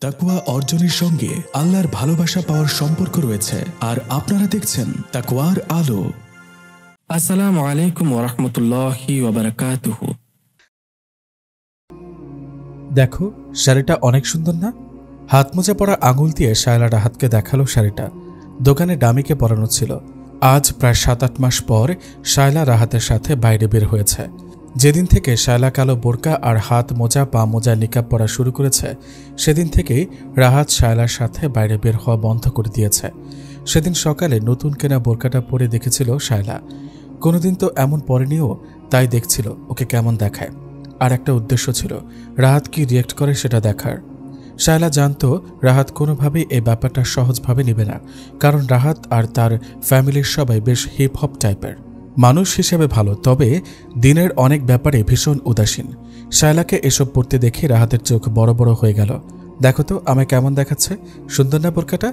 তাকওয়া অর্জনের সঙ্গে আল্লাহর ভালোবাসা পাওয়ার সম্পর্ক রয়েছে, আর আপনারা দেখছেন তাকওয়ার আলো। আসসালামু আলাইকুম ওয়া রাহমাতুল্লাহি ওয়া বারাকাতুহু। দেখো, শাড়িটা অনেক সুন্দর না? হাত মোজা পরা আঙুল দিয়ে শায়লা রাহাতকে দেখালো শাড়িটা। দোকানে ডামিকে পরানো ছিল। আজ প্রায় 7-8 মাস পর শায়লা রাহাতের সাথে বাইরে বের হয়েছে। যেদিন থেকে শায়লা কালো বোরকা আর হাত মোজা পা মোজা নিকাব পরা শুরু করেছে, সেদিন থেকেই রাহাত শায়লার সাথে বাইরে বের হওয়া বন্ধ করে দিয়েছে। সেদিন সকালে নতুন কেনা বোরকাটা পরে দেখেছিল শায়লা। কোনোদিন তো এমন পরেনিও, তাই দেখছিল ওকে কেমন দেখায়। আর একটা উদ্দেশ্য ছিল, রাহাত কি রিয়েক্ট করে সেটা দেখার। শায়লা জানত রাহাত কোনোভাবেই এই ব্যাপারটা সহজভাবে নেবে না, কারণ রাহাত আর তার ফ্যামিলির সবাই বেশ হিপ হপ টাইপের মানুষ হিসেবে ভালো, তবে দিনের অনেক ব্যাপারে ভীষণ উদাসীন। শায়লাকে এসব পড়তে দেখে রাহাতের চোখ বড় বড় হয়ে গেল। দেখো তো আমায় কেমন দেখাচ্ছে, সুন্দর না বোরকাটা?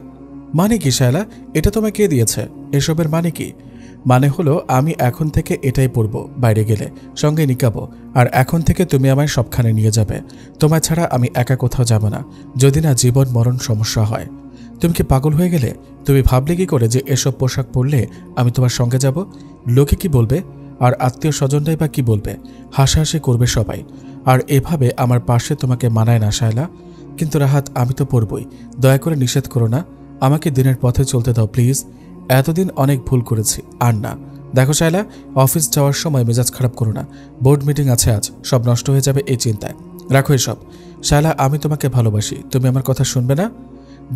মানে কি শায়লা, এটা তোমায় কে দিয়েছে? এসবের মানে কি? মানে হলো, আমি এখন থেকে এটাই পরব, বাইরে গেলে সঙ্গে নিকাবো, আর এখন থেকে তুমি আমায় সবখানে নিয়ে যাবে। তোমায় ছাড়া আমি একা কোথাও যাব না, যদি না জীবন মরণ সমস্যা হয়। তুমি কি পাগল হয়ে গেলে? তুমি ভাবলে কি করে যে এসব পোশাক পরলে আমি তোমার সঙ্গে যাব? লোকে কি বলবে? আর আত্মীয় স্বজনরাই বা কি বলবে? হাসাহাসি করবে সবাই। আর এভাবে আমার পাশে তোমাকে মানায় না শায়লা। কিন্তু রাহাত, আমি তো পরবই, দয়া করে নিষেধ করো না। আমাকে দিনের পথে চলতে দাও প্লিজ। এতদিন অনেক ভুল করেছি, আর না। দেখো শায়লা, অফিস যাওয়ার সময় মেজাজ খারাপ করো না। বোর্ড মিটিং আছে আজ, সব নষ্ট হয়ে যাবে এই চিন্তায়। রাখো এসব। শায়লা, আমি তোমাকে ভালোবাসি, তুমি আমার কথা শুনবে না?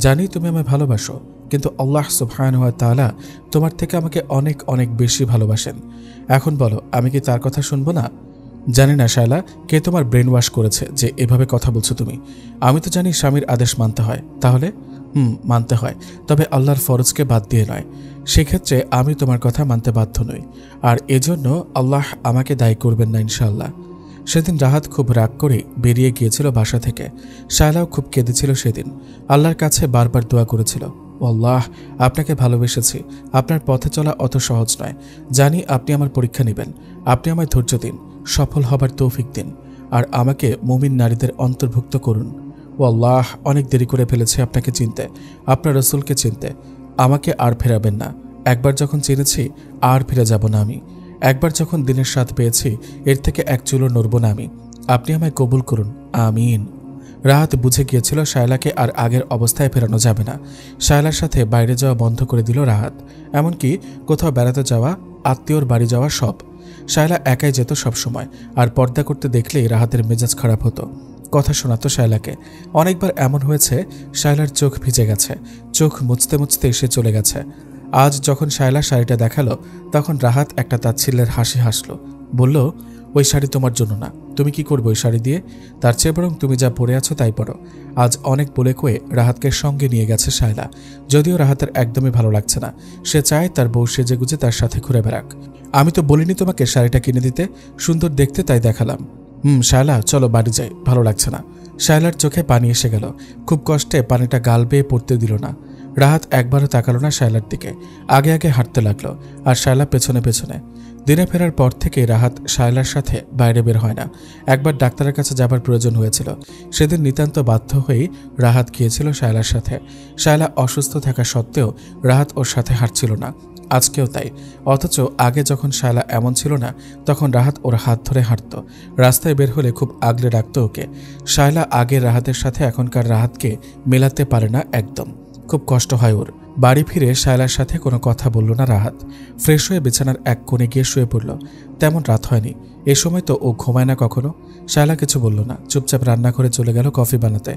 জানি তুমি আমায় ভালোবাসো, কিন্তু আল্লাহ সুবহানাহু ওয়া তাআলা তোমার থেকে আমাকে অনেক অনেক বেশি ভালোবাসেন। এখন বলো, আমি কি তার কথা শুনবো না? জানি না শায়লা, কে তোমার ব্রেন ওয়াশ করেছে যে এভাবে কথা বলছো তুমি। আমি তো জানি স্বামীর আদেশ মানতে হয়, তাহলে মানতে হয়, তবে আল্লাহর ফরজকে বাদ দিয়ে নয়। সেক্ষেত্রে আমি তোমার কথা মানতে বাধ্য নই, আর এজন্য আল্লাহ আমাকে দায়ী করবেন না ইনশাআল্লাহ। সেদিন রাহাত খুব রাগ করে বেরিয়ে গিয়েছিল বাসা থেকে। শায়লাও খুব কেঁদেছিল সেদিন। আল্লাহর কাছে বারবার দোয়া করেছিল, ও আল্লাহ, আপনাকে ভালোবেসেছি, আপনার পথে চলা অত সহজ নয়। জানি আপনি আমার পরীক্ষা নেবেন, আপনি আমায় ধৈর্য দিন, সফল হবার তৌফিক দিন, আর আমাকে মুমিন নারীদের অন্তর্ভুক্ত করুন। ও আল্লাহ, অনেক দেরি করে ফেলেছি আপনাকে চিনতে, আপনার রসুলকে চিনতে। আমাকে আর ফেরাবেন না। একবার যখন চিনেছি, আর ফিরে যাব না আমি। একবার যখন দিনের স্বাদ পেয়েছি, এর থেকে এক চুলও নড়ব না আমি। আপনি আমায় কবুল করুন, আমিন। রাহাত বুঝে গিয়েছিল শায়লাকে আর আগের অবস্থায় ফেরানো যাবে না। শায়লার সাথে বাইরে যাওয়া বন্ধ করে দিল রাহাত, এমনকি কোথাও বেড়াতে যাওয়া, আত্মীয়র বাড়ি যাওয়া, সব। শায়লা একাই যেত সবসময়, আর পর্দা করতে দেখলেই রাহাতের মেজাজ খারাপ হতো। কথা শোনাতো শায়লাকে। অনেকবার এমন হয়েছে শায়লার চোখ ভিজে গেছে, চোখ মুছতে মুছতে এসে চলে গেছে। আজ যখন শায়লা শাড়িটা দেখালো, তখন রাহাত একটা তাচ্ছিল্যের হাসি হাসলো, বলল, ওই শাড়ি তোমার জন্য না, তুমি কি করবে ওই শাড়ি দিয়ে? তার চেয়ে বরং তুমি যা পরে আছো তাই পরো। আজ অনেক বলে কয়ে রাহাতকে সঙ্গে নিয়ে গেছে শায়লা। যদিও রাহাতের একদমই ভালো লাগছে না, সে চায় তার বউ সেজে গুজে তার সাথে ঘুরে বেড়াক। আমি তো বলিনি তোমাকে শাড়িটা কিনে দিতে, সুন্দর দেখতে তাই দেখালাম। শায়লা, চলো বাড়ি যাই, ভালো লাগছে না। শায়লার চোখে পানি এসে গেল। খুব কষ্টে পানিটা গাল বেয়ে পড়তে দিল না। রাহাত একবারও তাকালো না শায়লার দিকে। আগে আগে হাঁটতে লাগলো, আর শায়লা পেছনে পেছনে। দিনে ফেরার পর থেকে রাহাত শায়লার সাথে বাইরে বের হয় না। একবার ডাক্তারের কাছে যাবার প্রয়োজন হয়েছিল। সেদিন নিতান্ত বাধ্য হয়েই রাহাত গিয়েছিল শায়লার সাথে। শায়লা অসুস্থ থাকা সত্ত্বেও রাহাত ওর সাথে হাঁটছিল না, আজকেও তাই। অথচ আগে যখন শায়লা এমন ছিল না, তখন রাহাত ওর হাত ধরে হাঁটত। রাস্তায় বের হলে খুব আগলে রাখত ওকে। শায়লা আগের রাহাতের সাথে এখনকার রাহাতকে মেলাতে পারে না একদম। খুব কষ্ট হয় ওর। বাড়ি ফিরে শায়লার সাথে কোনো কথা বলল না রাহাত। ফ্রেশ হয়ে বিছানার এক কোণে গিয়ে শুয়ে পড়ল। তেমন রাত হয়নি, এ সময় তো ও ঘুমায় না কখনো। শায়লা কিছু বলল না, চুপচাপ রান্নাঘরে চলে গেল কফি বানাতে।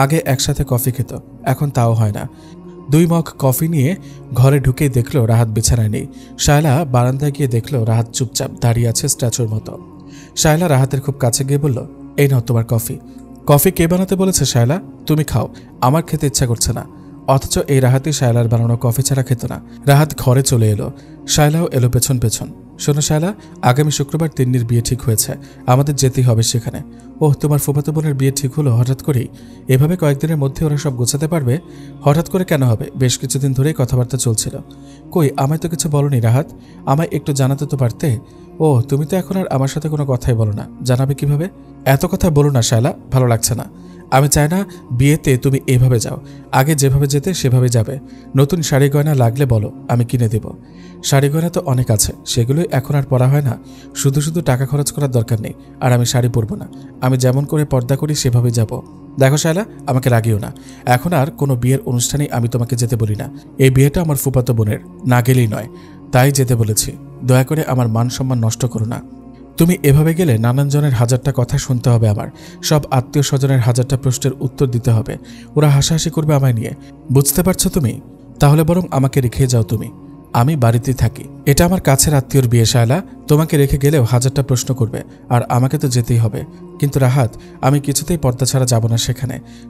আগে একসাথে কফি খেত, এখন তাও হয় না। 2 মগ কফি নিয়ে ঘরে ঢুকেই দেখলো রাহাত বিছানায় নেই। শায়লা বারান্দায় গিয়ে দেখলো রাহাত চুপচাপ দাঁড়িয়ে আছে স্ট্যাচুর মতো। শায়লা রাহাতের খুব কাছে গিয়ে বলল, এই নাও তোমার কফি। কফি কে বানাতে বলেছে শায়লা? তুমি খাও, আমার খেতে ইচ্ছা করছে না। অথচ এই রাহাতই শায়লার বানানো কফি ছাড়া খেত না। রাহাত ঘরে চলে এলো, শায়লাও এলো পেছন পেছন। শোনো শায়লা, আগামী শুক্রবার তিন্নির বিয়ে ঠিক হয়েছে, আমাদের যেতেই হবে সেখানে। ওহ, তোমার ফুফাতো বোনের বিয়ে ঠিক হলো হঠাৎ করেই? এভাবে কয়েকদিনের মধ্যে ওরা সব গোছাতে পারবে? হঠাৎ করে কেন হবে? বেশ কিছুদিন ধরেই কথাবার্তা চলছিল। কই, আমায় তো কিছু বলনি রাহাত, আমায় একটু জানাতে তো পারতে। ও, তুমি তো এখন আর আমার সাথে কোনো কথাই বলো না, জানাবে কিভাবে? এত কথা বলো না শায়লা, ভালো লাগছে না। আমি চাই না বিয়েতে তুমি এভাবে যাও। আগে যেভাবে যেতে সেভাবে যাবে। নতুন শাড়ি গয়না লাগলে বলো, আমি কিনে দেব। শাড়ি গয়না তো অনেক আছে, সেগুলোই এখন আর পরা হয় না। শুধু শুধু টাকা খরচ করার দরকার নেই। আর আমি শাড়ি পরবো না, আমি যেমন করে পর্দা করি সেভাবেই যাব। দেখো শায়লা, আমাকে রাগিও না। এখন আর কোনো বিয়ের অনুষ্ঠানেই আমি তোমাকে যেতে বলি না। এই বিয়েটা আমার ফুফাতো বোনের, না গেলেই নয়, তাই যেতে বলেছি। দয়া করে আমার মান সম্মান নষ্ট করো না। তুমি এভাবে গেলে নানান জনের হাজারটা কথা শুনতে হবে, আমার সব আত্মীয় স্বজনের হাজারটা প্রশ্নের উত্তর দিতে হবে। ওরা হাসাহাসি করবে আমায় নিয়ে, বুঝতে পারছো তুমি? তাহলে বরং আমাকে রেখে যাও তুমি, আমি বাড়িতেই থাকি। এটা আমার কাছের আত্মীয়র বিয়ে শায়লা, তোমাকে রেখে গেলেও হাজারটা প্রশ্ন করবে, আর আমাকে তো যেতেই হবে। কিন্তু রাহাত, আমি কিছুতেই পর্দা ছাড়া যাব না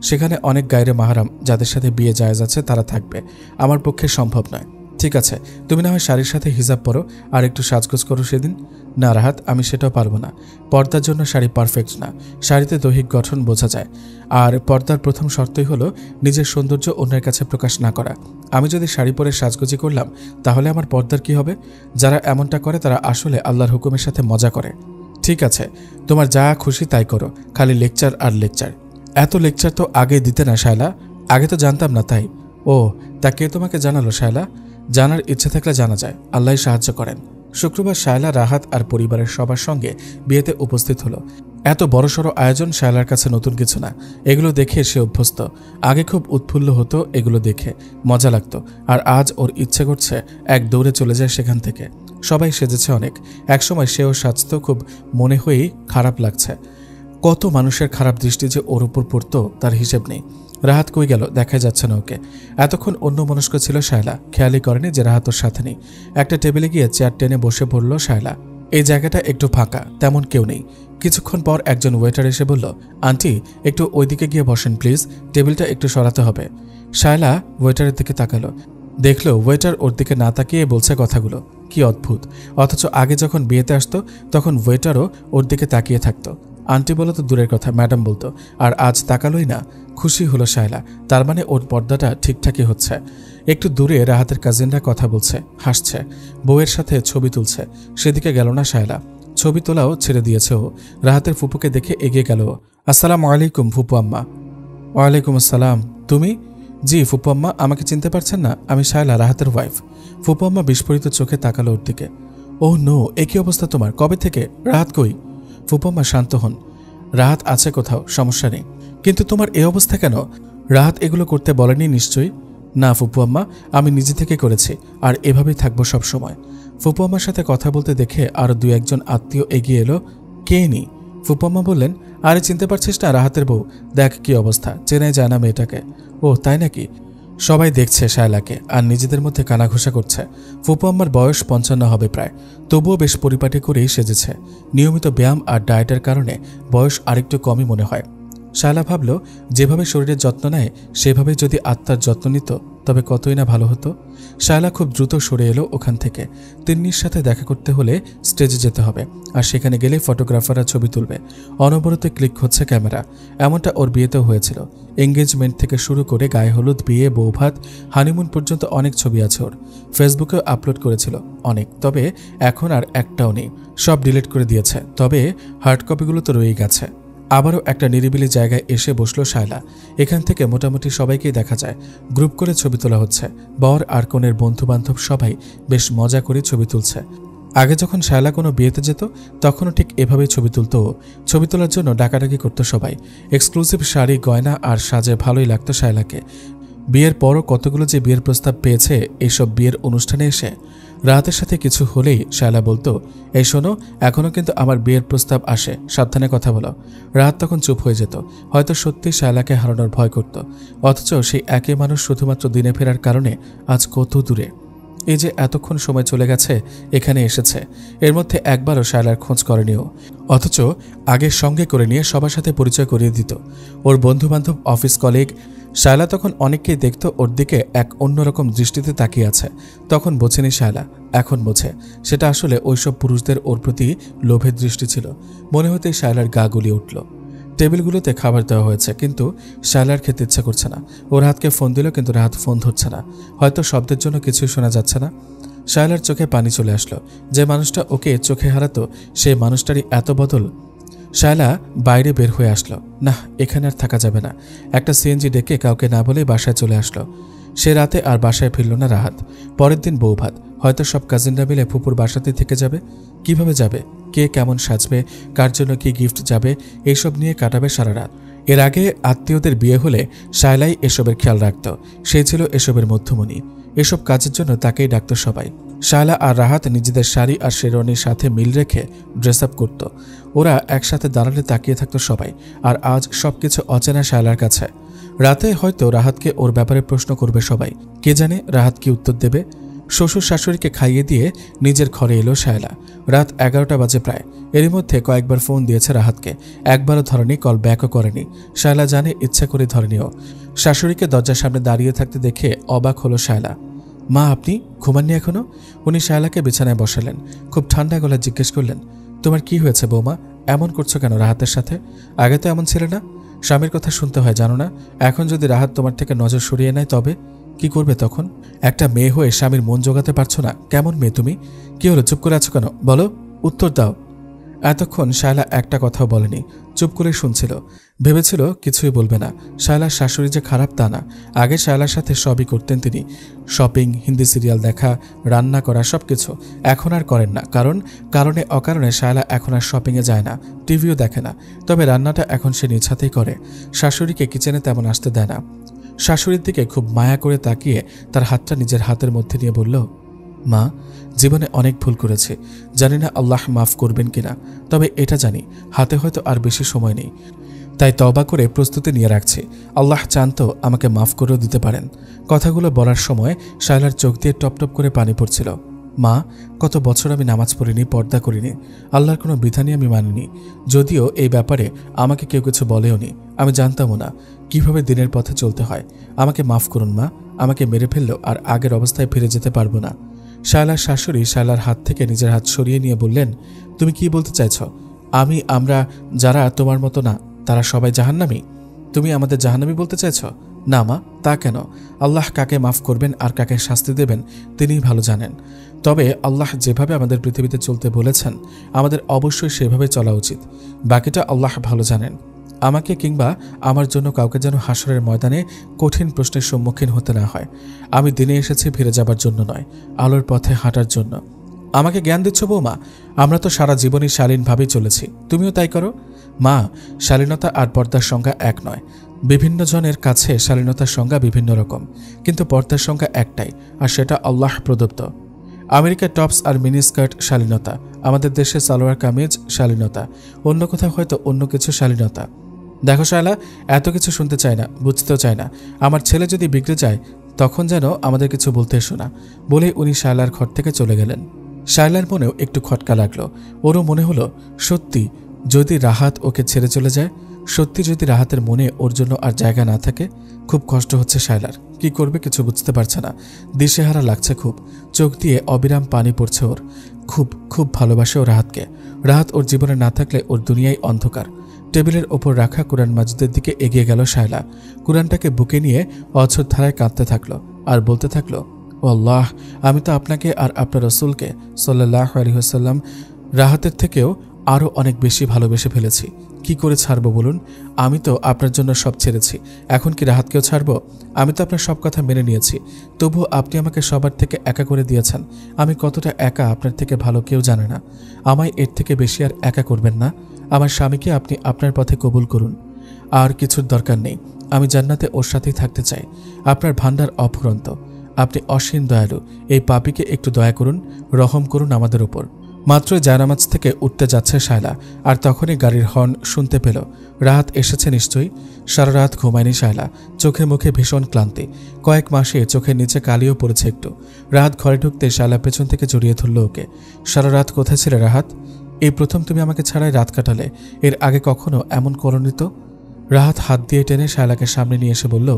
সেখানে অনেক গায়রে মাহারাম যাদের সাথে বিয়ে জায়েজ আছে তারা থাকবে, আমার পক্ষে সম্ভব নয়। ঠিক আছে, তুমি না হয় শাড়ির সাথে হিজাব পরো আর একটু সাজগোজ করো সেদিন। না রাহাত, আমি সেটাও পারবো না। পর্দার জন্য শাড়ি পারফেক্ট না, শাড়িতে দৈহিক গঠন বোঝা যায়। আর পর্দার প্রথম শর্তই হলো নিজের সৌন্দর্য অন্যের কাছে প্রকাশ না করা। আমি যদি শাড়ি পরে সাজগোজি করলাম তাহলে আমার পর্দার কি হবে? যারা এমনটা করে তারা আসলে আল্লাহর হুকুমের সাথে মজা করে। ঠিক আছে, তোমার যা খুশি তাই করো, খালি লেকচার আর লেকচার। এত লেকচার তো আগে দিতে না শায়লা, আগে তো জানতাম না তাই। ও, তা কে তোমাকে জানালো শায়লা? জানার ইচ্ছে থাকলে জানা যায়, আল্লাহই সাহায্য করেন। শুক্রবার শায়লা, রাহাত আর পরিবারের সবার সঙ্গে বিয়েতে উপস্থিত হলো। এত বড়সড় আয়োজন শায়লার কাছে নতুন কিছু না, এগুলো দেখে সে অভ্যস্ত। আগে খুব উৎফুল্ল হতো এগুলো দেখে, মজা লাগতো। আর আজ ওর ইচ্ছে করছে এক দৌড়ে চলে যায় সেখান থেকে। সবাই সেজেছে অনেক, একসময় সেও সাজত খুব, মনে হয়েই খারাপ লাগছে। কত মানুষের খারাপ দৃষ্টি যে ওর উপর পড়তো তার হিসেব নেই। রাহাত কই গেল, দেখা যাচ্ছে না ওকে। এতক্ষণ অন্য মনস্ক ছিল শায়লা, খেয়ালই করেনি যে রাহাত ওর সাথে নেই। একটা টেবিলে গিয়ে চেয়ার টেনে বসে পড়ল শায়লা। এই জায়গাটা একটু ফাঁকা, তেমন কেউ নেই। কিছুক্ষণ পর একজন ওয়েটার এসে বলল, আন্টি একটু ওইদিকে গিয়ে বসেন প্লিজ, টেবিলটা একটু সরাতে হবে। শায়লা ওয়েটারের দিকে তাকালো, দেখলো ওয়েটার ওর দিকে না তাকিয়ে বলছে কথাগুলো। কি অদ্ভুত, অথচ আগে যখন বিয়েতে আসতো তখন ওয়েটারও ওর দিকে তাকিয়ে থাকতো। আন্টি বলো তো দূরের কথা, ম্যাডাম বলতো, আর আজ তাকালোই না। খুশি হলো শায়লা, তার মানে ওর পর্দাটা ঠিকঠাকই হচ্ছে। একটু দূরে রাহাতের কাজিনরা কথা বলছে, হাসছে, বউয়ের সাথে ছবি তুলছে। সেদিকে গেল না শায়লা, ছবি তোলাও ছেড়ে দিয়েছে ও। রাহাতের ফুপুকে দেখে এগিয়ে গেল। আসসালামু আলাইকুম ফুপু আম্মা। ওয়ালাইকুম আসসালাম। তুমি? জি ফুপু আম্মা, আমাকে চিনতে পারছেন না? আমি শায়লা, রাহাতের ওয়াইফ। ফুপু আম্মা বিস্ফোরিত চোখে তাকালো ওর দিকে। ওহ নো, একই অবস্থা তোমার, কবে থেকে? রাহাত কই? ফুপু আম্মা শান্ত হন। রাহাত আছে কোথাও, সমস্যা নেই। কিন্তু তোমার এই অবস্থা কেন? রাহাত এগুলো করতে বলেনি নিশ্চয়ই? না ফুপু আম্মা, আমি নিজে থেকে করেছি, আর এভাবেই থাকবো সব সময়। ফুপু আম্মার সাথে কথা বলতে দেখে আরো দুই একজন আত্মীয় এগিয়ে এলো। কে নি? ফুপু আম্মা বললেন, আরে চিনতে পারছিস না, রাহাতের বউ, দেখ কি অবস্থা, চেনাই যায় না মেয়েটাকে। ও তাই নাকি? সবাই দেখছে শায়লাকে আর নিজেদের মধ্যে কানাঘুষা করছে। ফুপু আম্মার বয়স 55 হবে প্রায়, তবুও বেশ পরিপাটি করেই সেজেছে। নিয়মিত ব্যায়াম আর ডায়েটের কারণে বয়স আরেকটু কমই মনে হয়। শায়লা ভাবল, যেভাবে শরীরের যত্ন নেয় সেভাবেই যদি আত্মার যত্ন নিত তবে কতই না ভালো হতো। শায়লা খুব দ্রুত সরে এলো ওখান থেকে। তিন্নির সাথে দেখা করতে হলে স্টেজে যেতে হবে, আর সেখানে গেলে ফটোগ্রাফাররা ছবি তুলবে। অনবরত ক্লিক হচ্ছে ক্যামেরা। এমনটা ওর বিয়েতেও হয়েছিল। এঙ্গেজমেন্ট থেকে শুরু করে গায়ে হলুদ, বিয়ে, বৌভাত, হানিমুন পর্যন্ত অনেক ছবি আছে ওর। ফেসবুকেও আপলোড করেছিল অনেক, তবে এখন আর একটাও নেই, সব ডিলিট করে দিয়েছে। তবে হার্ড কপিগুলো তো রয়েই গেছে। আবারও একটা নিরিবিলি জায়গায় এসে বসলো শায়লা। এখান থেকে মোটামুটি সবাইকেই দেখা যায়। গ্রুপ করে ছবি তোলা হচ্ছে। বর আর কনের বন্ধুবান্ধব সবাই বেশ মজা করে ছবি তুলছে। আগে যখন শায়লা কোনো বিয়েতে যেত তখনও ঠিক এভাবেই ছবি তুলত। ছবি তোলার জন্য ডাকাডাকি করতো সবাই। এক্সক্লুসিভ শাড়ি, গয়না আর সাজে ভালোই লাগতো শায়লাকে। বিয়ের পরও কতগুলো যে বিয়ের প্রস্তাব পেয়েছে এইসব বিয়ের অনুষ্ঠানে এসে। রাহাতের সাথে কিছু হলেই শায়লা বলতো, এই শোনো, এখনও কিন্তু আমার বিয়ের প্রস্তাব আসে, সাবধানে কথা বলো। রাহাত তখন চুপ হয়ে যেত। হয়তো সত্যি শায়লাকে হারানোর ভয় করত। অথচ সেই একই মানুষ শুধুমাত্র দিনে ফেরার কারণে আজ কত দূরে। এই যে এতক্ষণ সময় চলে গেছে এখানে এসেছে, এর মধ্যে একবারও শায়লার খোঁজ করেনিও। অথচ আগের সঙ্গে করে নিয়ে সবার সাথে পরিচয় করিয়ে দিত। ওর বন্ধুবান্ধব, অফিস কলিগ। শায়লা তখন অনেককেই দেখত ওর দিকে এক অন্যরকম দৃষ্টিতে তাকিয়ে আছে। তখন বোঝেনি শায়লা, এখন বোঝে। সেটা আসলে ওইসব পুরুষদের ওর প্রতি লোভের দৃষ্টি ছিল। মনে হতেই শায়লার গা গুলিয়ে উঠল। টেবিলগুলোতে খাবার দেওয়া হয়েছে, কিন্তু শায়লার খেতে ইচ্ছা করছে না। ওর হাতকে ফোন দিল, কিন্তু রাহাত ফোন ধরছে না। হয়তো শব্দের জন্য কিছুই শোনা যাচ্ছে না। শায়লার চোখে পানি চলে আসলো। যে মানুষটা ওকে চোখে হারাতো সেই মানুষটারই এত বদল। শায়লা বাইরে বের হয়ে আসলো। না, এখানে আর থাকা যাবে না। একটা সিএনজি ডেকে কাউকে না বলে বাসায় চলে আসলো। সে রাতে আর বাসায় ফিরল না রাহাত। পরের দিন বৌভাত, হয়তো সব কাজিনরা মিলে ফুপুর বাসাতে থেকে যাবে। কিভাবে যাবে, কে কেমন সাজবে, কার জন্য কি গিফট যাবে, এইসব নিয়ে কাটাবে সারা রাত। এর আগে আত্মীয়দের বিয়ে হলে শায়লাই এসবের খেয়াল রাখত। সে ছিল এসবের মধ্যমণি। এসব কাজের জন্য তাকেই ডাকত সবাই। শায়লা আর রাহাত নিজেদের শাড়ি আর শেরওয়ানির সাথে মিল রেখে ড্রেস আপ করত। ওরা একসাথে দাঁড়ালে তাকিয়ে থাকতো সবাই। আর আজ সবকিছু অচেনা শায়লার কাছে। রাতে হয়তো রাহাতকে ওর ব্যাপারে প্রশ্ন করবে সবাই। কে জানে রাহাত কি উত্তর দেবে। শ্বশুর শাশুড়িকে খাইয়ে দিয়ে নিজের ঘরে এলো শায়লা। রাত 11টা বাজে প্রায়। এরই মধ্যে কয়েকবার ফোন দিয়েছে রাহাতকে। একবারও ধরেনি, কল ব্যাকও করেনি। শায়লা জানে ইচ্ছা করে ধরেনিও। শাশুড়িকে দরজার সামনে দাঁড়িয়ে থাকতে দেখে অবাক হলো শায়লা। মা, আপনি ঘুমাননি এখনো? উনি শায়লাকে বিছানায় বসালেন। খুব ঠান্ডা গলায় জিজ্ঞেস করলেন, তোমার কি হয়েছে বৌমা? এমন করছো কেন রাহাতের সাথে? আগে তো এমন ছিলে না। স্বামীর কথা শুনতে হয় জানো না? এখন যদি রাহাত তোমার থেকে নজর সরিয়ে নেয় তবে কি করবে তখন? একটা মেয়ে হয়ে স্বামীর মন জোগাতে পারছো না? কেমন মেয়ে তুমি? কি হলো, চুপ করে আছো কেন? বলো, উত্তর দাও। এতক্ষণ শায়লা একটা কথাও বলেনি, চুপ করে শুনছিল। ভেবেছিল কিছুই বলবে না। শায়লার শাশুড়ি যে খারাপ তা না। আগে শায়লার সাথে সবই করতেন তিনি। শপিং, হিন্দি সিরিয়াল দেখা, রান্না করা, সবকিছু। এখন আর করেন না। কারণে অকারণে শায়লা এখন আর শপিংয়ে যায় না, টিভিও দেখে না। তবে রান্নাটা এখন সে নিজ হাতেই করে। শাশুড়িকে কিচেনে তেমন আসতে দেয় না। শাশুড়ির দিকে খুব মায়া করে তাকিয়ে তার হাতটা নিজের হাতের মধ্যে নিয়ে বলল, মা, জীবনে অনেক ভুল করেছি। জানি না আল্লাহ মাফ করবেন কিনা। তবে এটা জানি হাতে হয়তো আর বেশি সময় নেই। তাই তওবা করে প্রস্তুতি নিয়ে রাখছি। আল্লাহ চান তো আমাকে মাফ করেও দিতে পারেন। কথাগুলো বলার সময় শায়লার চোখ দিয়ে টপটপ করে পানি পড়ছিল। মা, কত বছর আমি নামাজ পড়িনি, পর্দা করিনি, আল্লাহর কোনো বিধানই আমি মানিনি। যদিও এই ব্যাপারে আমাকে কেউ কিছু বলেও নি, আমি জানতামও না কিভাবে দিনের পথে চলতে হয়। আমাকে মাফ করুন মা। আমাকে মেরে ফেললেও আর আগের অবস্থায় ফিরে যেতে পারবো না। শায়লার শাশুড়ি শায়লার হাত থেকে নিজের হাত সরিয়ে নিয়ে বললেন, তুমি কি বলতে চাইছ? আমরা যারা তোমার মতো না তারা সবাই জাহান্নামী? তুমি আমাদের জাহান্নামী বলতে চাইছ? না মা, তা কেন? আল্লাহ কাকে মাফ করবেন আর কাকে শাস্তি দেবেন তিনিই ভালো জানেন। তবে আল্লাহ যেভাবে আমাদের পৃথিবীতে চলতে বলেছেন আমাদের অবশ্যই সেভাবে চলা উচিত। বাকিটা আল্লাহ ভালো জানেন। আমাকে কিংবা আমার জন্য কাউকে যেন হাসরের ময়দানে কঠিন প্রশ্নের সম্মুখীন হতে না হয়। আমি দিনে এসেছি ফিরে যাবার জন্য নয়, আলোর পথে হাঁটার জন্য। আমাকে জ্ঞান দিচ্ছ বৌমা? আমরা তো সারা জীবনই শালীনভাবেই চলেছি, তুমিও তাই করো। মা, শালীনতা আর পর্দার সংজ্ঞা এক নয়। বিভিন্ন জনের কাছে শালীনতার সংজ্ঞা বিভিন্ন রকম, কিন্তু পর্দার সংজ্ঞা একটাই, আর সেটা আল্লাহ প্রদত্ত। আমেরিকার টপস আর মিনি স্কার্ট শালীনতা, আমাদের দেশে সালোয়ার কামিজ শালীনতা, অন্য কোথাও হয়তো অন্য কিছু শালীনতা। দেখো শায়লা, এত কিছু শুনতে চায় না, বুঝতেও চায় না। আমার ছেলে যদি বিগড়ে যায় তখন যেন আমাদের কিছু বলতে এসো না, বলে উনি শায়লার ঘর থেকে চলে গেলেন। শায়লার মনেও একটু খটকা লাগলো। ওরও মনে হলো, সত্যি যদি রাহাত ওকে ছেড়ে চলে যায়, সত্যি যদি রাহাতের মনে ওর জন্য আর জায়গা না থাকে। খুব কষ্ট হচ্ছে শায়লার, কি করবে কিছু বুঝতে পারছে না। দিশেহারা লাগছে খুব। চোখ দিয়ে অবিরাম পানি পড়ছে ওর। খুব খুব ভালোবাসে ও রাহাতকে। রাহাত ওর জীবনে না থাকলে ওর দুনিয়ায় অন্ধকার। টেবিলের ওপর রাখা কোরআন মাজিদের দিকে এগিয়ে গেল শায়লা। কোরআনটাকে বুকে নিয়ে অঝোর ধারায় কাঁদতে থাকলো আর বলতে থাকলো, ও আল্লাহ, আমি তো আপনাকে আর আপনার রসুলকে সাল্লাল্লাহু আলাইহি ওয়াসাল্লাম রাহাতের থেকেও আরও অনেক বেশি ভালোবেসে ফেলেছি। কি করে ছাড়বো বলুন? আমি তো আপনার জন্য সব ছেড়েছি, এখন কি রাহাতকেও ছাড়বো? আমি তো আপনার সব কথা মেনে নিয়েছি, তবু আপনি আমাকে সবার থেকে একা করে দিয়েছেন। আমি কতটা একা আপনার থেকে ভালো কেউ জানে না। আমায় এর থেকে বেশি আর একা করবেন না। আমার স্বামীকে আপনি আপনার পথে কবুল করুন। আর কিছুর দরকার নেই, আমি জান্নাতে ওর সাথেই থাকতে চাই। আপনার ভান্ডার অফুরন্ত, আপনি অসীম দয়ালু। এই পাপীকে একটু দয়া করুন, রহম করুন আমাদের ওপর। মাত্র জায়নামাজ থেকে উঠতে যাচ্ছে শায়লা, আর তখনই গাড়ির হর্ন শুনতে পেল। রাহাত এসেছে নিশ্চয়ই। সারা রাত ঘুমায়নি শায়লা, চোখে মুখে ভীষণ ক্লান্তি। কয়েক মাসে চোখের নিচে কালিও পড়েছে একটু। রাহাত ঘরে ঢুকতে শায়লা পেছন থেকে জড়িয়ে ধরল ওকে। সারা রাত কোথায় ছিলে রাহাত? এই প্রথম তুমি আমাকে ছাড়াই রাত কাটালে, এর আগে কখনো এমন করনি তো? রাহাত হাত দিয়ে টেনে শায়লাকে সামনে নিয়ে এসে বলল,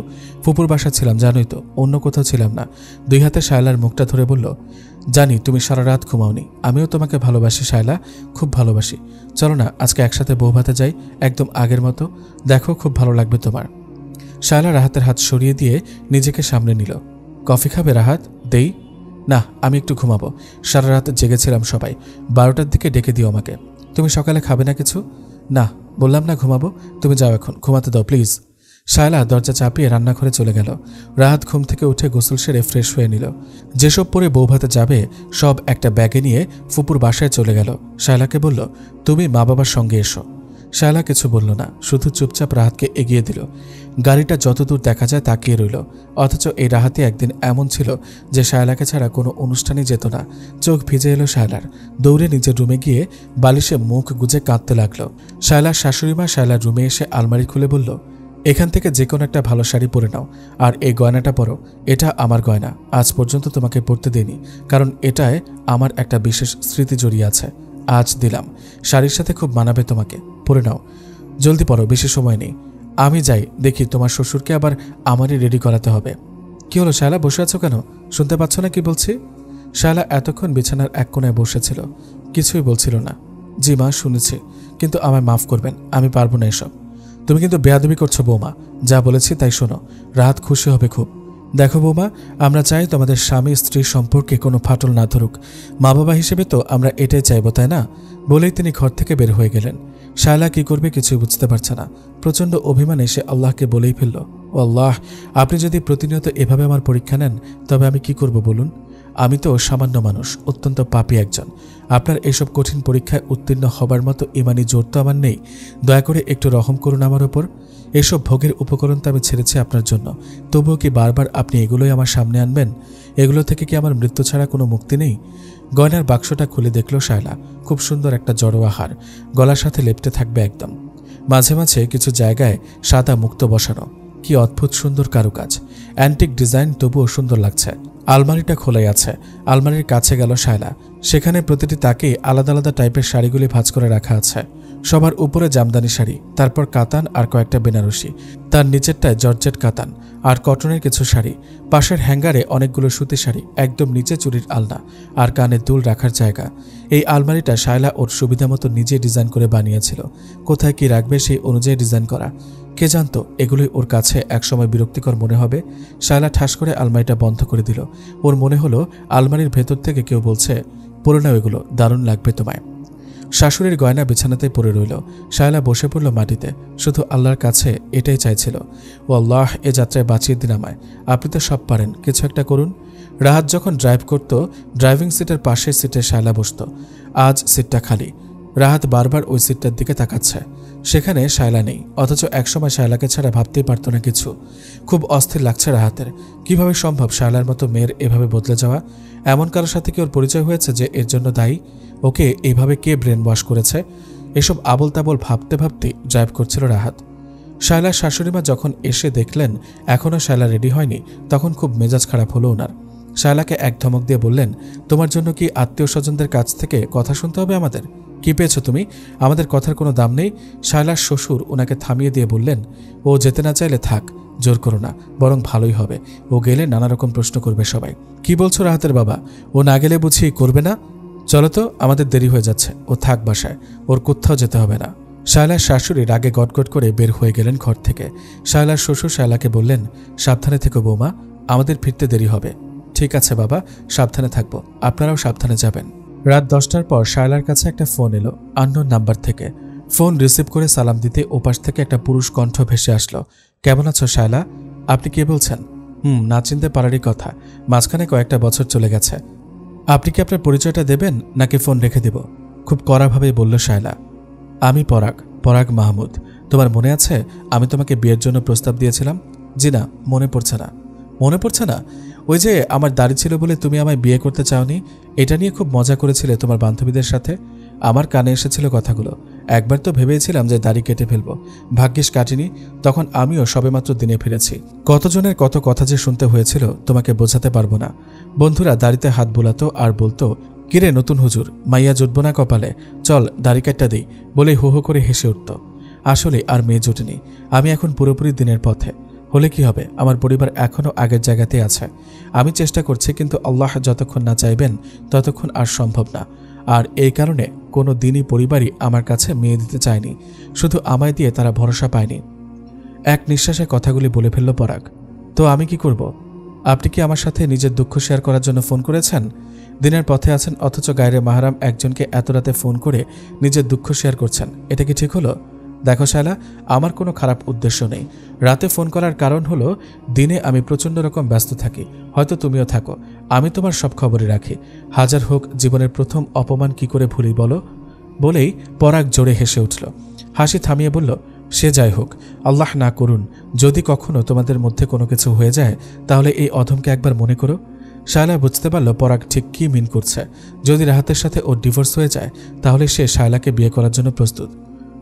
ফুপুর বাসা ছিলাম জানোই তো, অন্য কোথাও ছিলাম না। দুই হাতে শায়লার মুখটা ধরে বলল, জানি তুমি সারা রাত ঘুমাওনি, আমিও তোমাকে ভালোবাসি শায়লা, খুব ভালোবাসি। চলো না আজকে একসাথে বউ ভাতে যাই, একদম আগের মতো, দেখো খুব ভালো লাগবে তোমার। শায়লা রাহাতের হাত সরিয়ে দিয়ে নিজেকে সামনে নিল। কফি খাবে রাহাত? দেই। না, আমি একটু ঘুমাবো, সারা রাত জেগেছিলাম সবাই। 12টার দিকে ডেকে দিও আমাকে। তুমি সকালে খাবে না কিছু? না, বললাম না ঘুমাবো, তুমি যাও এখন, ঘুমাতে দাও প্লিজ। শায়লা দরজা চাপিয়ে রান্নাঘরে চলে গেল। রাহাত ঘুম থেকে উঠে গোসল সেরে ফ্রেশ হয়ে নিল। যেসব পরে বউ ভাতে যাবে সব একটা ব্যাগে নিয়ে ফুপুর বাসায় চলে গেল। শায়লাকে বলল, তুমি মা বাবার সঙ্গে এসো। শায়লা কিছু বলল না, শুধু চুপচাপ রাহাতকে এগিয়ে দিল। গাড়িটা যতদূর দেখা যায় তাকিয়ে রইল। অথচ এই রাহাতে একদিন এমন ছিল যে শায়লাকে ছাড়া কোনো অনুষ্ঠানে যেত না। চোখ ভিজে এলো শায়লার। দৌড়ে নিজের রুমে গিয়ে বালিশে মুখ গুজে কাঁদতে লাগলো। শায়লার শাশুড়িমা শায়লার রুমে এসে আলমারি খুলে বলল, এখান থেকে যে কোনো একটা ভালো শাড়ি পরে নাও, আর এই গয়নাটা পরো। এটা আমার গয়না, আজ পর্যন্ত তোমাকে পরতে দিইনি, কারণ এটায় আমার একটা বিশেষ স্মৃতি জড়িয়ে আছে। আজ দিলাম, শাড়ির সাথে খুব মানাবে তোমাকে, পরে নাও। জলদি পরো, বেশি সময় নেই। আমি যাই, দেখি তোমার শ্বশুরকে আবার আমারই রেডি করাতে হবে। কি হলো শায়লা, বসে আছো কেন? শুনতে পাচ্ছ না কি বলছি? শায়লা এতক্ষণ বিছানার এক কোণায় বসেছিল, কিছুই বলছিল না। জি মা, শুনেছি, কিন্তু আমায় মাফ করবেন, আমি পারবো না এসব। তুমি কিন্তু বেয়াদবি করছো বৌমা, যা বলেছি তাই শোনো, রাহাত খুশি হবে খুব। দেখো বৌমা, আমরা চাই তোমাদের স্বামী স্ত্রীর সম্পর্কে কোনো ফাটল না ধরুক। মা বাবা হিসেবে তো আমরা এটাই চাইবো, তাই না? বলেই তিনি ঘর থেকে বের হয়ে গেলেন। শায়লা কি করবে কিছুই বুঝতে পারছে না। প্রচণ্ড অভিমানে সে আল্লাহকে বলেই ফেলল, ও আল্লাহ, আপনি যদি প্রতিনিয়ত এভাবে আমার পরীক্ষা নেন তবে আমি কি করব বলুন? আমি তো সামান্য মানুষ, অত্যন্ত পাপী একজন। আপনার এসব কঠিন পরীক্ষায় উত্তীর্ণ হবার মতো ইমানি জোর তো আমার নেই। দয়া করে একটু রহম করুন আমার ওপর। এসব ভোগের উপকরণ তো আমি ছেড়েছি আপনার জন্য, তবুও কি বারবার আপনি এগুলোই আমার সামনে আনবেন? এগুলো থেকে কি আমার মৃত্যু ছাড়া কোনো মুক্তি নেই? গয়নার বাক্সটা খুলে দেখল শায়লা। খুব সুন্দর একটা জড়োয়া হার, গলার সাথে লেপটে থাকবে একদম। মাঝে মাঝে কিছু জায়গায় সাদা মুক্তো বসানো। কি অদ্ভুত সুন্দর কারুকাজ, অ্যান্টিক ডিজাইন, তবুও সুন্দর লাগছে। আলমারিটা খোলাই আছে। আলমারির কাছে গেল শায়লা। সেখানে প্রতিটি তাকেই আলাদা আলাদা টাইপের শাড়িগুলি ভাঁজ করে রাখা আছে। সবার উপরে জামদানি শাড়ি, তারপর কাতান আর কয়েকটা বেনারসি, তার নিচেরটায় জর্জেট কাতান আর কটনের কিছু শাড়ি। পাশের হ্যাঙ্গারে অনেকগুলো সুতি শাড়ি, একদম নিচে চুরির আলনা আর কানের দুল রাখার জায়গা। এই আলমারিটা শায়লা ওর সুবিধা মতো নিজে ডিজাইন করে বানিয়েছিল। কোথায় কি রাখবে সেই অনুযায়ী ডিজাইন করা। কে জানতো এগুলোই ওর কাছে একসময় বিরক্তিকর মনে হবে। শায়লা ঠাস করে আলমারিটা বন্ধ করে দিল। ওর মনে হলো আলমারির ভেতর থেকে কেউ বলছে, পরে নাও এগুলো, দারুণ লাগবে তোমায়। শাশুড়ির গয়না বিছানাতেই পড়ে রইল। শায়লা বসে পড়ল মাটিতে। শুধু আল্লাহর কাছে এটাই চাইছিল, ও আল্লাহ, এ যাত্রায় বাঁচিয়ে দিন আমায়। আপনি তো সব পারেন, কিছু একটা করুন। রাহাত যখন ড্রাইভ করত, ড্রাইভিং সিটের পাশের সিটে শায়লা বসত। আজ সিটটা খালি। রাহাত বারবার ওই সিটটার দিকে তাকাচ্ছে। সেখানে শায়লা নেই, অথচ একসময় শায়লাকে ছাড়া ভাবতেই পারত না কিছু। খুব অস্থির লাগছে রাহাতের। কিভাবে সম্ভব শায়লার মতো মেয়ের এভাবে বদলে যাওয়া? এমন কারোর সাথে কি ওর পরিচয় হয়েছে যে এর জন্য দায়ী? ওকে এইভাবে কে ব্রেন ওয়াশ করেছে? এসব আবল তাবল ভাবতে ভাবতে ড্রাইভ করছিল রাহাত। শায়লার শাশুড়িমা যখন এসে দেখলেন এখনও শায়লা রেডি হয়নি, তখন খুব মেজাজ খারাপ হলো ওনার। শায়লাকে এক ধমক দিয়ে বললেন, তোমার জন্য কি আত্মীয় স্বজনদের কাছ থেকে কথা শুনতে হবে আমাদের? কি পেয়েছো তুমি? আমাদের কথার কোনো দাম নেই। শায়লার শ্বশুর ওনাকে থামিয়ে দিয়ে বললেন, ও যেতে না চাইলে থাক, জোর করো না, বরং ভালোই হবে। ও গেলে নানা রকম প্রশ্ন করবে সবাই। কি বলছো রাহাতের বাবা? ও না গেলে বুঝি করবে না? চলো তো, আমাদের দেরি হয়ে যাচ্ছে, ও থাক বাসায়, ওর কোথাও যেতে হবে না। শায়লার শাশুড়ি রাগে গটগট করে বের হয়ে গেলেন ঘর থেকে। শায়লার শ্বশুর শায়লাকে বললেন, সাবধানে থেকো বৌমা, আমাদের ফিরতে দেরি হবে। ঠিক আছে বাবা, সাবধানে থাকবো, আপনারাও সাবধানে যাবেন। রাত 10টার পর শায়লার কাছে একটা ফোন এলো আননোন নাম্বার থেকে। ফোন রিসিভ করে সালাম দিতে ওপাশ থেকে একটা পুরুষ কণ্ঠ ভেসে আসলো। কেমন আছো শায়লা? আপনি কে বলছেন? না চিনতে পারারই কথা, মাঝখানে কয়েকটা বছর চলে গেছে। আপনি কি আপনার পরিচয়টা দেবেন নাকি ফোন রেখে দেব? খুব কড়াভাবেই বলল শায়লা। আমি পরাগ মাহমুদ। তোমার মনে আছে আমি তোমাকে বিয়ের জন্য প্রস্তাব দিয়েছিলাম? জি না, মনে পড়ছে না। মনে পড়ছে না? ওই যে আমার দাড়ি ছিল বলে তুমি আমায় বিয়ে করতে চাওনি, এটা নিয়ে খুব মজা করেছিলে তোমার বান্ধবীদের সাথে। আমার কানে এসেছিল কথাগুলো। একবার তো ভেবেছিলাম যে দাড়ি কেটে ফেলবো, ভাগ্যিস কাটিনি। তখন আমিও সবেমাত্র দিনে ফিরেছি। কতজনের কত কথা যে শুনতে হয়েছিল তোমাকে বোঝাতে পারবো না। বন্ধুরা দাড়িতে হাত বোলাতো আর বলতো, কিরে নতুন হুজুর, মাইয়া জুটবো না কপালে, চল দাড়ি কাটটা দিই, বলে হো হো করে হেসে উঠত। আসলে আর মেয়ে জুটেনি। আমি এখন পুরোপুরি দিনের পথে। হলে কি হবে, আমার পরিবার এখনও আগের জায়গাতেই আছে। আমি চেষ্টা করছি, কিন্তু আল্লাহ যতক্ষণ না চাইবেন ততক্ষণ আর সম্ভব না। আর এই কারণে কোনো দিনই পরিবারই আমার কাছে মেয়ে দিতে চায়নি। শুধু আমায় দিয়ে তারা ভরসা পায়নি। এক নিঃশ্বাসে কথাগুলি বলে ফেলল পরাগ। তো আমি কি করব? আপনি কি আমার সাথে নিজের দুঃখ শেয়ার করার জন্য ফোন করেছেন? দিনের পথে আছেন অথচ গায়রে মাহরাম একজনকে এত রাতে ফোন করে নিজের দুঃখ শেয়ার করছেন, এটা কি ঠিক হলো? দেখো শায়লা, আমার কোনো খারাপ উদ্দেশ্য নেই। রাতে ফোন করার কারণ হলো দিনে আমি প্রচণ্ড রকম ব্যস্ত থাকি, হয়তো তুমিও থাকো। আমি তোমার সব খবরই রাখি। হাজার হোক, জীবনের প্রথম অপমান কি করে ভুলি বলো? বলেই পরাগ জোরে হেসে উঠল। হাসি থামিয়ে বলল, সে যাই হোক, আল্লাহ না করুন যদি কখনো তোমাদের মধ্যে কোনো কিছু হয়ে যায়, তাহলে এই অধমকে একবার মনে করো। শায়লা বুঝতে পারল পরাগ ঠিক কী মিন করছে। যদি রাহাতের সাথে ওর ডিভোর্স হয়ে যায়, তাহলে সে শায়লাকে বিয়ে করার জন্য প্রস্তুত।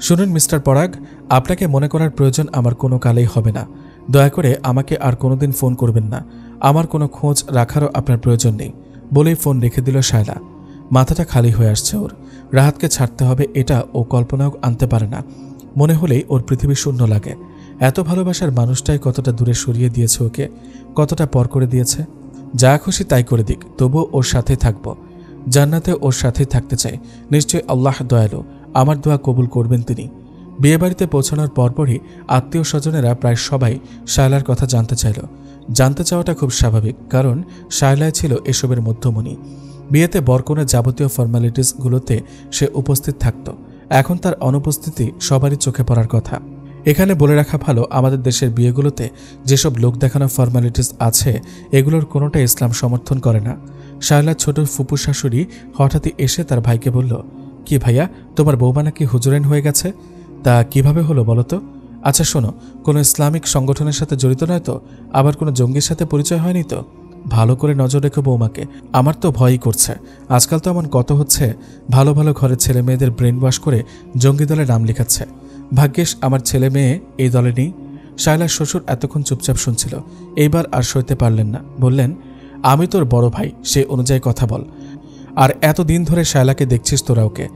শুনুন মিস্টার পরাগ, আপনাকে মনে করার প্রয়োজন আমার কোনো কালেই হবে না। দয়া করে আমাকে আর কোনোদিন ফোন করবেন না। আমার কোনো খোঁজ রাখারও আপনার প্রয়োজন নেই। বলেই ফোন রেখে দিল শায়লা। মাথাটা খালি হয়ে আসছে ওর। রাহাতকে ছাড়তে হবে এটা ও কল্পনাও আনতে পারে না। মনে হলেই ওর পৃথিবী শূন্য লাগে। এত ভালোবাসার মানুষটাই কতটা দূরে সরিয়ে দিয়েছে ওকে, কতটা পর করে দিয়েছে। যা খুশি তাই করে দিক, তবুও ওর সাথে থাকবো। জান্নাতে ওর সাথেই থাকতে চাই। নিশ্চয়ই আল্লাহ দয়ালু, আমার দোয়া কবুল করবেন তিনি। বিয়েবাড়িতে পৌঁছানোর পরপরই আত্মীয় স্বজনেরা প্রায় সবাই শায়লার কথা জানতে চাইল। জানতে চাওয়াটা খুব স্বাভাবিক, কারণ শায়লাই ছিল এসবের মধ্যমণি। বিয়েতে বরকনের যাবতীয় ফর্মালিটিসগুলোতে সে উপস্থিত থাকত। এখন তার অনুপস্থিতি সবারই চোখে পড়ার কথা। এখানে বলে রাখা ভালো, আমাদের দেশের বিয়েগুলোতে যেসব লোক দেখানো ফর্মালিটিস আছে, এগুলোর কোনোটা ইসলাম সমর্থন করে না। শায়লার ছোট ফুপু শাশুড়ি হঠাৎই এসে তার ভাইকে বলল, কি ভাইয়া, তোমার বৌমা নাকি হুজুরাইন হয়ে গেছে? তা কিভাবে হলো বলো তো? আচ্ছা শোনো, কোনো ইসলামিক সংগঠনের সাথে জড়িত নয় তো? আবার কোনো জঙ্গির সাথে পরিচয় হয়নি তো? ভালো করে নজর রেখো বৌমাকে। আমার তো ভয়ই করছে। আজকাল তো এমন কত হচ্ছে, ভালো ভালো ঘরের ছেলে মেয়েদের ব্রেন ওয়াশ করে জঙ্গি দলে নাম লেখাচ্ছে। ভাগ্যিস আমার ছেলে মেয়ে এই দলে নেই। শায়লার শ্বশুর এতক্ষণ চুপচাপ শুনছিল, এইবার আর সইতে পারলেন না। বললেন, আমি তোর বড় ভাই, সে অনুযায়ী কথা বল। আর এতদিন ধরে শায়লাকে দেখছিস তোরা ওকে,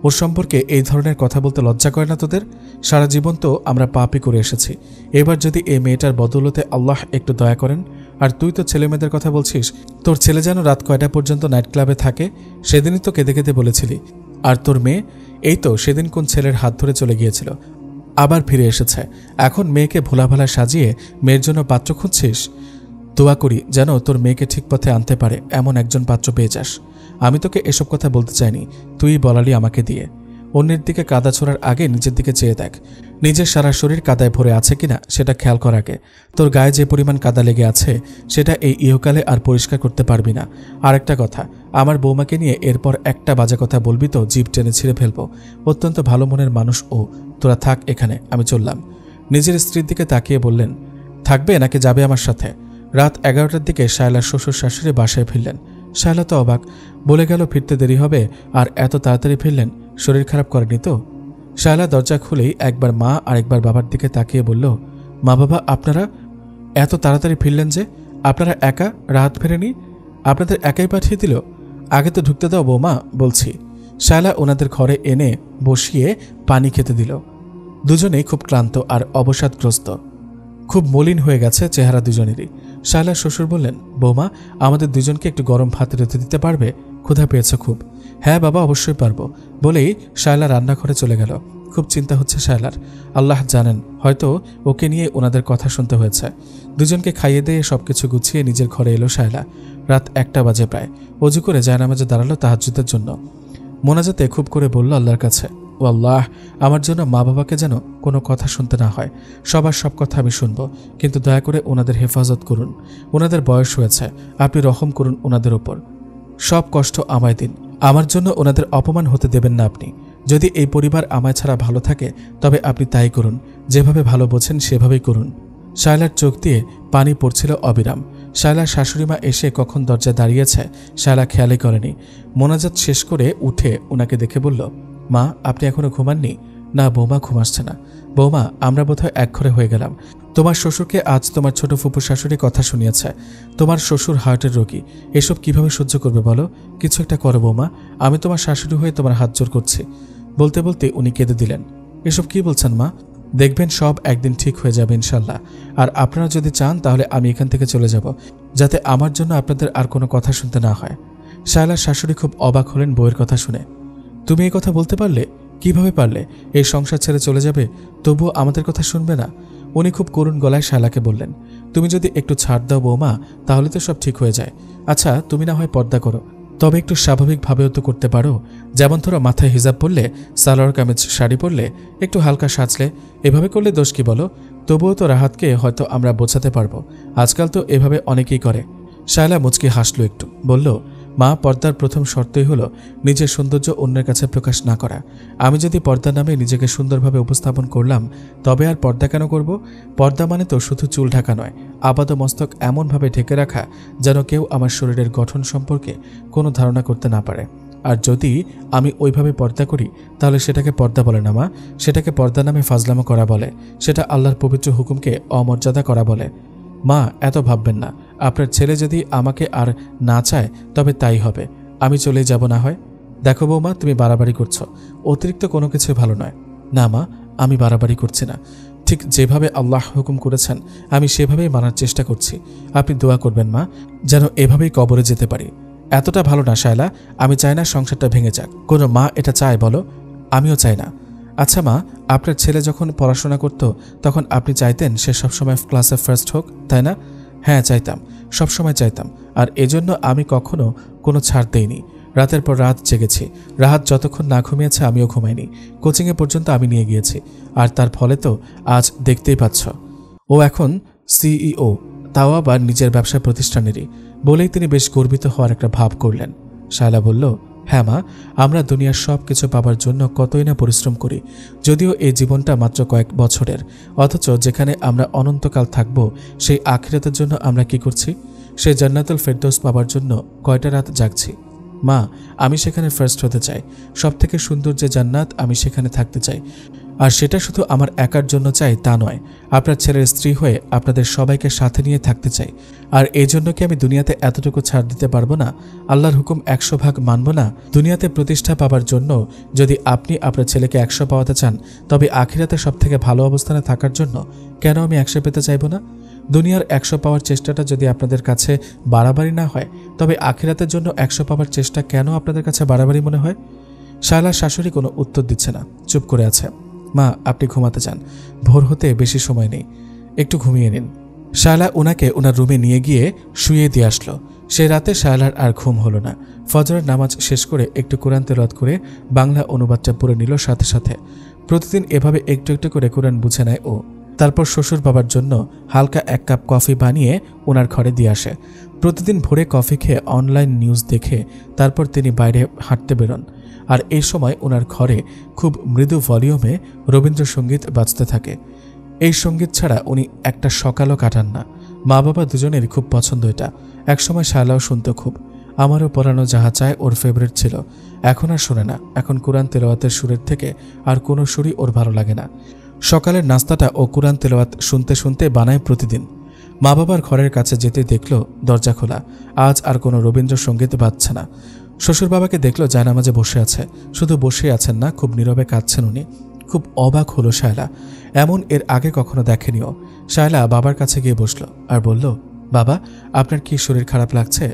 ওর সম্পর্কে এই ধরনের কথা বলতে লজ্জা করে না তোদের? সারা জীবন তো আমরা পাপই করে এসেছি। এবার যদি এই মেয়েটার বদৌলতে আল্লাহ একটু দয়া করেন। আর তুই তো ছেলে মেয়েদের কথা বলছিস, তোর ছেলে যেন রাত কয়টা পর্যন্ত নাইট ক্লাবে থাকে, সেদিনই তো কেঁদে কেঁদে বলেছিলি। আর তোর মেয়ে, এই তো সেদিন কোন ছেলের হাত ধরে চলে গিয়েছিল, আবার ফিরে এসেছে। এখন মেয়েকে ভোলাভালা সাজিয়ে মেয়ের জন্য পাত্র খুঁজছিস। দোয়া করি যেন তোর মেয়েকে ঠিক পথে আনতে পারে এমন একজন পাত্র পেয়ে যাস। আমি তোকে এসব কথা বলতে চাইনি, তুই বলালি আমাকে দিয়ে। অন্যের দিকে কাদা ছোড়ার আগে নিজের দিকে চেয়ে দেখ। নিজের সারা শরীর কাদায় ভরে আছে কিনা সেটা খেয়াল কর আগে। তোর গায়ে যে পরিমাণ কাদা লেগে আছে, সেটা এই ইহকালে আর পরিষ্কার করতে পারবি না। আর একটা কথা, আমার বৌমাকে নিয়ে এরপর একটা বাজে কথা বলবি তো জিভ টেনে ছিঁড়ে ফেলবো। অত্যন্ত ভালো মনের মানুষ ও। তোরা থাক এখানে, আমি চললাম। নিজের স্ত্রীর দিকে তাকিয়ে বললেন, থাকবে নাকি যাবে আমার সাথে? রাত 11টার দিকে শায়লার শ্বশুর শাশুড়ি বাসায় ফিরলেন। শায়লা তো অবাক, বলে গেল ফিরতে দেরি হবে, আর এত তাড়াতাড়ি ফিরলেন, শরীর খারাপ করেনি তো? শায়লা দরজা খুলেই একবার মা আর একবার বাবার দিকে তাকিয়ে বলল, মা বাবা, আপনারা এত তাড়াতাড়ি ফিরলেন যে? আপনারা একা? রাত ফেরেনি? আপনাদের একাই পাঠিয়ে দিল? আগে তো ঢুকতে দাও বৌমা, বলছি। শায়লা ওনাদের ঘরে এনে বসিয়ে পানি খেতে দিল। দুজনেই খুব ক্লান্ত আর অবসাদগ্রস্ত, খুব মলিন হয়ে গেছে চেহারা দুজনেরই। শায়লার শ্বশুর বললেন, বৌমা, আমাদের দুজনকে একটু গরম ভাত রেঁধে দিতে পারবে? ক্ষুধা পেয়েছে খুব। হ্যাঁ বাবা, অবশ্যই পারবো, বলেই শায়লা রান্নাঘরে চলে গেল। খুব চিন্তা হচ্ছে শায়লার। আল্লাহ জানেন, হয়তো ওকে নিয়ে ওনাদের কথা শুনতে হয়েছে। দুজনকে খাইয়ে দিয়ে সবকিছু গুছিয়ে নিজের ঘরে এলো শায়লা। রাত 1টা বাজে প্রায়। অজু করে জায়নামাজে দাঁড়ালো তাহাজ্জুদের জন্য। মোনাজাতে খুব করে বলল আল্লাহর কাছে, ও আল্লাহ, আমার জন্য মা বাবাকে যেন কোনো কথা শুনতে না হয়। সবার সব কথা আমি শুনবো, কিন্তু দয়া করে ওনাদের হেফাজত করুন। ওনাদের বয়স হয়েছে, আপনি রহম করুন ওনাদের ওপর। সব কষ্ট আমায় দিন, আমার জন্য ওনাদের অপমান হতে দেবেন না আপনি। যদি এই পরিবার আমায় ছাড়া ভালো থাকে, তবে আপনি তাই করুন। যেভাবে ভালো বোঝেন সেভাবেই করুন। শায়লার চোখ দিয়ে পানি পড়ছিল অবিরাম। শায়লার শাশুড়িমা এসে কখন দরজা দাঁড়িয়েছে শায়লা খেয়ালই করেনি। মোনাজাত শেষ করে উঠে ওনাকে দেখে বলল, মা, আপনি এখনো ঘুমাননি? না বৌমা, ঘুমাচ্ছে না। বৌমা, আমরা বোধহয় এক ঘরে হয়ে গেলাম। তোমার শ্বশুরকে আজ তোমার ছোট ফুপু শাশুড়ি কথা শুনিয়েছে। তোমার শ্বশুর হার্টের রোগী, এসব কিভাবে সহ্য করবে বলো? কিছু একটা করো বৌমা, আমি তোমার শাশুড়ি হয়ে তোমার হাত জোর করছি। বলতে বলতে উনি কেঁদে দিলেন। এসব কি বলছেন মা? দেখবেন সব একদিন ঠিক হয়ে যাবে ইনশাল্লাহ। আর আপনারা যদি চান তাহলে আমি এখান থেকে চলে যাব, যাতে আমার জন্য আপনাদের আর কোনো কথা শুনতে না হয়। শায়লার শাশুড়ি খুব অবাক হলেন বউয়ের কথা শুনে। তুমি এই কথা বলতে পারলে? কিভাবে পারলে? এই সংসার ছেড়ে চলে যাবে, তবুও আমাদের কথা শুনবে না? উনি খুব করুণ গলায় শায়লাকে বললেন, তুমি যদি একটু ছাড় দাও বৌমা, তাহলে তো সব ঠিক হয়ে যায়। আচ্ছা, তুমি না হয় পর্দা করো, তবে একটু স্বাভাবিকভাবেও তো করতে পারো। যেমন ধরো মাথায় হিজাব পরলে, সালোয়ার কামিজ শাড়ি পরলে, একটু হালকা সাজলে, এভাবে করলে দোষ কি বলো? তবুও তো রাহাতকে হয়তো আমরা বোঝাতে পারবো। আজকাল তো এভাবে অনেকেই করে। শায়লা মুচকি হাসলো একটু, বলল, মা, পর্দার প্রথম শর্তই হলো নিজের সৌন্দর্য অন্যের কাছে প্রকাশ না করা। আমি যদি পর্দা নামে নিজেকে সুন্দরভাবে উপস্থাপন করলাম, তবে আর পর্দা কেন করব? পর্দা মানে তো শুধু চুল ঢাকা নয়, আপাদ মস্তক এমনভাবে ঢেকে রাখা যেন কেউ আমার শরীরের গঠন সম্পর্কে কোনো ধারণা করতে না পারে। আর যদি আমি ওইভাবে পর্দা করি, তাহলে সেটাকে পর্দা বলে না মা, সেটাকে পর্দা নামে ফাজলামো করা বলে। সেটা আল্লাহর পবিত্র হুকুমকে অমর্যাদা করা বলে। মা, এত ভাববেন না। আপনার ছেলে যদি আমাকে আর না চায়, তবে তাই হবে। আমি চলে যাব না হয়। দেখো বৌমা, তুমি বাড়াবাড়ি করছো, অতিরিক্ত কোনো কিছু ভালো নয়। না মা, আমি বাড়াবাড়ি করছি না। ঠিক যেভাবে আল্লাহ হুকুম করেছেন আমি সেভাবেই মানার চেষ্টা করছি। আপনি দোয়া করবেন মা, যেন এভাবেই কবরে যেতে পারি। এতটা ভালো না শায়লা, আমি চাই না সংসারটা ভেঙে যাক। কোনো মা এটা চায় বলো? আমিও চাই না। আচ্ছা মা, আপনার ছেলে যখন পড়াশোনা করত তখন আপনি চাইতেন সে সবসময় ক্লাসে ফার্স্ট হোক, তাই না? হ্যাঁ, চাইতাম, সবসময় চাইতাম। আর এজন্য আমি কখনো কোনো ছাড় দেইনি। রাতের পর রাত জেগেছি। রাহাত যতক্ষণ না ঘুমিয়েছে আমিও ঘুমাইনি। কোচিংয়ে পর্যন্ত আমি নিয়ে গিয়েছি। আর তার ফলে তো আজ দেখতেই পাচ্ছ, ও এখন সিইও, তাও আবার নিজের ব্যবসা প্রতিষ্ঠানেরই। বলেই তিনি বেশ গর্বিত হওয়ার একটা ভাব করলেন। শায়লা বলল, হ্যাঁ মা, আমরা দুনিয়ার সব কিছু পাবার জন্য কতই না পরিশ্রম করি। যদিও এই জীবনটা মাত্র কয়েক বছরের, অথচ যেখানে আমরা অনন্তকাল থাকব, সেই আখিরাতের জন্য আমরা কি করছি? সেই জান্নাতুল ফেরদৌস পাবার জন্য কয়টা রাত জাগছি। মা, আমি সেখানে ফার্স্ট হতে চাই। সবথেকে সুন্দর যে জান্নাত, আমি সেখানে থাকতে চাই। আর সেটা শুধু আমার একার জন্য চাই তা নয়, আপনার ছেলের স্ত্রী হয়ে আপনাদের সবাইকে সাথে নিয়ে থাকতে চাই। আর এই জন্য কি আমি দুনিয়াতে এতটুকু ছাড় দিতে পারবো না? আল্লাহর হুকুম 100 ভাগ মানব না? দুনিয়াতে প্রতিষ্ঠা পাবার জন্য যদি আপনি আপনার ছেলেকে 100 পাওয়াতে চান, তবে আখিরাতে সবথেকে ভালো অবস্থানে থাকার জন্য কেন আমি 100 পেতে চাইব না? দুনিয়ার 100 পাওয়ার চেষ্টাটা যদি আপনাদের কাছে বাড়াবাড়ি না হয়, তবে আখিরাতের জন্য 100 পাওয়ার চেষ্টা কেন আপনাদের কাছে বাড়াবাড়ি মনে হয়? শায়লার শাশুড়ি কোনো উত্তর দিচ্ছে না, চুপ করে আছে। মা, আপনি ঘুমাতে যান, ভোর হতে বেশি সময় নেই, একটু ঘুমিয়ে নিন। শায়লা ওনাকে ওনার রুমে নিয়ে গিয়ে শুয়ে দিয়ে আসলো। সেই রাতে শায়লার আর ঘুম হলো না। ফজরের নামাজ শেষ করে একটু কোরআন তেলাওয়াত করে বাংলা অনুবাদটা পড়ে নিল সাথে সাথে। প্রতিদিন এভাবে একটু একটু করে কোরআন বুঝে নেয় ও। তারপর শ্বশুর বাবার জন্য হালকা 1 কাপ কফি বানিয়ে ওনার ঘরে দিয়ে আসে। প্রতিদিন ভোরে কফি খেয়ে অনলাইন নিউজ দেখে তারপর তিনি বাইরে হাঁটতে বেরোন। আর এই সময় ওনার ঘরে খুব মৃদু ভলিউমে রবীন্দ্রসঙ্গীত বাজতে থাকে। এই সঙ্গীত ছাড়া উনি একটা সকালও কাটান না। মা বাবা দুজনেরই খুব পছন্দ এটা। একসময় শায়লাও শুনত খুব। আমারও পড়ানো যাহা চায় ওর ফেভারিট ছিল। এখন আর শোনে না। এখন কোরআন তেলাওয়াতের সুরের থেকে আর কোনো সুরই ওর ভালো লাগে না। সকালের নাস্তাটা ও কোরআন তেলাওয়াত শুনতে শুনতে বানায় প্রতিদিন। মা বাবার ঘরের কাছে যেতে দেখল দরজা খোলা। আজ আর কোনো রবীন্দ্রসঙ্গীত বাজছে না। শ্বশুর বাবাকে দেখল জায়নামাজে বসে আছে। শুধু বসে আছেন না, খুব নীরবে কাঁদছেন উনি। খুব অবাক হলো শায়লা, এমন এর আগে কখনো দেখেনিও। শায়লা বাবার কাছে গিয়ে বসল আর বলল, বাবা, আপনার কি শরীর খারাপ লাগছে?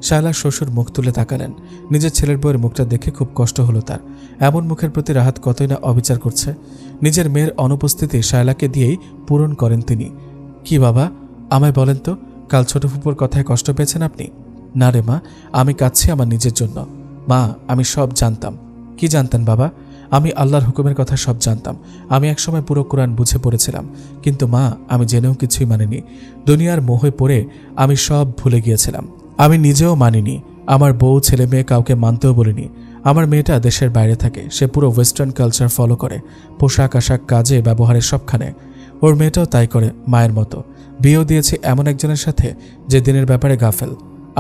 শায়লার শ্বশুর মুখ তুলে তাকালেন। নিজের ছেলের বউয়ের মুখটা দেখে খুব কষ্ট হলো তার। এমন মুখের প্রতি রাহাত কতই না অবিচার করছে। নিজের মেয়ের অনুপস্থিতি শায়লাকে দিয়েই পূরণ করেন তিনি। কি বাবা, আমায় বলেন তো, কাল ছোট ফুপুর কথায় কষ্ট পেয়েছেন আপনি? না রে মা, আমি কাঁদছি আমার নিজের জন্য। মা, আমি সব জানতাম। কি জানতেন বাবা? আমি আল্লাহর হুকুমের কথা সব জানতাম। আমি একসময় পুরো কোরআন বুঝে পড়েছিলাম, কিন্তু মা, আমি জেনেও কিছুই মানিনি। দুনিয়ার মোহে পড়ে আমি সব ভুলে গিয়েছিলাম। আমি নিজেও মানিনি, আমার বউ ছেলে মেয়ে কাউকে মানতেও বলিনি। আমার মেয়েটা দেশের বাইরে থাকে, সে পুরো ওয়েস্টার্ন কালচার ফলো করে, পোশাক আশাক, কাজে, ব্যবহারে, সবখানে। ওর মেয়েটাও তাই করে, মায়ের মতো। বিয়েও দিয়েছি এমন একজনের সাথে যে দিনের ব্যাপারে গাফেল।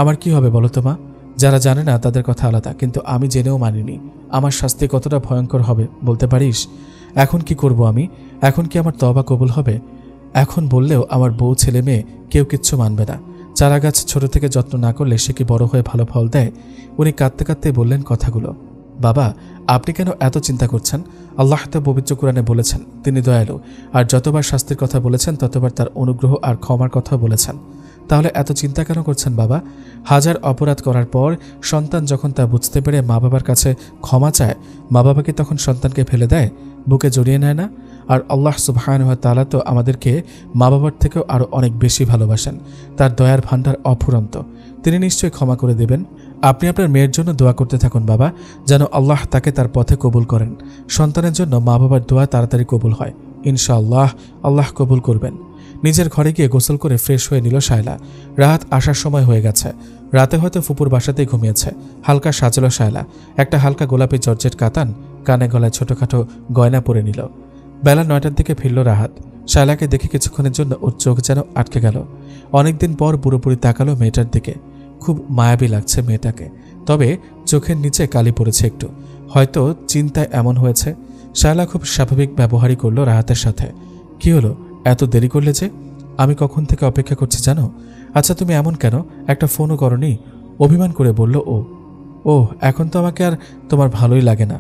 আমার কি হবে বলো তো মা? যারা জানে না তাদের কথা আলাদা, কিন্তু আমি জেনেও মানিনি। আমার শাস্তি কতটা ভয়ঙ্কর হবে বলতে পারিস? এখন কি করব আমি? এখন কি আমার তওবা কবুল হবে? এখন বললেও আমার বউ ছেলে মেয়ে কেউ কিচ্ছু মানবে না। চারা গাছ ছোট থেকে যত্ন না করলে সে কি বড় হয়ে ভালো ফল দেয়? উনি কাঁদতে কাঁদতে বললেন কথাগুলো। বাবা, আপনি কেন এত চিন্তা করছেন? আল্লাহ তো পবিত্র কোরআনে বলেছেন তিনি দয়ালু, আর যতবার শাস্তির কথা বলেছেন ততবার তার অনুগ্রহ আর ক্ষমার কথা বলেছেন। তাহলে এত চিন্তা কেন করছেন বাবা? হাজার অপরাধ করার পর সন্তান যখন তা বুঝতে পেরে মা বাবার কাছে ক্ষমা চায়, মা বাবা কি তখন সন্তানকে ফেলে দেয়? বুকে জড়িয়ে নেয় না? আর আল্লাহ সুবহানাহু ওয়া তাআলা তো আমাদেরকে মা বাবার থেকেও আরও অনেক বেশি ভালোবাসেন। তার দয়ার ভাণ্ডার অফুরন্ত, তিনি নিশ্চয়ই ক্ষমা করে দেবেন। আপনি আপনার মেয়ের জন্য দোয়া করতে থাকুন বাবা, যেন আল্লাহ তাকে তার পথে কবুল করেন। সন্তানের জন্য মা বাবার দোয়া তাড়াতাড়ি কবুল হয়, ইনশাআল্লাহ আল্লাহ কবুল করবেন। নিজের ঘরে গিয়ে গোসল করে ফ্রেশ হয়ে নিল শায়লা। রাত আসার সময় হয়ে গেছে। রাতে হয়তো ফুপুর বাসাতেই ঘুমিয়েছে। হালকা সাজল শায়লা, একটা হালকা গোলাপি জর্জেট কাতান, কানে গলায় ছোটখাটো গয়না পরে নিল। বেলা 9টার দিকে ফিরল রাহাত। শায়লাকে দেখে কিছুক্ষণের জন্য ওর চোখ যেন আটকে গেল। অনেকদিন পর পুরোপুরি তাকালো মেয়েটার দিকে। খুব মায়াবী লাগছে মেয়েটাকে, তবে চোখের নিচে কালি পড়েছে একটু, হয়তো চিন্তায় এমন হয়েছে। শায়লা খুব স্বাভাবিক ব্যবহারই করলো রাহাতের সাথে। কি হলো, এত দেরি করলে যে? আমি কখন থেকে অপেক্ষা করছি জানো? আচ্ছা তুমি এমন কেন, একটা ফোনও করনি? অভিমান করে বলল ও এখন তো আমাকে আর তোমার ভালোই লাগে না।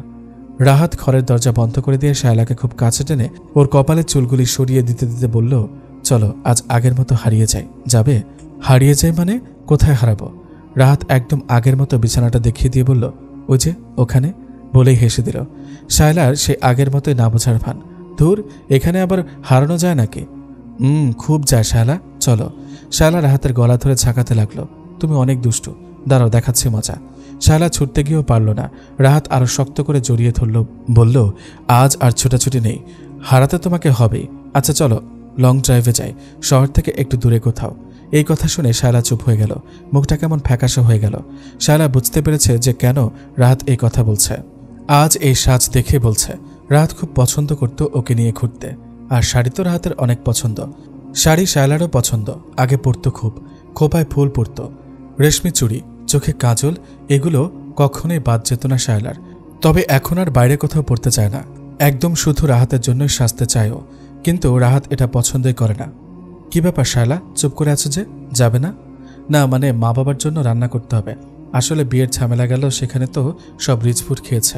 রাহাত ঘরের দরজা বন্ধ করে দিয়ে শায়লাকে খুব কাছে টেনে ওর কপালের চুলগুলি সরিয়ে দিতে দিতে বলল, চলো আজ আগের মতো হারিয়ে যাই। যাবে? হারিয়ে যাই মানে? কোথায় হারাবো? রাহাত একদম আগের মতো বিছানাটা দেখিয়ে দিয়ে বলল, ওই যে ওখানে, বলেই হেসে দিল। শায়লার সে আগের মতোই না বোঝার ভান। ধুর, এখানে আবার হারানো যায় নাকি? খুব যায় শায়লা, চলো। শায়লা রাহাতের গলা ধরে ঝাঁকাতে লাগলো, তুমি অনেক দুষ্টু, দাঁড়াও দেখাচ্ছি মজা। শায়লা ছুটতে গিয়েও পারল না। রাহাত আরো শক্ত করে জড়িয়ে ধরল, বলল, আজ আর ছোটাছুটি নেই, হারাতে তোমাকে হবেই। আচ্ছা চলো লং ড্রাইভে যাই, শহর থেকে একটু দূরে কোথাও। এই কথা শুনে শায়লা চুপ হয়ে গেল, মুখটা কেমন ফ্যাকাশে হয়ে গেল। শায়লা বুঝতে পেরেছে যে কেন রাহাত এই কথা বলছে। আজ এই সাজ দেখে বলছে। রাহাত খুব পছন্দ করত ওকে নিয়ে ঘুরতে, আর শাড়ি তো রাহাতের অনেক পছন্দ। শাড়ি শায়লারও পছন্দ, আগে পরতো খুব, খোপায় ফুল পরত, রেশমি চুড়ি, চোখে কাজল, এগুলো কখনোই বাদ যেত না শায়লার। তবে এখন আর বাইরে কোথাও পড়তে চায় না, একদম শুধু রাহাতের জন্যই সাজতে চায়ও। কিন্তু রাহাত এটা পছন্দই করে না। কি ব্যাপার শায়লা, চুপ করে আছো যে? যাবে না? না মানে মা বাবার জন্য রান্না করতে হবে। আসলে বিয়ের ঝামেলা গেল, সেখানে তো সব রিচ ফুড খেয়েছে,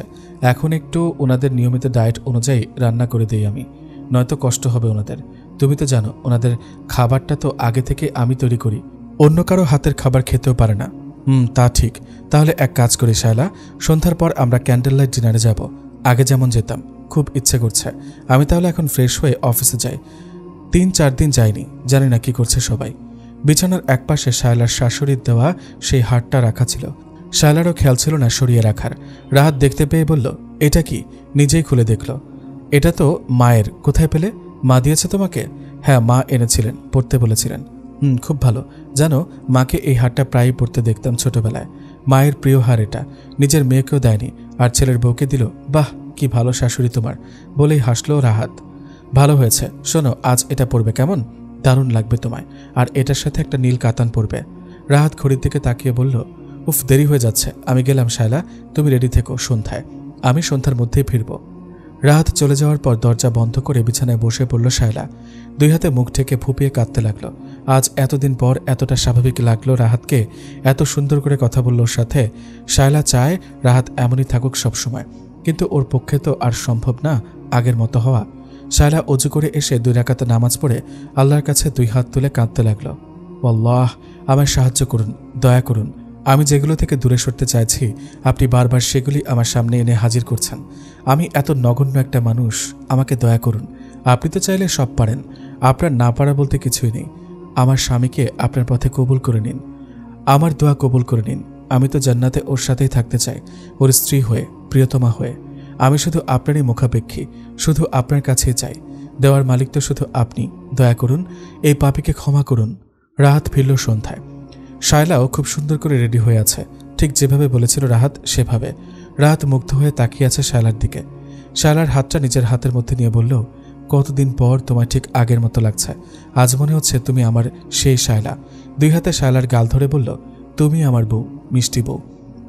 এখন একটু ওনাদের নিয়মিত ডায়েট অনুযায়ী রান্না করে দিই আমি, নয়তো কষ্ট হবে ওনাদের। তুমি তো জানো ওনাদের খাবারটা তো আগে থেকে আমি তৈরি করি, অন্য কারো হাতের খাবার খেতেও পারে না। তা ঠিক। তাহলে এক কাজ করি শায়লা, সন্ধ্যার পর আমরা ক্যান্ডেল লাইট ডিনারে যাব, আগে যেমন যেতাম। খুব ইচ্ছে করছে। আমি তাহলে এখন ফ্রেশ হয়ে অফিসে যাই। 3-4 দিন যাইনি, জানি না কি করছে সবাই। বিছানার একপাশে শায়লার শাশুড়ির দেওয়া সেই হারটা রাখা ছিল। শায়লারও খেয়াল ছিল না সরিয়ে রাখার। রাহাত দেখতে পেয়ে বলল, এটা কি? নিজেই খুলে দেখল। এটা তো মায়ের। কোথায় পেলে? মা দিয়েছে তোমাকে? হ্যাঁ, মা এনেছিলেন, পড়তে বলেছিলেন। খুব ভালো। জানো, মাকে এই হারটা প্রায়ই পড়তে দেখতাম ছোটবেলায়। মায়ের প্রিয় হার এটা, নিজের মেয়েকেও দেয়নি, আর ছেলের বউকে দিল। বাহ, কি ভালো শাশুড়ি তোমার, বলেই হাসলো রাহাত। ভালো হয়েছে। শোনো, আজ এটা পরবে কেমন? দারুণ লাগবে তোমায়, আর এটার সাথে একটা নীল কাতান পরবে। রাহাত ঘড়ির দিকে তাকিয়ে বলল, উফ, দেরি হয়ে যাচ্ছে, আমি গেলাম শায়লা, তুমি রেডি থেকো, সন্ধ্যায়। আমি সন্ধ্যার মধ্যেই ফিরব। রাহাত চলে যাওয়ার পর দরজা বন্ধ করে বিছানায় বসে পড়ল শায়লা। 2 হাতে মুখ ঢেকে ফুপিয়ে কাঁদতে লাগলো। আজ এতদিন পর এতটা স্বাভাবিক লাগলো রাহাতকে, এত সুন্দর করে কথা বলল ওর সাথে। শায়লা চায় রাহাত এমনই থাকুক সবসময়, কিন্তু ওর পক্ষে তো আর সম্ভব না আগের মতো হওয়া। শায়লা অজু করে এসে 2 রাকাত নামাজ পড়ে আল্লাহর কাছে 2 হাত তুলে কাঁদতে লাগলো। আল্লাহ, আমায় সাহায্য করুন, দয়া করুন। আমি যেগুলো থেকে দূরে সরতে চাইছি, আপনি বারবার সেগুলি আমার সামনে এনে হাজির করছেন। আমি এত নগণ্য একটা মানুষ, আমাকে দয়া করুন। আপনি তো চাইলে সব পারেন, আপনার না পারা বলতে কিছুই নেই। আমার স্বামীকে আপনার পথে কবুল করে নিন, আমার দোয়া কবুল করে নিন। আমি তো জান্নাতে ওর সাথেই থাকতে চাই, ওর স্ত্রী হয়ে, প্রিয়তমা হয়ে। আমি শুধু আপনারই মুখাপেক্ষী, শুধু আপনার কাছেই চাই। দেওয়ার মালিক তো শুধু আপনি, দয়া করুন, এই পাপীকে ক্ষমা করুন। রাহাত ফিরল সন্ধ্যায়। শায়লাও খুব সুন্দর করে রেডি হয়ে আছে, ঠিক যেভাবে বলেছিল রাহাত সেভাবে। রাহাত মুগ্ধ হয়ে তাকিয়ে আছে শায়লার দিকে। শায়লার হাতটা নিজের হাতের মধ্যে নিয়ে বলল, কতদিন পর তোমায় ঠিক আগের মতো লাগছে। আজ মনে হচ্ছে তুমি আমার সেই শায়লা। 2 হাতে শায়লার গাল ধরে বলল, তুমি আমার বউ, মিষ্টি বউ।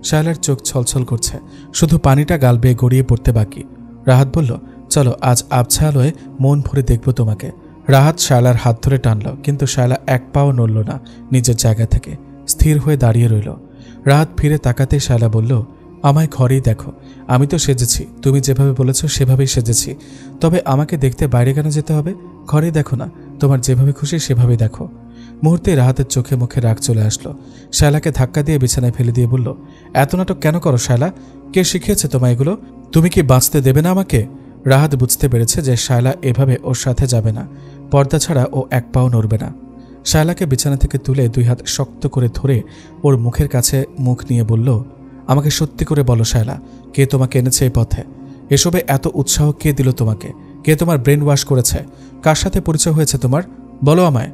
শায়লার চোখ ছলছল করছে, শুধু পানিটা গাল বেয়ে গড়িয়ে পড়তে বাকি। রাহাত বলল, চলো আজ আবছা আলোয় মন ভরে দেখব তোমাকে। রাহাত শায়লার হাত ধরে টানল, কিন্তু শায়লা এক পাও নড়ল না, নিজের জায়গা থেকে স্থির হয়ে দাঁড়িয়ে রইল। রাহাত ফিরে তাকাতে শায়লা বলল, আমায় ঘরেই দেখো, আমি তো সেজেছি, তুমি যেভাবে বলেছ সেভাবেই সেজেছি। তবে আমাকে দেখতে বাইরে কেন যেতে হবে? ঘরেই দেখো না, তোমার যেভাবে খুশি সেভাবেই দেখো। মুহূর্তে রাহাতের চোখে মুখে রাগ চলে আসলো। শায়লাকে ধাক্কা দিয়ে বিছানায় ফেলে দিয়ে বলল, এত নাটক কেন করো শায়লা? কে শিখিয়েছে তোমায় এগুলো? তুমি কি বাঁচতে দেবে না আমাকে? রাহাত বুঝতে পেরেছে যে শায়লা এভাবে ওর সাথে যাবে না, পর্দা ছাড়া ও এক পাও নড়বে না। শায়লাকে বিছানা থেকে তুলে 2 হাত শক্ত করে ধরে ওর মুখের কাছে মুখ নিয়ে বলল, আমাকে সত্যি করে বলো শায়লা, কে তোমাকে এনেছে এই পথে? এসবে এত উৎসাহ কে দিল তোমাকে? কে তোমার ব্রেন ওয়াশ করেছে? কার সাথে পরিচয় হয়েছে তোমার? বলো আমায়।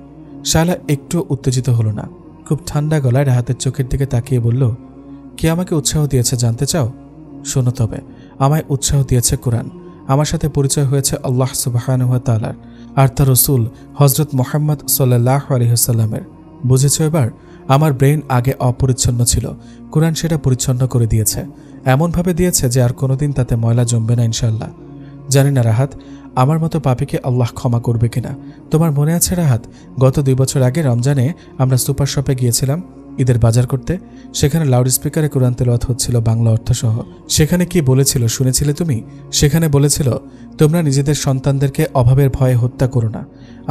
শায়লা একটু উত্তেজিত হলো না, খুব ঠান্ডা গলায় রাহাতের চোখের দিকে তাকিয়ে বলল, কে আমাকে উৎসাহ দিয়েছে জানতে চাও? শোনো তবে, আমায় উৎসাহ দিয়েছে কোরআন। আমার সাথে পরিচয় হয়েছে আল্লাহ সুবহানাহু ওয়া তাআলার আর তার রাসূল হযরত মুহাম্মদ সাল্লাল্লাহু আলাইহি ওয়াসাল্লামের। বুঝেছো এবার? আমার ব্রেন আগে অপরিচ্ছন্ন ছিল, কোরআন সেটা পরিচ্ছন্ন করে দিয়েছে, এমনভাবে দিয়েছে যে আর কোনোদিন তাতে ময়লা জমবে না ইনশাআল্লাহ। জানি না রাহাত, আমার মতো পাপীকে আল্লাহ ক্ষমা করবে কিনা। তোমার মনে আছে রাহাত, গত 2 বছর আগে রমজানে আমরা সুপার শপে গিয়েছিলাম ঈদের বাজার করতে। সেখানে লাউড স্পিকারে কোরআন তেলাওয়াত হচ্ছিল বাংলা অর্থসহ। সেখানে কি বলেছিল শুনেছিলে তুমি? সেখানে বলেছিল, তোমরা নিজেদের সন্তানদেরকে অভাবের ভয়ে হত্যা করো না,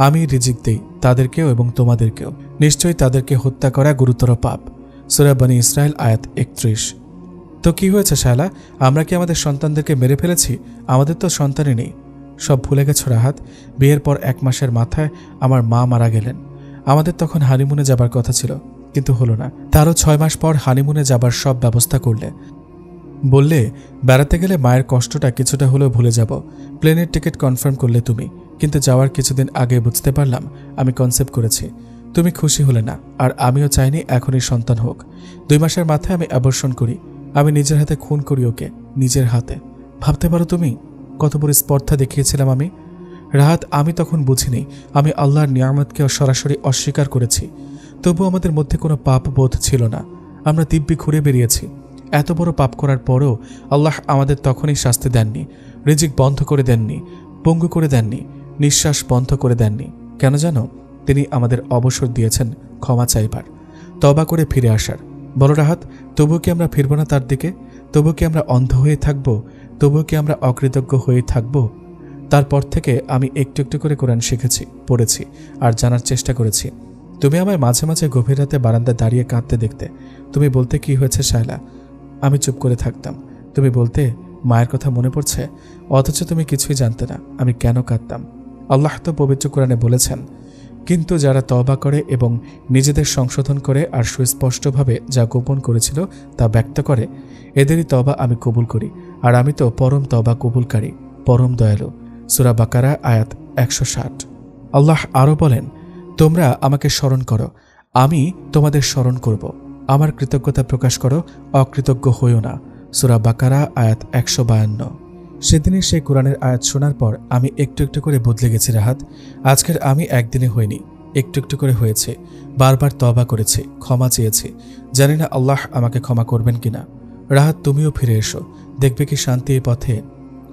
আমি রিজিক দেই তাদেরকেও এবং তোমাদেরকেও, নিশ্চয়ই তাদেরকে হত্যা করা গুরুতর পাপ। সূরা বনী ইসরাইল আয়াত 31। তো কি হয়েছে শায়লা, আমরা কি আমাদের সন্তানদেরকে মেরে ফেলেছি? আমাদের তো সন্তানই নেই। সব ভুলে গেছো রাহাত, বিয়ের পর 1 মাসের মাথায় আমার মা মারা গেলেন। আমাদের তখন হানিমুনে যাবার কথা ছিল, কিন্তু হলো না। তারও 6 মাস পর হানিমুনে যাবার সব ব্যবস্থা করলে, বললে বেড়াতে গেলে মায়ের কষ্টটা কিছুটা হলেও ভুলে যাব। প্লেনের টিকিট কনফার্ম করলে তুমি, কিন্তু যাওয়ার কিছুদিন আগে বুঝতে পারলাম আমি কনসেপ্ট করেছি। তুমি খুশি হলে না, আর আমিও চাইনি এখনই সন্তান হোক। 2 মাসের মাথায় আমি অ্যাবর্শন করি, আমি নিজের হাতে খুন করি ওকে, নিজের হাতে। ভাবতে পারো তুমি কত বড় স্পর্ধা দেখিয়েছিলাম আমি? রাহাত, আমি তখন বুঝিনি, আমি আল্লাহর নিয়ামতকে সরাসরি অস্বীকার করেছি। তবু আমাদের মধ্যে কোনো পাপ বোধ ছিল না, আমরা দিব্যি ঘুরে বেরিয়েছি। এত বড় পাপ করার পরও আল্লাহ আমাদের তখনই শাস্তি দেননি, রিজিক বন্ধ করে দেননি, পঙ্গু করে দেননি, নিঃশ্বাস বন্ধ করে দেননি। কেন জানো? তিনি আমাদের অবসর দিয়েছেন ক্ষমা চাইবার, তওবা করে ফিরে আসার। বলো রাহাত, তবু কি আমরা ফিরব না তার দিকে? তবু কি আমরা অন্ধ হয়ে থাকব? তবু কি আমরা অকৃতজ্ঞ হয়ে থাকব? তারপর থেকে আমি একটু একটু করে কোরআন শিখেছি, পড়েছি আর জানার চেষ্টা করেছি। তুমি আমায় মাঝে মাঝে গভীর রাতে বারান্দায় দাঁড়িয়ে কাঁদতে দেখতে। তুমি বলতে, কি হয়েছে শায়লা? আমি চুপ করে থাকতাম। তুমি বলতে, মায়ের কথা মনে পড়ছে, অথচ তুমি কিছুই জানতে না আমি কেন কাঁদতাম। আল্লাহ তো পবিত্র কোরআনে বলেছেন, কিন্তু যারা তওবা করে এবং নিজেদের সংশোধন করে আর সুস্পষ্টভাবে যা গোপন করেছিল তা ব্যক্ত করে, এদেরই তওবা আমি কবুল করি, আর আমি তো পরম তওবা কবুলকারী, পরম দয়ালু। সূরা বাকারা আয়াত 160। আল্লাহ আরও বলেন, তোমরা আমাকে স্মরণ করো, আমি তোমাদের স্মরণ করব। আমার কৃতজ্ঞতা প্রকাশ করো, অকৃতজ্ঞ হইও না। সূরা বাকারা আয়াত 152। সেদিনের সেই কোরআনের আয়াত শোনার পর আমি একটু একটু করে বদলে গেছি রাহাত। আজকের আমি একদিনে হইনি, একটু একটু করে হয়েছে। বারবার তওবা করেছি, ক্ষমা চেয়েছি। জানি না আল্লাহ আমাকে ক্ষমা করবেন কিনা। রাহাত, তুমিও ফিরে এসো, দেখবে কি শান্তি এই পথে।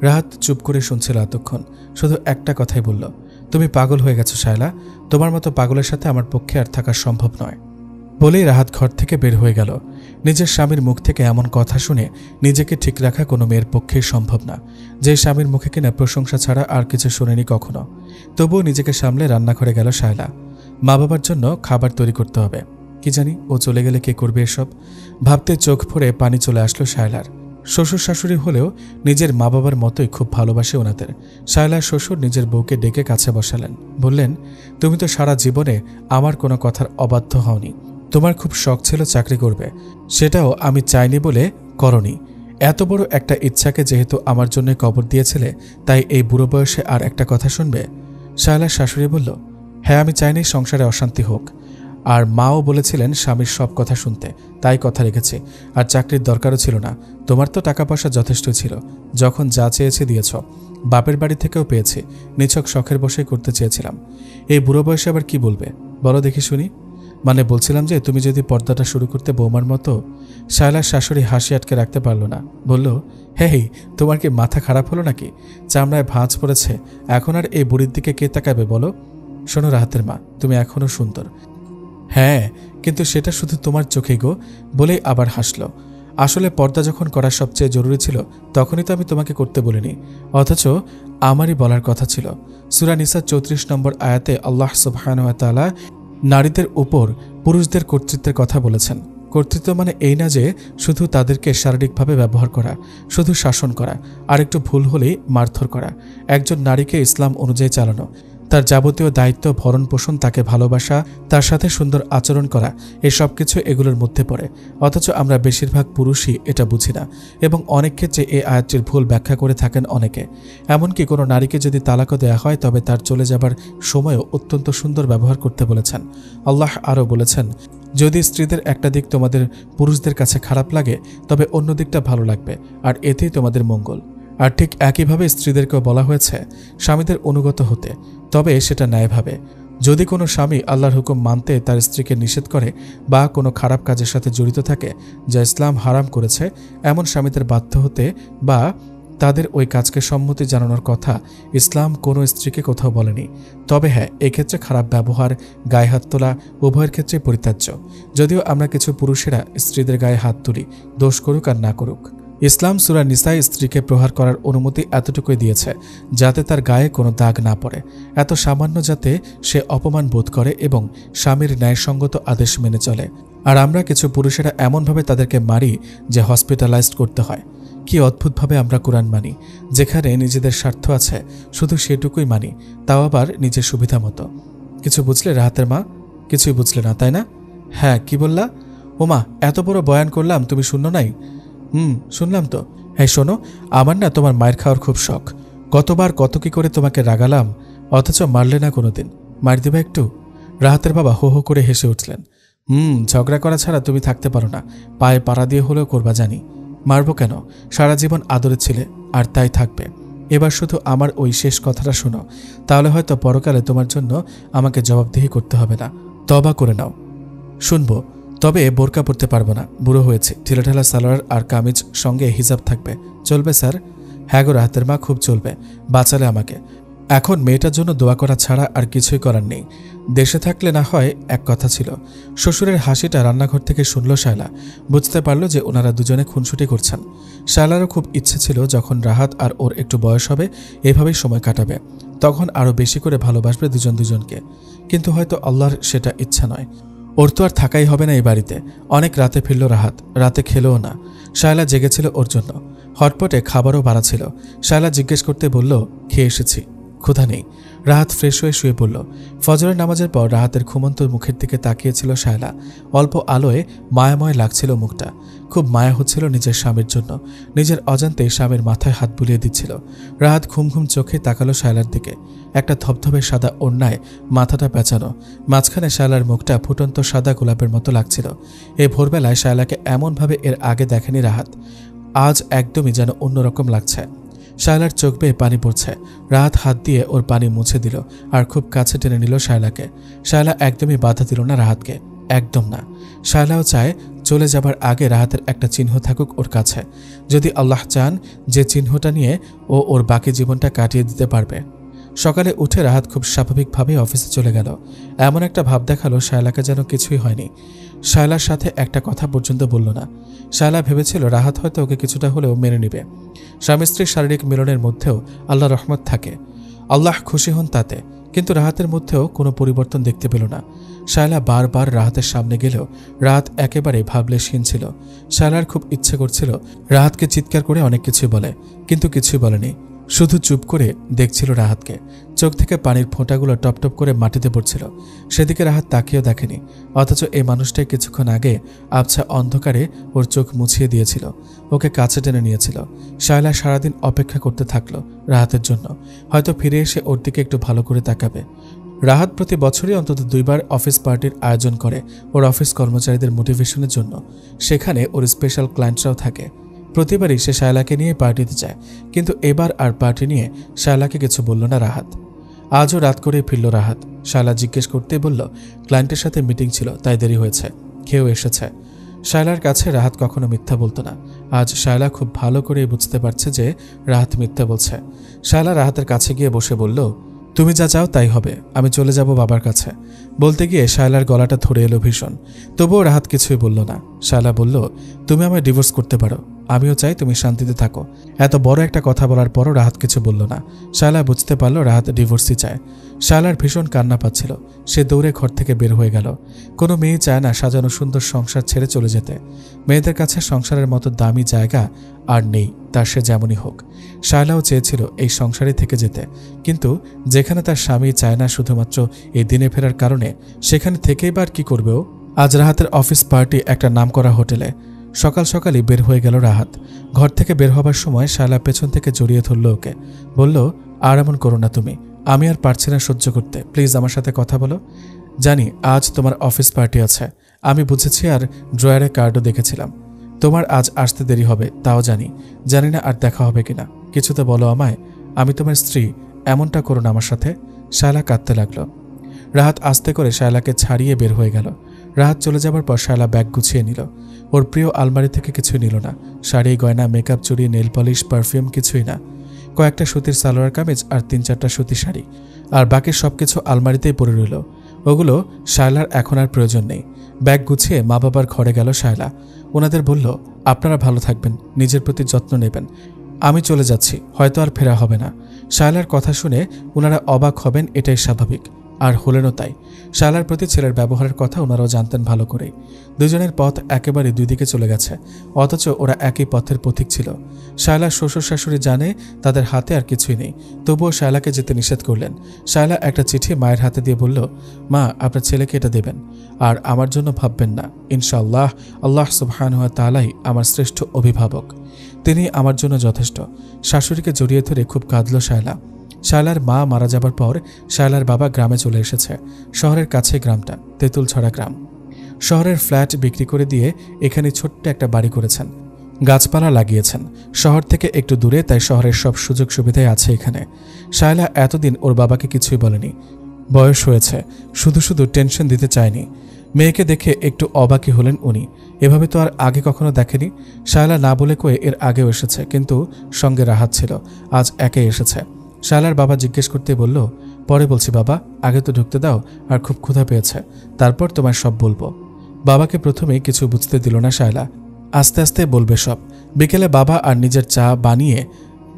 রাহাত চুপ করে শুনছিল এতক্ষণ, শুধু একটা কথাই বলল, তুমি পাগল হয়ে গেছো শায়লা, তোমার মতো পাগলের সাথে আমার পক্ষে আর থাকা সম্ভব নয়। বলেই রাহাত ঘর থেকে বের হয়ে গেল। নিজের স্বামীর মুখ থেকে এমন কথা শুনে নিজেকে ঠিক রাখা কোনো মেয়ের পক্ষেই সম্ভব না, যে স্বামীর মুখে কিনা প্রশংসা ছাড়া আর কিছু শোনেনি কখনো। তবুও নিজেকে সামলে রান্নাঘরে গেল শায়লা। মা বাবার জন্য খাবার তৈরি করতে হবে। কি জানি ও চলে গেলে কে করবে এসব? ভাবতে চোখ ভরে পানি চলে আসলো শায়লার। শ্বশুর শাশুড়ি হলেও নিজের মা বাবার মতোই খুব ভালোবাসে ওনাদের। শায়লার শ্বশুর নিজের বউকে ডেকে কাছে বসালেন, বললেন, তুমি তো সারা জীবনে আমার কোনো কথার অবাধ্য হওনি। তোমার খুব শখ ছিল চাকরি করবে, সেটাও আমি চাইনি বলে করনি। এত বড় একটা ইচ্ছাকে যেহেতু আমার জন্য কবর দিয়েছিলে, তাই এই বুড়ো বয়সে আর একটা কথা শুনবে? শায়লার শাশুড়ি বলল, হ্যাঁ, আমি চাইনি সংসারে অশান্তি হোক, আর মাও বলেছিলেন স্বামীর সব কথা শুনতে, তাই কথা রেখেছি। আর চাকরির দরকারও ছিল না, তোমার তো টাকা পয়সা যথেষ্ট ছিল, যখন যা চেয়েছে দিয়েছ, বাপের বাড়ি থেকেও পেয়েছি, নিছক শখের বসেই করতে চেয়েছিলাম। এই বুড়ো বয়সে আবার কি বলবে বলো দেখি শুনি? মানে বলছিলাম যে তুমি যদি পর্দাটা শুরু করতে বৌমার মতো। শায়লার শাশুড়ি হাসি আটকে রাখতে পারল না, বলল, হেই, তোমার কি মাথা খারাপ হলো নাকি? চামড়ায় ভাঁজ পড়েছে, এখন আর এই বুড়ির দিকে কে তাকাবে বলো? শোনো রাহাতের মা, তুমি এখনও সুন্দর। হ্যাঁ, কিন্তু সেটা শুধু তোমার চোখেই গো। বলেই আবার হাসল। আসলে পর্দা যখন করা সবচেয়ে জরুরি ছিল, তখনই তো আমি তোমাকে করতে বলিনি, অথচ আমারই বলার কথা ছিল। সূরা নিসা 34 নম্বর আয়াতে আল্লাহ সুবহানাহু ওয়া তাআলা নারীদের উপর পুরুষদের কর্তৃত্বের কথা বলেছেন। কর্তৃত্ব মানে এই না যে শুধু তাদেরকে শারীরিকভাবে ব্যবহার করা, শুধু শাসন করা, আর একটু ভুল হলেই মারধর করা। একজন নারীকে ইসলাম অনুযায়ী চালানো, তার যাবতীয় দায়িত্ব ভরণ পোষণ, তাকে ভালোবাসা, তার সাথে সুন্দর আচরণ করা, এই সব কিছু এগুলোর মধ্যে পড়ে। অথচ আমরা বেশিরভাগ পুরুষই এটা বুঝি না এবং অনেক ক্ষেত্রে এই আয়াতটির ভুল ব্যাখ্যা করে থাকেন অনেকে। এমনকি কোনো নারীকে যদি তালাকও দেয়া হয় তবে তার চলে যাবার সময়ও অত্যন্ত সুন্দর ব্যবহার করতে বলেছেন। আল্লাহ আরও বলেছেন, যদি স্ত্রীদের একটা দিক তোমাদের পুরুষদের কাছে খারাপ লাগে তবে অন্য দিকটা ভালো লাগবে, আর এতেই তোমাদের মঙ্গল। আর ঠিক একইভাবে স্ত্রীদেরকেও বলা হয়েছে স্বামীদের অনুগত হতে, তবে সেটা ন্যায়ভাবে। যদি কোনো স্বামী আল্লাহর হুকুম মানতে তার স্ত্রীকে নিষেধ করে বা কোনো খারাপ কাজের সাথে জড়িত থাকে যা ইসলাম হারাম করেছে, এমন স্বামীদের বাধ্য হতে বা তাদের ওই কাজকে সম্মতি জানানোর কথা ইসলাম কোনো স্ত্রীকে কোথাও বলেনি। তবে হ্যাঁ, এক্ষেত্রে খারাপ ব্যবহার, গায়ে হাত তোলা উভয়ের ক্ষেত্রে পরিত্যাজ্য। যদিও আমরা কিছু পুরুষেরা স্ত্রীদের গায়ে হাত তুলি, দোষ করুক আর না করুক। ইসলাম সূরা নিসায় স্ত্রীকে প্রহার করার অনুমতি এতটুকুই দিয়েছে যাতে তার গায়ে কোনো দাগ না পড়ে, এত সামান্য যাতে সে অপমান বোধ করে এবং স্বামীর ন্যায়সঙ্গত আদেশ মেনে চলে। আর আমরা কিছু পুরুষেরা এমনভাবে তাদেরকে মারি যে হসপিটালাইজড করতে হয়। কি অদ্ভুতভাবে আমরা কোরআন মানি, যেখানে নিজেদের স্বার্থ আছে শুধু সেটুকুই মানি, তাও আবার নিজের সুবিধা মতো। কিছু বুঝলে রাহাতের মা? কিছুই বুঝলে না, তাই না? হ্যাঁ, কি বললা? ওমা, এত বড় বয়ান করলাম, তুমি শুনো নাই? শুনলাম তো। হ্যাঁ শোনো, আমার না তোমার মায়ের খাওয়ার খুব শখ। কতবার কত কি করে তোমাকে রাগালাম, অথচ মারলে না কোনোদিন। মার দিবা একটু? রাহাতের বাবা হো হো করে হেসে উঠলেন। ঝগড়া করা ছাড়া তুমি থাকতে পারো না, পায়ে পাড়া দিয়ে হলেও করবা জানি। মারবো কেন? সারা জীবন আদরের ছিলে, আর তাই থাকবে। এবার শুধু আমার ওই শেষ কথাটা শোনো, তাহলে হয়তো পরকালে তোমার জন্য আমাকে জবাবদিহি করতে হবে না। তওবা করে নাও। শুনবো, তবে বোরকা পরতে পারবো না, বুড়ো হয়েছে। ঢিলাঢালা সালোয়ার আর কামিজ, সঙ্গে হিজাব থাকবে। চলবে স্যার? হ্যাঁ গো রাহাতের মা, খুব চলবে। বাঁচালে আমাকে। এখন মেয়েটার জন্য দোয়া করা ছাড়া আর কিছুই করার নেই। দেশে থাকলে না হয় এক কথা ছিল। শ্বশুরের হাসিটা রান্নাঘর থেকে শুনল শায়লা। বুঝতে পারল যে ওনারা দুজনে খুনসুটি করছেন। শায়লারও খুব ইচ্ছে ছিল যখন রাহাত আর ওর একটু বয়স হবে এভাবেই সময় কাটাবে, তখন আরও বেশি করে ভালোবাসবে দুজন দুজনকে। কিন্তু হয়তো আল্লাহর সেটা ইচ্ছা নয়। ওর তো আর থাকাই হবে না এই বাড়িতে। অনেক রাতে ফিরল রাহাত, রাতে খেলেও না। শায়লা জেগেছিল ওর জন্য। হটপটে খাবারও বাড়া ছিল। শায়লা জিজ্ঞেস করতে বলল, খেয়ে এসেছি, ক্ষুধা নেই। রাহাত ফ্রেশ হয়ে শুয়ে পড়ল। ফজরের নামাজের পর রাহাতের ঘুমন্ত মুখের দিকে তাকিয়েছিল শায়লা। অল্প আলোয় মায়াময় লাগছিল মুখটা। খুব মায়া হচ্ছিল নিজের স্বামীর জন্য। নিজের অজান্তে স্বামীর মাথায় হাত বুলিয়ে দিচ্ছিল। রাহাত ঘুম ঘুম চোখে তাকালো শায়লার দিকে। একটা ধবধবে সাদা ওড়নায় মাথাটা পেঁচানো, মাঝখানে শায়লার মুখটা ফুটন্ত সাদা গোলাপের মতো লাগছিল। এই ভোরবেলায় শায়লাকে এমনভাবে এর আগে দেখেনি রাহাত। আজ একদমই যেন অন্যরকম লাগছে। শায়লার চোখ বেয়ে পানি পড়ছে। রাহাত হাত দিয়ে ওর পানি মুছে দিল আর খুব কাছে টেনে নিল শায়লাকে। শায়লা একদমই বাধা দিল না রাহাতকে, একদম না। শায়লাও চায় চলে যাবার আগে রাহাতের একটা চিহ্ন থাকুক ওর কাছে। যদি আল্লাহ চান, যে চিহ্নটা নিয়ে ও ওর বাকি জীবনটা কাটিয়ে দিতে পারবে। সকালে উঠে রাহাত খুব স্বাভাবিকভাবে অফিসে চলে গেল। এমন একটা ভাব দেখালো শায়লাকে যেন কিছুই হয়নি। শায়লার সাথে একটা কথা পর্যন্ত বলল না। শায়লা ভেবেছিল রাহাত হয়তো ওকে কিছুটা হলেও মেনে নেবে। স্বামী স্ত্রীর শারীরিক মিলনের মধ্যেও আল্লাহ রহমত থাকে, আল্লাহ খুশি হন তাতে। কিন্তু রাহাতের মধ্যেও কোনো পরিবর্তন দেখতে পেল না। শায়লা বারবার রাহাতের সামনে গেলেও রাহাত একেবারে ভাবলেশহীন ছিল। শায়লার খুব ইচ্ছে করছিল রাহাতকে চিৎকার করে অনেক কিছু বলে, কিন্তু কিছুই বলেনি। শুধু চুপ করে দেখছিল রাহাতকে। চোখ থেকে পানির ফোঁটাগুলো টপটপ করে মাটিতে পড়ছিল। সেদিকে রাহাত তাকিয়েও দেখেনি, অথচ এই মানুষটাই কিছুক্ষণ আগে আবছা অন্ধকারে ওর চোখ মুছিয়ে দিয়েছিল, ওকে কাছে টেনে নিয়েছিল। শায়লা সারাদিন অপেক্ষা করতে থাকলো রাহাতের জন্য, হয়তো ফিরে এসে ওর দিকে একটু ভালো করে তাকাবে। রাহাত প্রতি বছরই অন্তত 2 বার অফিস পার্টির আয়োজন করে ওর অফিস কর্মচারীদের মোটিভেশনের জন্য। সেখানে ওর স্পেশাল ক্লায়েন্টরাও থাকে। প্রতিবারই সে শায়লাকে নিয়ে পার্টিতে যায়, কিন্তু এবার আর পার্টি নিয়ে শায়লাকে কিছু বলল না রাহাত। আজও রাত করে ফিরল রাহাত। শায়লা জিজ্ঞেস করতেই বলল ক্লায়েন্টের সাথে মিটিং ছিল, তাই দেরি হয়েছে, খেয়েও এসেছে। শায়লার কাছে রাহাত কখনো মিথ্যা বলতো না। আজ শায়লা খুব ভালো করেই বুঝতে পারছে যে রাহাত মিথ্যা বলছে। শায়লা রাহাতের কাছে গিয়ে বসে বলল, তুমি যা চাও তাই হবে, আমি চলে যাব বাবার কাছে। বলতে গিয়ে শায়লার গলাটা ধরে এলো ভীষণ। তবুও রাহাত কিছুই বলল না। শায়লা বলল, তুমি আমায় ডিভোর্স করতে পারো, আমিও চাই তুমি শান্তিতে থাকো। এত বড় একটা কথা বলার পরও রাহাত কিছু বলল না। শায়লা বুঝতে পারল রাহাত ডিভোর্সই চায়। শায়লার ভীষণ কান্না পাচ্ছিল। সে দৌড়ে ঘর থেকে বের হয়ে গেল। কোনো মেয়ে চায় না সাজানো সুন্দর সংসার ছেড়ে চলে যেতে। মেয়েদের কাছে সংসারের মতো দামি জায়গা আর নেই, তার সে যেমনই হোক। শায়লাও চেয়েছিল এই সংসারে থেকে যেতে, কিন্তু যেখানে তার স্বামী চায় না শুধুমাত্র এই দিনে ফেরার কারণে, সেখানে থেকেই বার কি করবে ও? আজ রাহাতের অফিস পার্টি একটা নামকরা হোটেলে। সকাল সকালই বের হয়ে গেল রাহাত। ঘর থেকে বের হবার সময় শায়লা পেছন থেকে জড়িয়ে ধরল ওকে। বলল, আর এমন করো না তুমি, আমি আর পারছি না সহ্য করতে, প্লিজ আমার সাথে কথা বলো। জানি আজ তোমার অফিস পার্টি আছে, আমি বুঝেছি, আর ড্রয়ারে কার্ডও দেখেছিলাম। তোমার আজ আসতে দেরি হবে তাও জানি, জানি না আর দেখা হবে কিনা। কিছু তো বলো আমায়, আমি তোমার স্ত্রী, এমনটা করো না আমার সাথে। শায়লা কাঁদতে লাগলো। রাহাত আস্তে করে শায়লাকে ছাড়িয়ে বের হয়ে গেল। রাহাত চলে যাবার পর শায়লা ব্যাগ গুছিয়ে নিল। ওর প্রিয় আলমারি থেকে কিছুই নিল না। শাড়ি, গয়না, মেকআপ, চুড়ি, নেল পলিশ, পারফিউম কিছুই না। কয়েকটা সুতির সালোয়ার কামিজ আর 3-4টা সুতি শাড়ি, আর বাকি সবকিছু আলমারিতেই পড়ে রইল। ওগুলো শায়লার এখন আর প্রয়োজন নেই। ব্যাগ গুছিয়ে মা বাবার ঘরে গেল শায়লা। ওনাদের বলল, আপনারা ভালো থাকবেন, নিজের প্রতি যত্ন নেবেন, আমি চলে যাচ্ছি, হয়তো আর ফেরা হবে না। শায়লার কথা শুনে ওনারা অবাক হবেন, এটাই স্বাভাবিক, আর হলেনও তাই। শায়লার প্রতি ছেলের ব্যবহারের কথা ওনারাও জানতেন ভালো করেই। দুজনের পথ একেবারে দুই দিকে চলে গেছে, অথচ ওরা একই পথের পথিক ছিল। শায়লার শ্বশুর শাশুড়ি জানে তাদের হাতে আর কিছুই নেই, তবুও শায়লাকে যেতে নিষেধ করলেন। শায়লা একটা চিঠি মায়ের হাতে দিয়ে বলল, মা, আপনার ছেলেকে এটা দেবেন, আর আমার জন্য ভাববেন না। ইনশাআল্লাহ, আল্লাহ সুবহানাহু ওয়া তাআলাই আমার শ্রেষ্ঠ অভিভাবক, তিনি আমার জন্য যথেষ্ট। শাশুড়িকে জড়িয়ে ধরে খুব কাঁদল শায়লা। শায়লার মা মারা যাবার পর শায়লার বাবা গ্রামে চলে এসেছে। শহরের কাছে গ্রামটা, তেঁতুলছড়া গ্রাম। শহরের ফ্ল্যাট বিক্রি করে দিয়ে এখানে ছোট্ট একটা বাড়ি করেছেন, গাছপালা লাগিয়েছেন। শহর থেকে একটু দূরে, তাই শহরের সব সুযোগ সুবিধাই আছে এখানে। শায়লা এতদিন ওর বাবাকে কিছুই বলেনি। বয়স হয়েছে, শুধু শুধু টেনশন দিতে চায়নি। মেয়েকে দেখে একটু অবাকই হলেন উনি। এভাবে তো আর আগে কখনো দেখেনি। শায়লা না বলে কয়ে এর আগেও এসেছে, কিন্তু সঙ্গে রাহাত ছিল, আজ একাই এসেছে। শায়লার বাবা জিজ্ঞেস করতে বলল, পরে বলছি বাবা, আগে তো ঢুকতে দাও, আর খুব ক্ষুধা পেয়েছে, তারপর তোমায় সব বলবো। বাবাকে প্রথমেই কিছু বুঝতে দিল না শায়লা, আস্তে আস্তে বলবে সব। বিকেলে বাবা আর নিজের চা বানিয়ে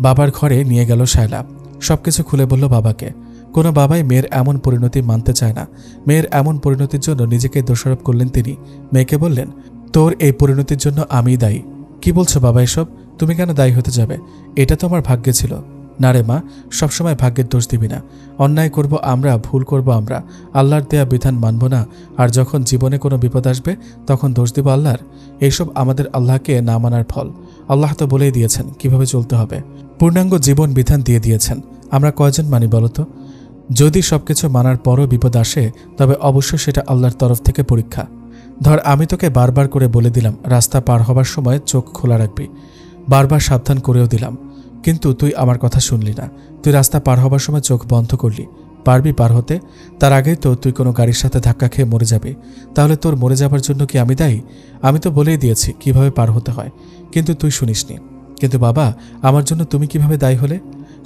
বাবার ঘরে নিয়ে গেল শায়লা। সবকিছু খুলে বলল বাবাকে। কোনো বাবাই মেয়ের এমন পরিণতি মানতে চায় না। মেয়ের এমন পরিণতির জন্য নিজেকে দোষারোপ করলেন তিনি। মেয়েকে বললেন, তোর এই পরিণতির জন্য আমিই দায়ী। কি বলছো বাবা এসব? তুমি কেন দায়ী হতে যাবে? এটা তো আমার ভাগ্যে ছিল। না রে মা, সবসময় ভাগ্যের দোষ দিবি না। অন্যায় করব আমরা, ভুল করব আমরা, আল্লাহর দেয়া বিধান মানব না, আর যখন জীবনে কোনো বিপদ আসবে তখন দোষ দিব আল্লাহর। এইসব আমাদের আল্লাহকে না মানার ফল। আল্লাহ তো বলেই দিয়েছেন কিভাবে চলতে হবে, পূর্ণাঙ্গ জীবন বিধান দিয়ে দিয়েছেন। আমরা কয়জন মানি বলতো? যদি সবকিছু মানার পরও বিপদ আসে, তবে অবশ্যই সেটা আল্লাহর তরফ থেকে পরীক্ষা। ধর, আমি তোকে বারবার করে বলে দিলাম রাস্তা পার হবার সময় চোখ খোলা রাখবি, বারবার সাবধান করেও দিলাম, কিন্তু তুই আমার কথা শুনলি না। তুই রাস্তা পার হবার সময় চোখ বন্ধ করলি। পারবি পার হতে? তার আগেই তো তুই কোনো গাড়ির সাথে ধাক্কা খেয়ে মরে যাবি। তাহলে তোর মরে যাবার জন্য কি আমি দায়ী? আমি তো বলেই দিয়েছি কিভাবে পার হতে হয়, কিন্তু তুই শুনিসনি। কিন্তু বাবা, আমার জন্য তুমি কিভাবে দায়ী হলে?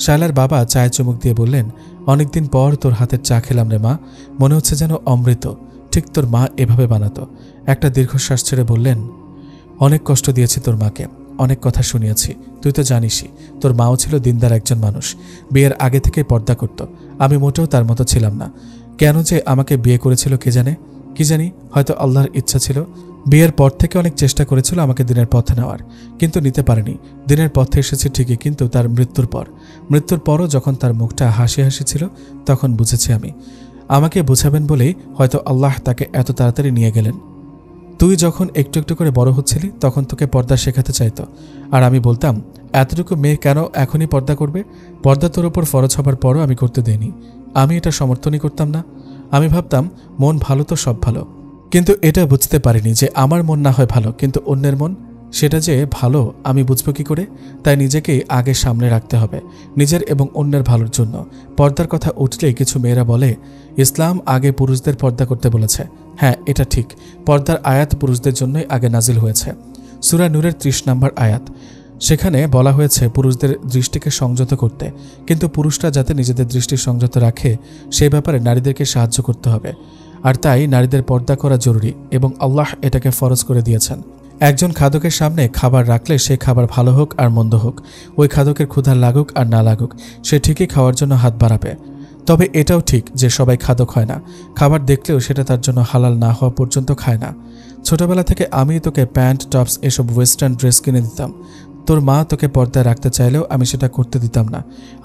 শায়লার বাবা চায়ে চুমুক দিয়ে বললেন, অনেকদিন পর তোর হাতের চা খেলাম রে মা, মনে হচ্ছে যেন অমৃত, ঠিক তোর মা এভাবে বানাতো। একটা দীর্ঘশ্বাস ছেড়ে বললেন, অনেক কষ্ট দিয়েছি তোর মাকে, অনেক কথা শুনিয়েছি। তুই তো জানিসই তোর মাও ছিল দিনদার একজন মানুষ, বিয়ের আগে থেকে পর্দা করত। আমি মোটেও তার মতো ছিলাম না। কেন যে আমাকে বিয়ে করেছিল কে জানে? কি জানি, হয়তো আল্লাহর ইচ্ছা ছিল। বিয়ের পর থেকে অনেক চেষ্টা করেছিল আমাকে দিনের পথে নেওয়ার, কিন্তু নিতে পারেনি। দিনের পথে এসেছি ঠিকই, কিন্তু তার মৃত্যুর পরও যখন তার মুখটা হাসি হাসি ছিল, তখন বুঝেছি আমাকে বোঝাবেন বলেই হয়তো আল্লাহ তাকে এত তাড়াতাড়ি নিয়ে গেলেন। তুই যখন একটু একটু করে বড় হচ্ছিলি, তখন তোকে পর্দা শেখাতে চাইতো, আর আমি বলতাম এতটুকু মেয়ে কেন এখনই পর্দা করবে? পর্দা তোর ওপর ফরজ হবার পরও আমি করতে দেইনি। আমি এটা সমর্থনই করতাম না। আমি ভাবতাম মন ভালো তো সব ভালো, কিন্তু এটা বুঝতে পারিনি যে আমার মন না হয় ভালো, কিন্তু অন্যের মন সেটা যে ভালো আমি বুঝবো কি করে? তাই নিজেকেই আগে সামনে রাখতে হবে, নিজের এবং অন্যের ভালোর জন্য। পর্দার কথা উঠলেই কিছু মেয়েরা বলে ইসলাম আগে পুরুষদের পর্দা করতে বলেছে। হ্যাঁ, এটা ঠিক। পর্দার আয়াত পুরুষদের জন্যই আগে নাজিল হয়েছে। সূরা নূরের 30 নম্বর আয়াত। সেখানে বলা হয়েছে পুরুষদের দৃষ্টিকে সংযত করতে, কিন্তু পুরুষরা যাতে নিজেদের দৃষ্টি সংযত রাখে সেই ব্যাপারে নারীদেরকে সাহায্য করতে হবে। আর তাই নারীদের পর্দা করা জরুরি, এবং আল্লাহ এটাকে ফরজ করে দিয়েছেন। একজন খাদকের সামনে খাবার রাখলে সেই খাবার ভালো হোক আর মন্দ হোক, ওই খাদকের ক্ষুধা লাগুক আর না লাগুক, সে ঠিকই খাওয়ার জন্য হাত বাড়াবে। তবে এটাও ঠিক যে সবাই খাদক হয় না, খাবার দেখলেও সেটা তার জন্য হালাল না হওয়া পর্যন্ত খায় না। ছোটবেলা থেকে আমি তোকে প্যান্ট, টপস এসব ওয়েস্টার্ন ড্রেস কিনে দিতাম। তোর মা তোকে পর্দায় রাখতে চাইলেও আমি সেটা করতে দিতাম না।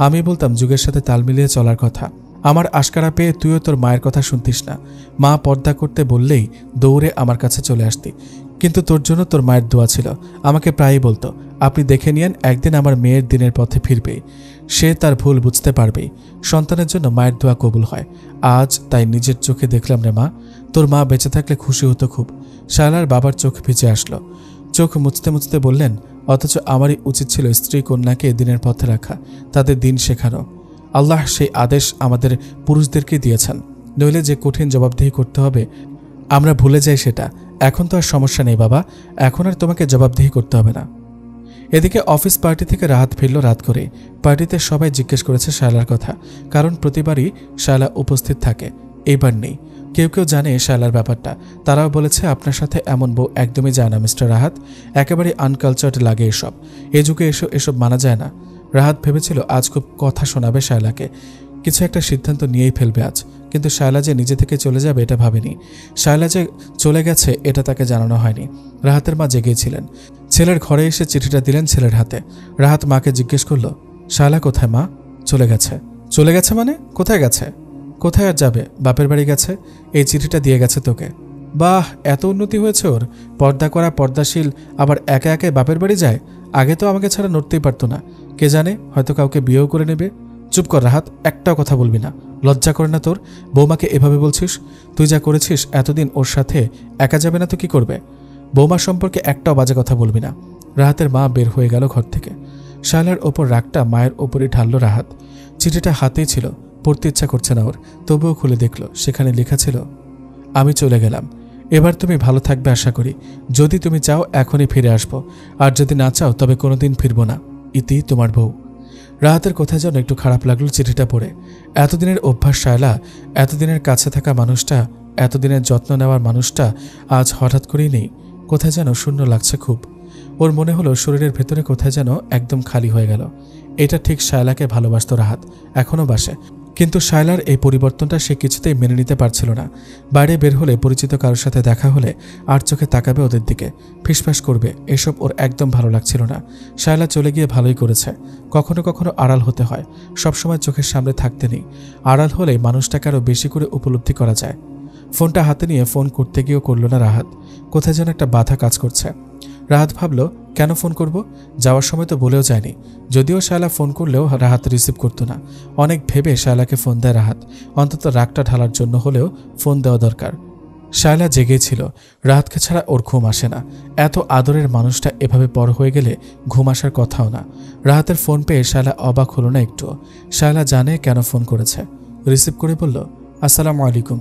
আমি বলতাম যুগের সাথে তাল মিলিয়ে চলার কথা। আমার আশকারা পেয়ে তুইও তোর মায়ের কথা শুনতিস না। মা পর্দা করতে বললেই দৌড়ে আমার কাছে চলে আসতি। কিন্তু তোর জন্য তোর মায়ের দোয়া ছিল। আমাকে প্রায়ই বলতো, আপনি দেখে নিয়েন একদিন আমার মেয়ের দিনের পথে ফিরবে, সে তার ভুল বুঝতে পারবেই। সন্তানের জন্য মায়ের দোয়া কবুল হয়। আজ তাই নিজের চোখে দেখলাম রে মা। তোর মা বেঁচে থাকলে খুশি হতো খুব। শায়লার বাবার চোখ ভিজে আসলো। চোখ মুছতে মুছতে বললেন, অথচ আমারই উচিত ছিল স্ত্রী কন্যাকে দিনের পথে রাখা, তাদের দিন শেখানো। আল্লাহ সেই আদেশ আমাদের পুরুষদেরকে দিয়েছেন, নইলে যে কঠিন জবাবদিহি করতে হবে আমরা ভুলে যাই সেটা। এখন তো আর সমস্যা নেই বাবা, এখন আর তোমাকে জবাবদিহি করতে হবে না। এদিকে অফিস পার্টি থেকে রাহাত ফিরল রাত করে। পার্টিতে সবাই জিজ্ঞেস করেছে শায়লার কথা, কারণ প্রতিবারই শায়লা উপস্থিত থাকে, এইবার নেই। কেউ কেউ জানে শায়লার ব্যাপারটা, তারাও বলেছে আপনার সাথে এমন বউ একদমই যায় না মিস্টার রাহাত, একেবারে আনকালচার্ড লাগে এসব, এ যুগে এসব মানা যায় না। রাহাত ভেবেছিল আজ খুব কথা শোনাবে শায়লাকে, কিছু একটা সিদ্ধান্ত নিয়েই ফেলবে আজ। কিন্তু শায়লা যে নিজে থেকে চলে যাবে এটা ভাবেনি। শায়লা যে চলে গেছে এটা তাকে জানানো হয়নি। রাহাতের মা জেগেছিলেন। ছেলের ঘরে এসে চিঠিটা দিলেন ছেলের হাতে। রাহাত মাকে জিজ্ঞেস করল, শায়লা কোথায় মা? চলে গেছে। চলে গেছে মানে কোথায় গেছে? কোথায় আর যাবে, বাপের বাড়ি গেছে। এই চিঠিটা দিয়ে গেছে তোকে। বাহ, এত উন্নতি হয়েছে ওর, পর্দা করা, পর্দাশীল, আবার একে একে বাপের বাড়ি যায়। আগে তো আমাকে ছাড়া নড়তেই পারতো না। কে জানে, হয়তো কাউকে বিয়েও করে নেবে। চুপ কর রাহাত, একটাও কথা বলবি না। লজ্জা করে না তোর? বৌমাকে এভাবে বলছিস? তুই যা করেছিস এতদিন ওর সাথে একা যাবে না তো কি করবে? বৌমা সম্পর্কে একটাও বাজে কথা বলবি না। রাহাতের মা বের হয়ে গেল ঘর থেকে। শায়লার ওপর রাগটা মায়ের ওপরই ঢালল রাহাত। চিঠিটা হাতেই ছিল, পড়তে ইচ্ছা করছে না ওর, তবুও খুলে দেখল। সেখানে লেখা ছিল, আমি চলে গেলাম, এবার তুমি ভালো থাকবে আশা করি। যদি তুমি চাও এখনই ফিরে আসবো, আর যদি না চাও তবে কোনোদিন ফিরবো না। ইতি, তোমার বউ। রাহাতের কোথায় যেন একটু খারাপ লাগলো চিঠিটা পড়ে। এতদিনের অভ্যাস শায়লা, এতদিনের কাছে থাকা মানুষটা, এতদিনের যত্ন নেওয়ার মানুষটা আজ হঠাৎ করেই নেই। কোথায় যেন শূন্য লাগছে খুব। ওর মনে হলো শরীরের ভেতরে কোথায় যেন একদম খালি হয়ে গেল। এটা ঠিক শায়লাকে ভালোবাসত রাহাত, এখনও বাসে, কিন্তু শায়লার এই পরিবর্তনটা সে কিছুতেই মেনে নিতে পারছিল না। বাইরে বের হলে, পরিচিত কারোর সাথে দেখা হলে আর চোখে তাকাবে ওদের দিকে, ফিসফাস করবে, এসব ওর একদম ভালো লাগছিল না। শায়লা চলে গিয়ে ভালোই করেছে। কখনো কখনো আড়াল হতে হয়, সবসময় চোখের সামনে থাকতে নেই। আড়াল হলে মানুষটাকে আরও বেশি করে উপলব্ধি করা যায়। ফোনটা হাতে নিয়ে ফোন করতে গিয়েও করল না রাহাত। কোথায় যেন একটা বাধা কাজ করছে। রাহাত ভাবল, কেন ফোন করব? যাওয়ার সময় তো বলেও যায়নি। যদিও শায়লা ফোন করলেও রাহাত রিসিভ করতো না। অনেক ভেবে শায়লাকে ফোন দেয় রাহাত, অন্তত রাগটা ঢালার জন্য হলেও ফোন দেওয়া দরকার। শায়লা জেগেছিল। রাহাতকে ছাড়া ওর ঘুম আসে না। এত আদরের মানুষটা এভাবে পর হয়ে গেলে ঘুম আসার কথাও না। রাহাতের ফোন পেয়ে শায়লা অবাক হলো না একটুও। শায়লা জানে কেন ফোন করেছে। রিসিভ করে বলল, আসসালামু আলাইকুম।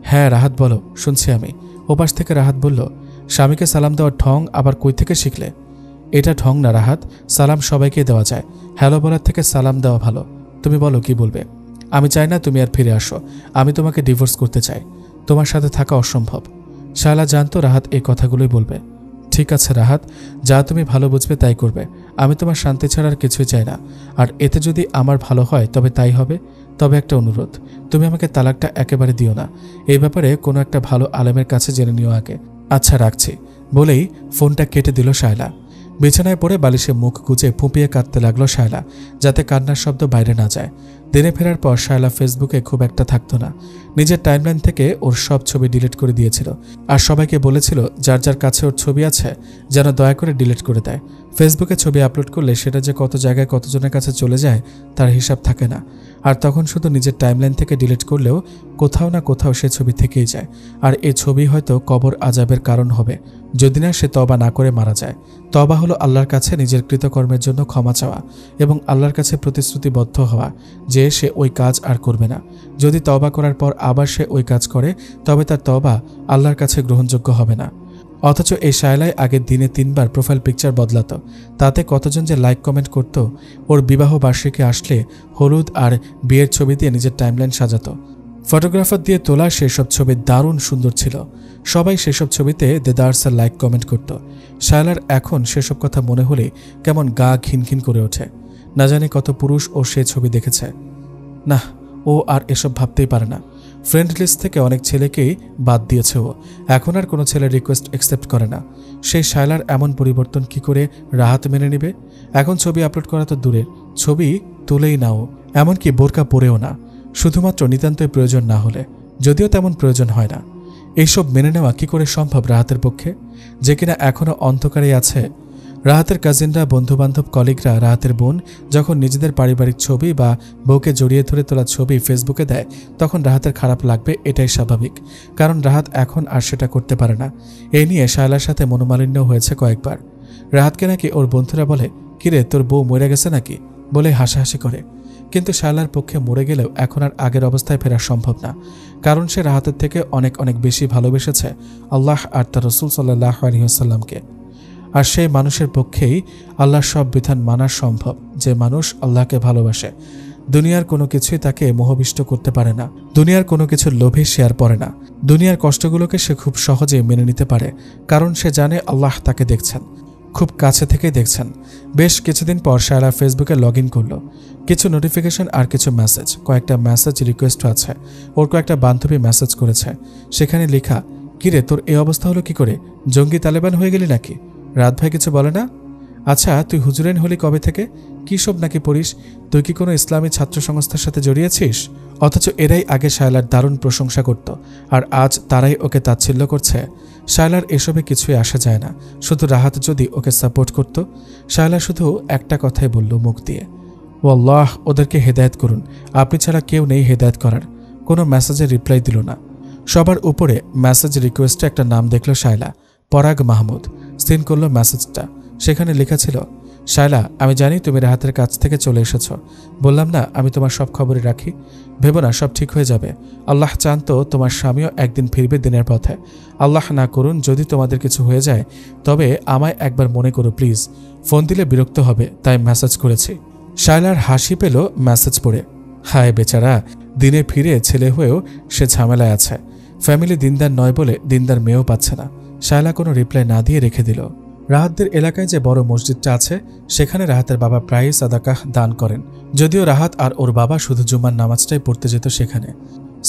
হ্যাঁ রাহাত বলো, শুনছি আমি। ওপাশ থেকে রাহাত বলল, স্বামীকে সালাম দেওয়ার ঢং আবার কই থেকে শিখলে? এটা ঢং না রাহাত, সালাম সবাইকে দেওয়া যায়। হ্যালো বলার থেকে সালাম দেওয়া ভালো। তুমি বলো কি বলবে? আমি চাই না তুমি আর ফিরে আসো। আমি তোমাকে ডিভোর্স করতে চাই। তোমার সাথে থাকা অসম্ভব। শায়লা জানতো রাহাত এই কথাগুলোই বলবে। ঠিক আছে রাহাত, যা তুমি ভালো বুঝবে তাই করবে। আমি তোমার শান্তি ছাড়া আর কিছুই চাই না। আর এতে যদি আমার ভালো হয় তবে তাই হবে। তবে একটা অনুরোধ, তুমি আমাকে তালাকটা একেবারে দিও না। এই ব্যাপারে কোনো একটা ভালো আলেমের কাছে জেনে নিও আগে। আচ্ছা রাখছি বলেই ফোনটা কেটে দিল শায়লা। বিছানায় পড়ে বালিশে মুখ গুজে ফুঁপিয়ে কাঁদতে লাগলো শায়লা, যাতে কান্নার শব্দ বাইরে না যায়। দিনে ফেরার পর শায়লা ফেসবুকে খুব একটা থাকতো না। নিজের টাইমলাইন থেকে ওর সব ছবি ডিলিট করে দিয়েছিল। আর সবাইকে বলেছিল যার যার কাছে ওর ছবি আছে যেন দয়া করে ডিলিট করে দেয়। ফেসবুকে ছবি আপলোড করলে সেটা যে কত জায়গায় কতজনের কাছে চলে যায় তার হিসাব থাকে না। আর তখন শুধু নিজের টাইমলাইন থেকে ডিলিট করলেও কোথাও না কোথাও সে ছবি থেকেই যায়। আর এই ছবি হয়তো কবর আজাবের কারণ হবে যদি না সে তওবা না করে মারা যায়। তওবা হলো আল্লাহর কাছে নিজের কৃতকর্মের জন্য ক্ষমা চাওয়া এবং আল্লাহর কাছে প্রতিশ্রুতিবদ্ধ হওয়া যে সে ওই কাজ আর করবে না। যদি তওবা করার পর আবার সে ওই কাজ করে তবে তার তওবা আল্লাহর কাছে গ্রহণযোগ্য হবে না। অথচ এই শায়লাই আগের দিনে 3 বার প্রোফাইল পিকচার বদলাত। তাতে কতজন যে লাইক কমেন্ট করত। ওর বিবাহ বার্ষিকী আসলে হলুদ আর বিয়ের ছবি দিয়ে নিজের টাইমলাইন সাজাতো। ফটোগ্রাফার দিয়ে তোলা সেসব ছবি দারুণ সুন্দর ছিল। সবাই সেসব ছবিতে দেদারসার লাইক কমেন্ট করত। শায়লার এখন সেসব কথা মনে হলে কেমন গা ঘিনঘিন করে ওঠে। না জানি কত পুরুষ ও সে ছবি দেখেছে। না, ও আর এসব ভাবতেই পারে না। ফ্রেন্ড লিস্ট থেকে অনেক ছেলেকেই বাদ দিয়েছে ও। এখন আর কোনো ছেলের রিকোয়েস্ট অ্যাকসেপ্ট করে না। সেই শায়লার এমন পরিবর্তন কি করে রাহাত মেনে নেবে? এখন ছবি আপলোড করা তো দূরের, ছবি তুলেই নাও, এমনকি বোরকা পরেও না, শুধুমাত্র নিতান্তই প্রয়োজন না হলে, যদিও তেমন প্রয়োজন হয় না। এইসব মেনে নেওয়া কি করে সম্ভব রাহাতের পক্ষে, যে কিনা এখনও অন্ধকারেই আছে? রাহাতের কাজিনরা, বন্ধুবান্ধব, কলিগরা রাহাতের বোন যখন নিজেদের পারিবারিক ছবি বা বউকে জড়িয়ে ধরে তোলা ছবি ফেসবুকে দেয়, তখন রাহাতের খারাপ লাগবে, এটাই স্বাভাবিক। কারণ রাহাত এখন আর সেটা করতে পারে না। এই নিয়ে শায়লার সাথে মনোমালিন্য হয়েছে কয়েকবার। রাহাতকে নাকি ওর বন্ধুরা বলে, কিরে তোর বউ মরে গেছে নাকি, বলে হাসাহাসি করে। কিন্তু শায়লার পক্ষে মরে গেলেও এখন আর আগের অবস্থায় ফেরা সম্ভব না। কারণ সে রাহাতের থেকে অনেক অনেক বেশি ভালোবেসেছে আল্লাহ আর তার রাসূল সাল্লাল্লাহু আলাইহি ওয়াসাল্লামকে। আর সেই মানুষের পক্ষেই আল্লাহর সব বিধান মানা সম্ভব, যে মানুষ আল্লাহকে ভালোবাসে। দুনিয়ার কোনো কিছুই তাকে মোহবিষ্ট করতে পারে না। দুনিয়ার কোনো কিছুর লোভে শেয়ার পড়ে না। দুনিয়ার কষ্টগুলোকে সে খুব সহজে মেনে নিতে পারে, কারণ সে জানে আল্লাহ তাকে দেখছেন, খুব কাছে থেকেই দেখছেন। বেশ কিছুদিন পর শায়লা ফেসবুকে লগ ইন করলো। কিছু নোটিফিকেশন আর কিছু মেসেজ, কয়েকটা মেসেজ রিকোয়েস্ট আছে। ওর কয়েকটা বান্ধবী মেসেজ করেছে, সেখানে লেখা, কিরে তোর এই অবস্থা হলো কি করে, জঙ্গি তালেবান হয়ে গেলি নাকি? রাত ভাই কিছু বলে না? আচ্ছা তুই হুজুরাইন হলি কবে থেকে? কী সব নাকি পড়িস? তুই কি কোনো ইসলামী ছাত্র সংস্থার সাথে জড়িয়েছিস? অথচ এরাই আগে শায়লার দারুণ প্রশংসা করত, আর আজ তারাই ওকে তাচ্ছিল্য করছে। শায়লার এসবে কিছুই আসা যায় না। শুধু রাহাত যদি ওকে সাপোর্ট করত। শায়লা শুধু একটা কথাই বলল মুখ দিয়ে, ও আল্লাহ ওদেরকে হেদায়েত করুন, আপনি ছাড়া কেউ নেই হেদায়েত করার। কোনো মেসেজে রিপ্লাই দিল না। সবার উপরে মেসেজ রিকোয়েস্টে একটা নাম দেখল শায়লা, পরাগ মাহমুদ। সিন করল মেসেজটা। সেখানে লেখা ছিল, শায়লা আমি জানি তুমি রাহাতের কাছ থেকে চলে এসেছ। বললাম না আমি তোমার সব খবরই রাখি। ভেবো না, সব ঠিক হয়ে যাবে। আল্লাহ চান তো তোমার স্বামীও একদিন ফিরবে দিনের পথে। আল্লাহ না করুন যদি তোমাদের কিছু হয়ে যায়, তবে আমায় একবার মনে করো প্লিজ। ফোন দিলে বিরক্ত হবে, তাই মেসেজ করেছি। শায়লার হাসি পেল মেসেজ পড়ে। হায় বেচারা, দিনে ফিরে ছেলে হয়েও সে ঝামেলায় আছে। ফ্যামিলি দিনদার নয় বলে দিনদার মেয়েও পাচ্ছে না। শায়লা কোনো রিপ্লাই না দিয়ে রেখে দিল। রাহাতদের এলাকায় যে বড় মসজিদটা আছে, সেখানে রাহাতের বাবা প্রায়ই সাদাকাহ দান করেন। যদিও রাহাত আর ওর বাবা শুধু জুমার নামাজটাই পড়তে যেত সেখানে।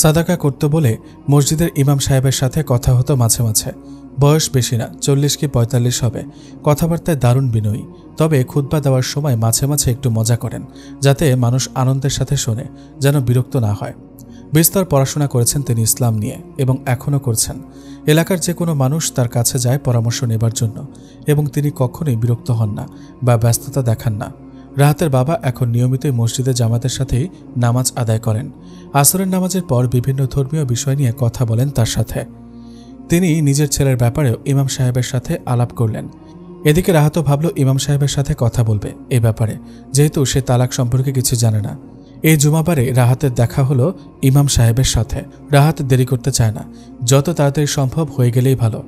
সাদাকা করত বলে মসজিদের ইমাম সাহেবের সাথে কথা হতো মাঝে মাঝে। বয়স বেশি না, 40 কি 45 হবে। কথাবার্তায় দারুণ বিনয়ী। তবে খুতবা দেওয়ার সময় মাঝে মাঝে একটু মজা করেন, যাতে মানুষ আনন্দের সাথে শোনে, যেন বিরক্ত না হয়। বিস্তর পড়াশোনা করেছেন তিনি ইসলাম নিয়ে, এবং এখনও করছেন। এলাকার যে কোনো মানুষ তার কাছে যায় পরামর্শ নেবার জন্য, এবং তিনি কখনোই বিরক্ত হন না বা ব্যস্ততা দেখান না। রাহাতের বাবা এখন নিয়মিতই মসজিদে জামাতের সাথেই নামাজ আদায় করেন। আসরের নামাজের পর বিভিন্ন ধর্মীয় বিষয় নিয়ে কথা বলেন তার সাথে। তিনি নিজের ছেলের ব্যাপারেও ইমাম সাহেবের সাথে আলাপ করলেন। এদিকে রাহাতও ভাবল ইমাম সাহেবের সাথে কথা বলবে এ ব্যাপারে, যেহেতু সে তালাক সম্পর্কে কিছু জানে না। এই জুমাবারে রাহাতের দেখা হলো ইমাম সাহেবের সাথে। রাহাত দেরি করতে চায় না, যত তাড়াতাড়ি সম্ভব হয়ে গেলেই ভালো।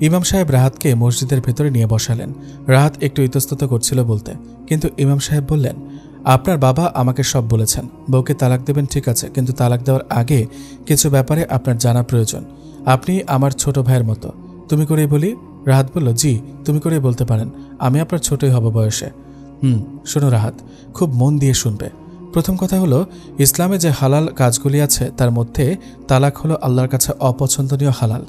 ইমাম সাহেব রাহাতকে মসজিদের ভেতরে নিয়ে বসালেন। রাহাত একটু ইতস্তত করছিল বলতে, কিন্তু ইমাম সাহেব বললেন, আপনার বাবা আমাকে সব বলেছেন। বউকে তালাক দেবেন ঠিক আছে, কিন্তু তালাক দেওয়ার আগে কিছু ব্যাপারে আপনার জানা প্রয়োজন। আপনি আমার ছোট ভাইয়ের মতো। তুমি করেই বলি? রাহাত বলল, জি তুমি করেই বলতে পারেন, আমি আপনার ছোটই হব বয়সে। শোনো রাহাত, খুব মন দিয়ে শুনবে। প্রথম কথা হলো, ইসলামে যে হালাল কাজগুলি আছে তার মধ্যে তালাক হলো আল্লাহর কাছে অপছন্দনীয় হালাল।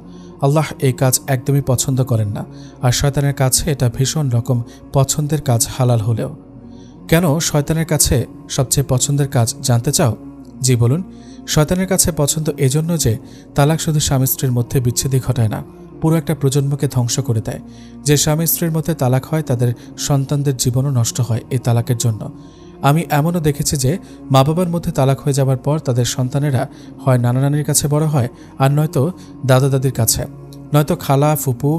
আল্লাহ এই কাজ একদমই পছন্দ করেন না, আর শয়তানের কাছে এটা ভীষণ রকম পছন্দের কাজ হালাল হলেও। কেন শয়তানের কাছে সবচেয়ে পছন্দের কাজ জানতে চাও? জি বলুন। শয়তানের কাছে পছন্দ এজন্য যে তালাক শুধু স্বামী স্ত্রীর মধ্যে বিচ্ছেদই ঘটায় না, পুরো একটা প্রজন্মকে ধ্বংস করে দেয়। যে স্বামী স্ত্রীর মধ্যে তালাক হয় তাদের সন্তানদের জীবনও নষ্ট হয় এই তালাকের জন্য। আমি এমনও দেখেছি যে মা বাবার মধ্যে তালাক হয়ে যাবার পর তাদের সন্তানেরা হয় নানা নানির কাছে বড় হয়, আর নয়তো দাদা দাদির কাছে, নয়তো খালা ফুপু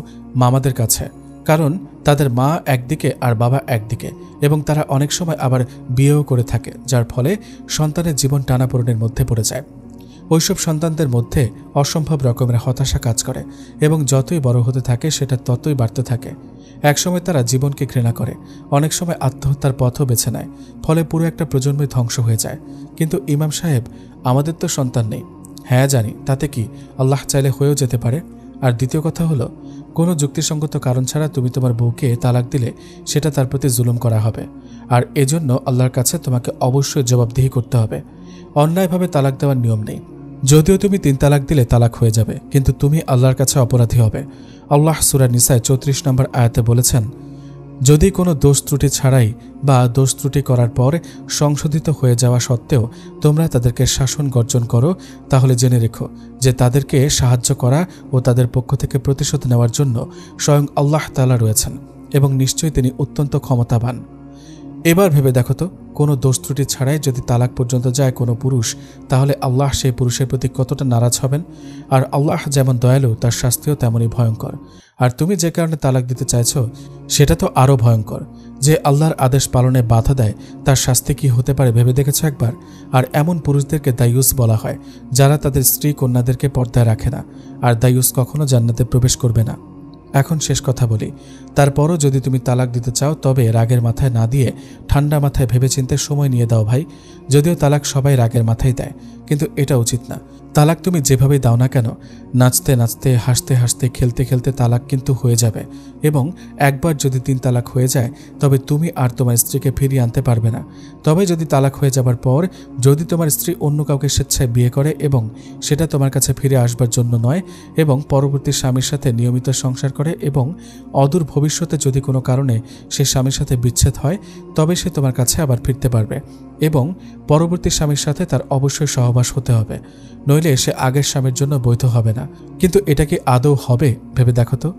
মামাদের কাছে। কারণ তাদের মা একদিকে আর বাবা একদিকে, এবং তারা অনেক সময় আবার বিয়েও করে থাকে, যার ফলে সন্তানের জীবন টানাপোড়েনের মধ্যে পড়ে যায়। ওইসব সন্তানদের মধ্যে অসম্ভব রকমের হতাশা কাজ করে, এবং যতই বড় হতে থাকে সেটা ততই বাড়তে থাকে। একসময় তারা জীবনকে ঘৃণা করে, অনেক সময় আত্মহত্যার পথও বেছে নেয়, ফলে পুরো একটা প্রজন্মই ধ্বংস হয়ে যায়। কিন্তু ইমাম সাহেব, আমাদের তো সন্তান নেই। হ্যাঁ জানি, তাতে কি, আল্লাহ চাইলে হয়েও যেতে পারে। আর দ্বিতীয় কথা হলো, কোনো যুক্তিসঙ্গত কারণ ছাড়া তুমি তোমার বউকে তালাক দিলে সেটা তার প্রতি জুলুম করা হবে, আর এজন্য আল্লাহর কাছে তোমাকে অবশ্যই জবাবদিহি করতে হবে। অন্যায়ভাবে তালাক দেওয়ার নিয়ম নেই। যদিও তুমি 3 তালাক দিলে তালাক হয়ে যাবে, কিন্তু তুমি আল্লাহর কাছে অপরাধী হবে। আল্লাহ সূরা নিসায় 34 নম্বর আয়াতে বলেছেন, যদি কোনো দোষ ত্রুটি ছাড়াই বা দোষ ত্রুটি করার পর সংশোধিত হয়ে যাওয়া সত্ত্বেও তোমরা তাদেরকে শাসন গর্জন করো, তাহলে জেনে রেখো যে তাদেরকে সাহায্য করা ও তাদের পক্ষ থেকে প্রতিশোধ নেওয়ার জন্য স্বয়ং আল্লাহ তাআলা রয়েছেন এবং নিশ্চয়ই তিনি অত্যন্ত ক্ষমতাবান। এবার ভেবে দেখো তো, কোনো দোষ ত্রুটি ছাড়াই যদি তালাক পর্যন্ত যায় কোনো পুরুষ, তাহলে আল্লাহ সেই পুরুষের প্রতি কতটা নারাজ হবেন। আর আল্লাহ যেমন দয়ালু, তার শাস্তিও তেমনই ভয়ঙ্কর। আর তুমি যে কারণে তালাক দিতে চাইছ সেটা তো আরও ভয়ঙ্কর। যে আল্লাহর আদেশ পালনে বাধা দেয়, তার শাস্তি কি হতে পারে ভেবে দেখেছ একবার? আর এমন পুরুষদেরকে দায়ুস বলা হয়, যারা তাদের স্ত্রী কন্যাদেরকে পর্দায় রাখে না। আর দায়ুস কখনো জান্নাতে প্রবেশ করবে না। এখন শেষ কথা বলি, তারপরও যদি তুমি তালাক দিতে চাও, তবে রাগের মাথায় না দিয়ে ঠান্ডা মাথায় ভেবেচিন্তে সময় নিয়ে দাও ভাই। যদিও তালাক সবাই রাগের মাথায় দেয়, কিন্তু এটা উচিত না। তালাক তুমি যেভাবেই দাও না কেন, নাচতে নাচতে, হাসতে হাসতে, খেলতে খেলতে তালাক কিন্তু হয়ে যাবে। এবং একবার যদি 3 তালাক হয়ে যায়, তবে তুমি আর তোমার স্ত্রীকে ফিরিয়ে আনতে পারবে না। তবে যদি তালাক হয়ে যাবার পর যদি তোমার স্ত্রী অন্য কাউকে স্বেচ্ছায় বিয়ে করে এবং সেটা তোমার কাছে ফিরে আসবার জন্য নয়, এবং পরবর্তী স্বামীর সাথে নিয়মিত সংসার করে এবং অদূর ভবিষ্যতে যদি কোনো কারণে সে স্বামীর সাথে বিচ্ছেদ হয়, তবে সে তোমার কাছে আবার ফিরতে পারবে এবং পরবর্তী স্বামীর সাথে তার অবশ্যই সহবাস হতে হবে, নইলে সে আগের স্বামীর জন্য বৈধ হবে না। কিন্তু এটা কি আদৌ হবে ভেবে দেখো তো।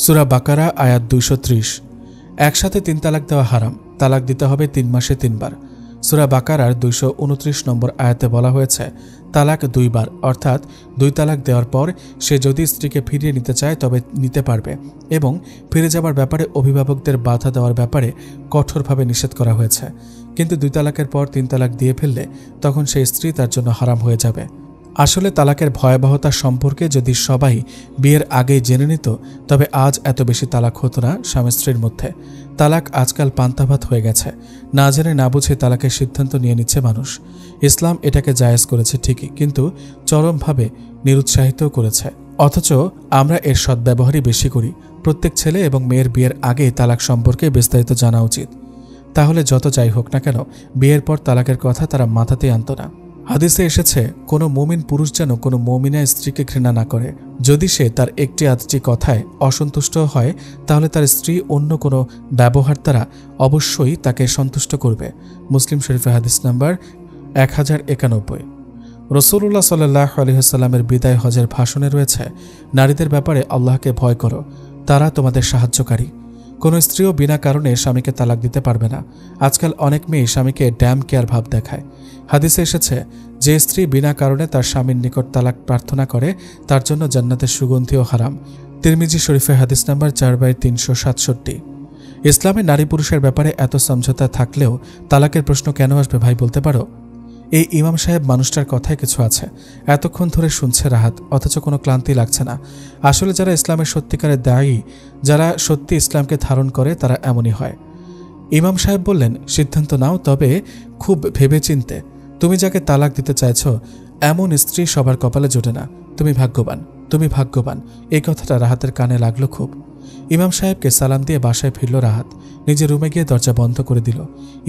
সূরা বাকারা আয়াত 230। একসাথে 3 তালাক দেওয়া হারাম, তালাক দিতে হবে 3 মাসে 3 বার। সূরা বাকারার 229 নম্বর আয়াতে বলা হয়েছে, তালাক 2 বার, অর্থাৎ 2 তালাক দেওয়ার পর সে যদি স্ত্রীকে ফিরিয়ে নিতে চায় তবে নিতে পারবে, এবং ফিরে যাবার ব্যাপারে অভিভাবকদের বাধা দেওয়ার ব্যাপারে কঠোরভাবে নিষেধ করা হয়েছে। কিন্তু 2 তালাকের পর 3 তালাক দিয়ে ফেললে তখন সেই স্ত্রী তার জন্য হারাম হয়ে যাবে। আসলে তালাকের ভয়াবহতা সম্পর্কে যদি সবাই বিয়ের আগেই জেনে নিত, তবে আজ এত বেশি তালাক হতো না স্বামী স্ত্রীর মধ্যে। তালাক আজকাল পান্তাভাত হয়ে গেছে, না জেনে না বুঝে তালাকের সিদ্ধান্ত নিয়ে নিচ্ছে মানুষ। ইসলাম এটাকে জায়েজ করেছে ঠিকই, কিন্তু চরমভাবে নিরুৎসাহিতও করেছে। অথচ আমরা এর সদ্ব্যবহারই বেশি করি। প্রত্যেক ছেলে এবং মেয়ের বিয়ের আগে তালাক সম্পর্কে বিস্তারিত জানা উচিত। তাহলে যত যাই হোক না কেন, বিয়ের পর তালাকের কথা তারা মাথাতেই আনত না। হাদিসে এসেছে, কোনো মুমিন পুরুষ যেন কোনো মুমিনা স্ত্রীকে ঘৃণা না করে। যদি সে তার একটি আধটি কথায় অসন্তুষ্ট হয়, তাহলে তার স্ত্রী অন্য কোনো ব্যবহার দ্বারা অবশ্যই তাকে সন্তুষ্ট করবে। মুসলিম শরীফে হাদিস নাম্বার 1091। রাসূলুল্লাহ সাল্লাল্লাহু আলাইহি ওয়াসাল্লামের বিদায় হজের ভাষণে রয়েছে, নারীদের ব্যাপারে আল্লাহকে ভয় করো, তারা তোমাদের সাহায্যকারী। কোনো স্ত্রীও বিনা কারণে স্বামীকে তালাক দিতে পারবে না। আজকাল অনেক মেয়ে স্বামীকে ড্যাম কেয়ার ভাব দেখায়। হাদিসে এসেছে, যে স্ত্রী বিনা কারণে তার স্বামীর নিকট তালাক প্রার্থনা করে, তার জন্য জান্নাতের সুগন্ধিও হারাম। তিরমিজি শরীফে হাদিস নাম্বার 4367। ইসলামে নারী পুরুষের ব্যাপারে এত সমঝোতা থাকলেও তালাকের প্রশ্ন কেন আসবে ভাই বলতে পারো? এই ইমাম সাহেব মানুষটার কথায় কিছু আছে। এতক্ষণ ধরে শুনছে রাহাত, অথচ কোনো ক্লান্তি লাগছে না। আসলে যারা ইসলামের সত্যিকারের দায়ী, যারা সত্যি ইসলামকে ধারণ করে, তারা এমনই হয়। ইমাম সাহেব বললেন, সিদ্ধান্ত নাও, তবে খুব ভেবেচিন্তে। তুমি যাকে তালাক দিতে চাইছ, এমন স্ত্রী সবার কপালে জোটে না। তুমি ভাগ্যবান, তুমি ভাগ্যবান। এই কথাটা রাহাতের কানে লাগলো খুব। ইমাম সাহেবকে সালাম দিয়ে বাসায় ফিরল রাহাত। নিজের রুমে গিয়ে দরজা বন্ধ করে দিল।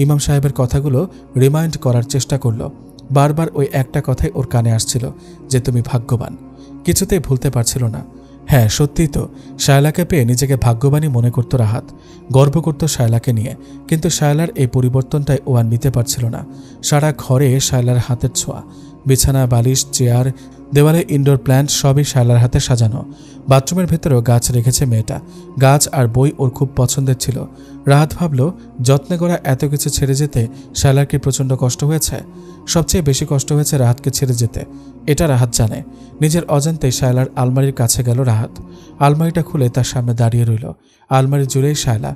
ইমাম সাহেবের কথাগুলো রিমাইন্ড করার চেষ্টা করল। বারবার ওই একটা কথাই ওর কানে আসছিল, যে তুমি ভাগ্যবান। কিছুতেই ভুলতে পারছিল না। হ্যাঁ, সত্যিই তো, শায়লাকে পেয়ে নিজেকে ভাগ্যবানই মনে করত রাহাত। গর্ব করত শায়লাকে নিয়ে। কিন্তু শায়লার এই পরিবর্তনটাই ও আর নিতে পারছিল না। সারা ঘরে শায়লার হাতের ছোঁয়া। বিছানা, বালিশ, চেয়ার, দেওয়ালে ইনডোর প্ল্যান্ট সবই শায়লার হাতে সাজানো। বাথরুমের ভেতরেও গাছ রেখেছে মেয়েটা। গাছ আর বই ওর খুব পছন্দের ছিল। রাহাত ভাবল, যত্নে করা এত কিছু ছেড়ে যেতে শায়লার কি প্রচণ্ড কষ্ট হয়েছে? সবচেয়ে বেশি কষ্ট হয়েছে রাহাতকে ছেড়ে যেতে। এটা রাহাত জানে। নিজের অজান্তেই শায়লার আলমারির কাছে গেল রাহাত। আলমারিটা খুলে তার সামনে দাঁড়িয়ে রইল। আলমারি জুড়েই শায়লা।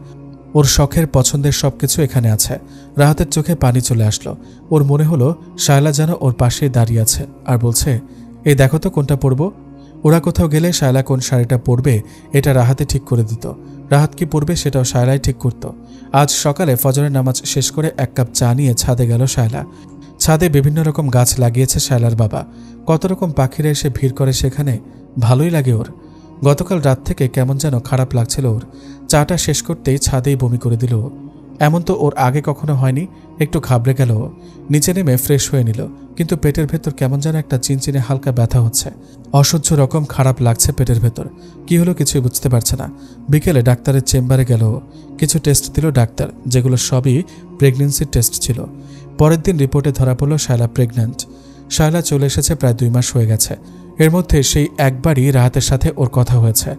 ওর শখের পছন্দের সবকিছু এখানে আছে। রাহাতের চোখে পানি চলে আসলো। ওর মনে হলো শায়লা যেন ওর পাশেই দাঁড়িয়ে আছে আর বলছে, এই দেখো তো কোনটা পরবো। ওরা কোথাও গেলে শায়লা কোন শাড়িটা পরবে এটা রাহাতে ঠিক করে দিত। রাহাত কি পরবে সেটাও শায়লাই ঠিক করত। আজ সকালে ফজরের নামাজ শেষ করে 1 কাপ চা নিয়ে ছাদে গেল শায়লা। ছাদে বিভিন্ন রকম গাছ লাগিয়েছে শায়লার বাবা। কত রকম পাখিরা এসে ভিড় করে সেখানে, ভালোই লাগে ওর। গতকাল রাত থেকে কেমন যেন খারাপ লাগছিল ওর। চাটা শেষ করতেই ছাদেই বমি করে দিল ও। এমন তো ওর আগে কখনো হয়নি। একটু ঘাবড়ে গেল ও। নিচে নেমে ফ্রেশ হয়ে নিল, কিন্তু পেটের ভেতর কেমন যেন একটা চিনচিনে হালকা ব্যথা হচ্ছে। অসহ্য রকম খারাপ লাগছে পেটের ভেতর। কি হলো কিছুই বুঝতে পারছে না। বিকেলে ডাক্তারের চেম্বারে গেল ও। কিছু টেস্ট দিল ডাক্তার, যেগুলো সবই প্রেগনেন্সির টেস্ট ছিল। পরের দিন রিপোর্টে ধরা পড়ল শায়লা প্রেগন্যান্ট। শায়লা চলে এসেছে প্রায় 2 মাস হয়ে গেছে। এর মধ্যে সেই একবারই রাহাতের সাথে ওর কথা হয়েছে।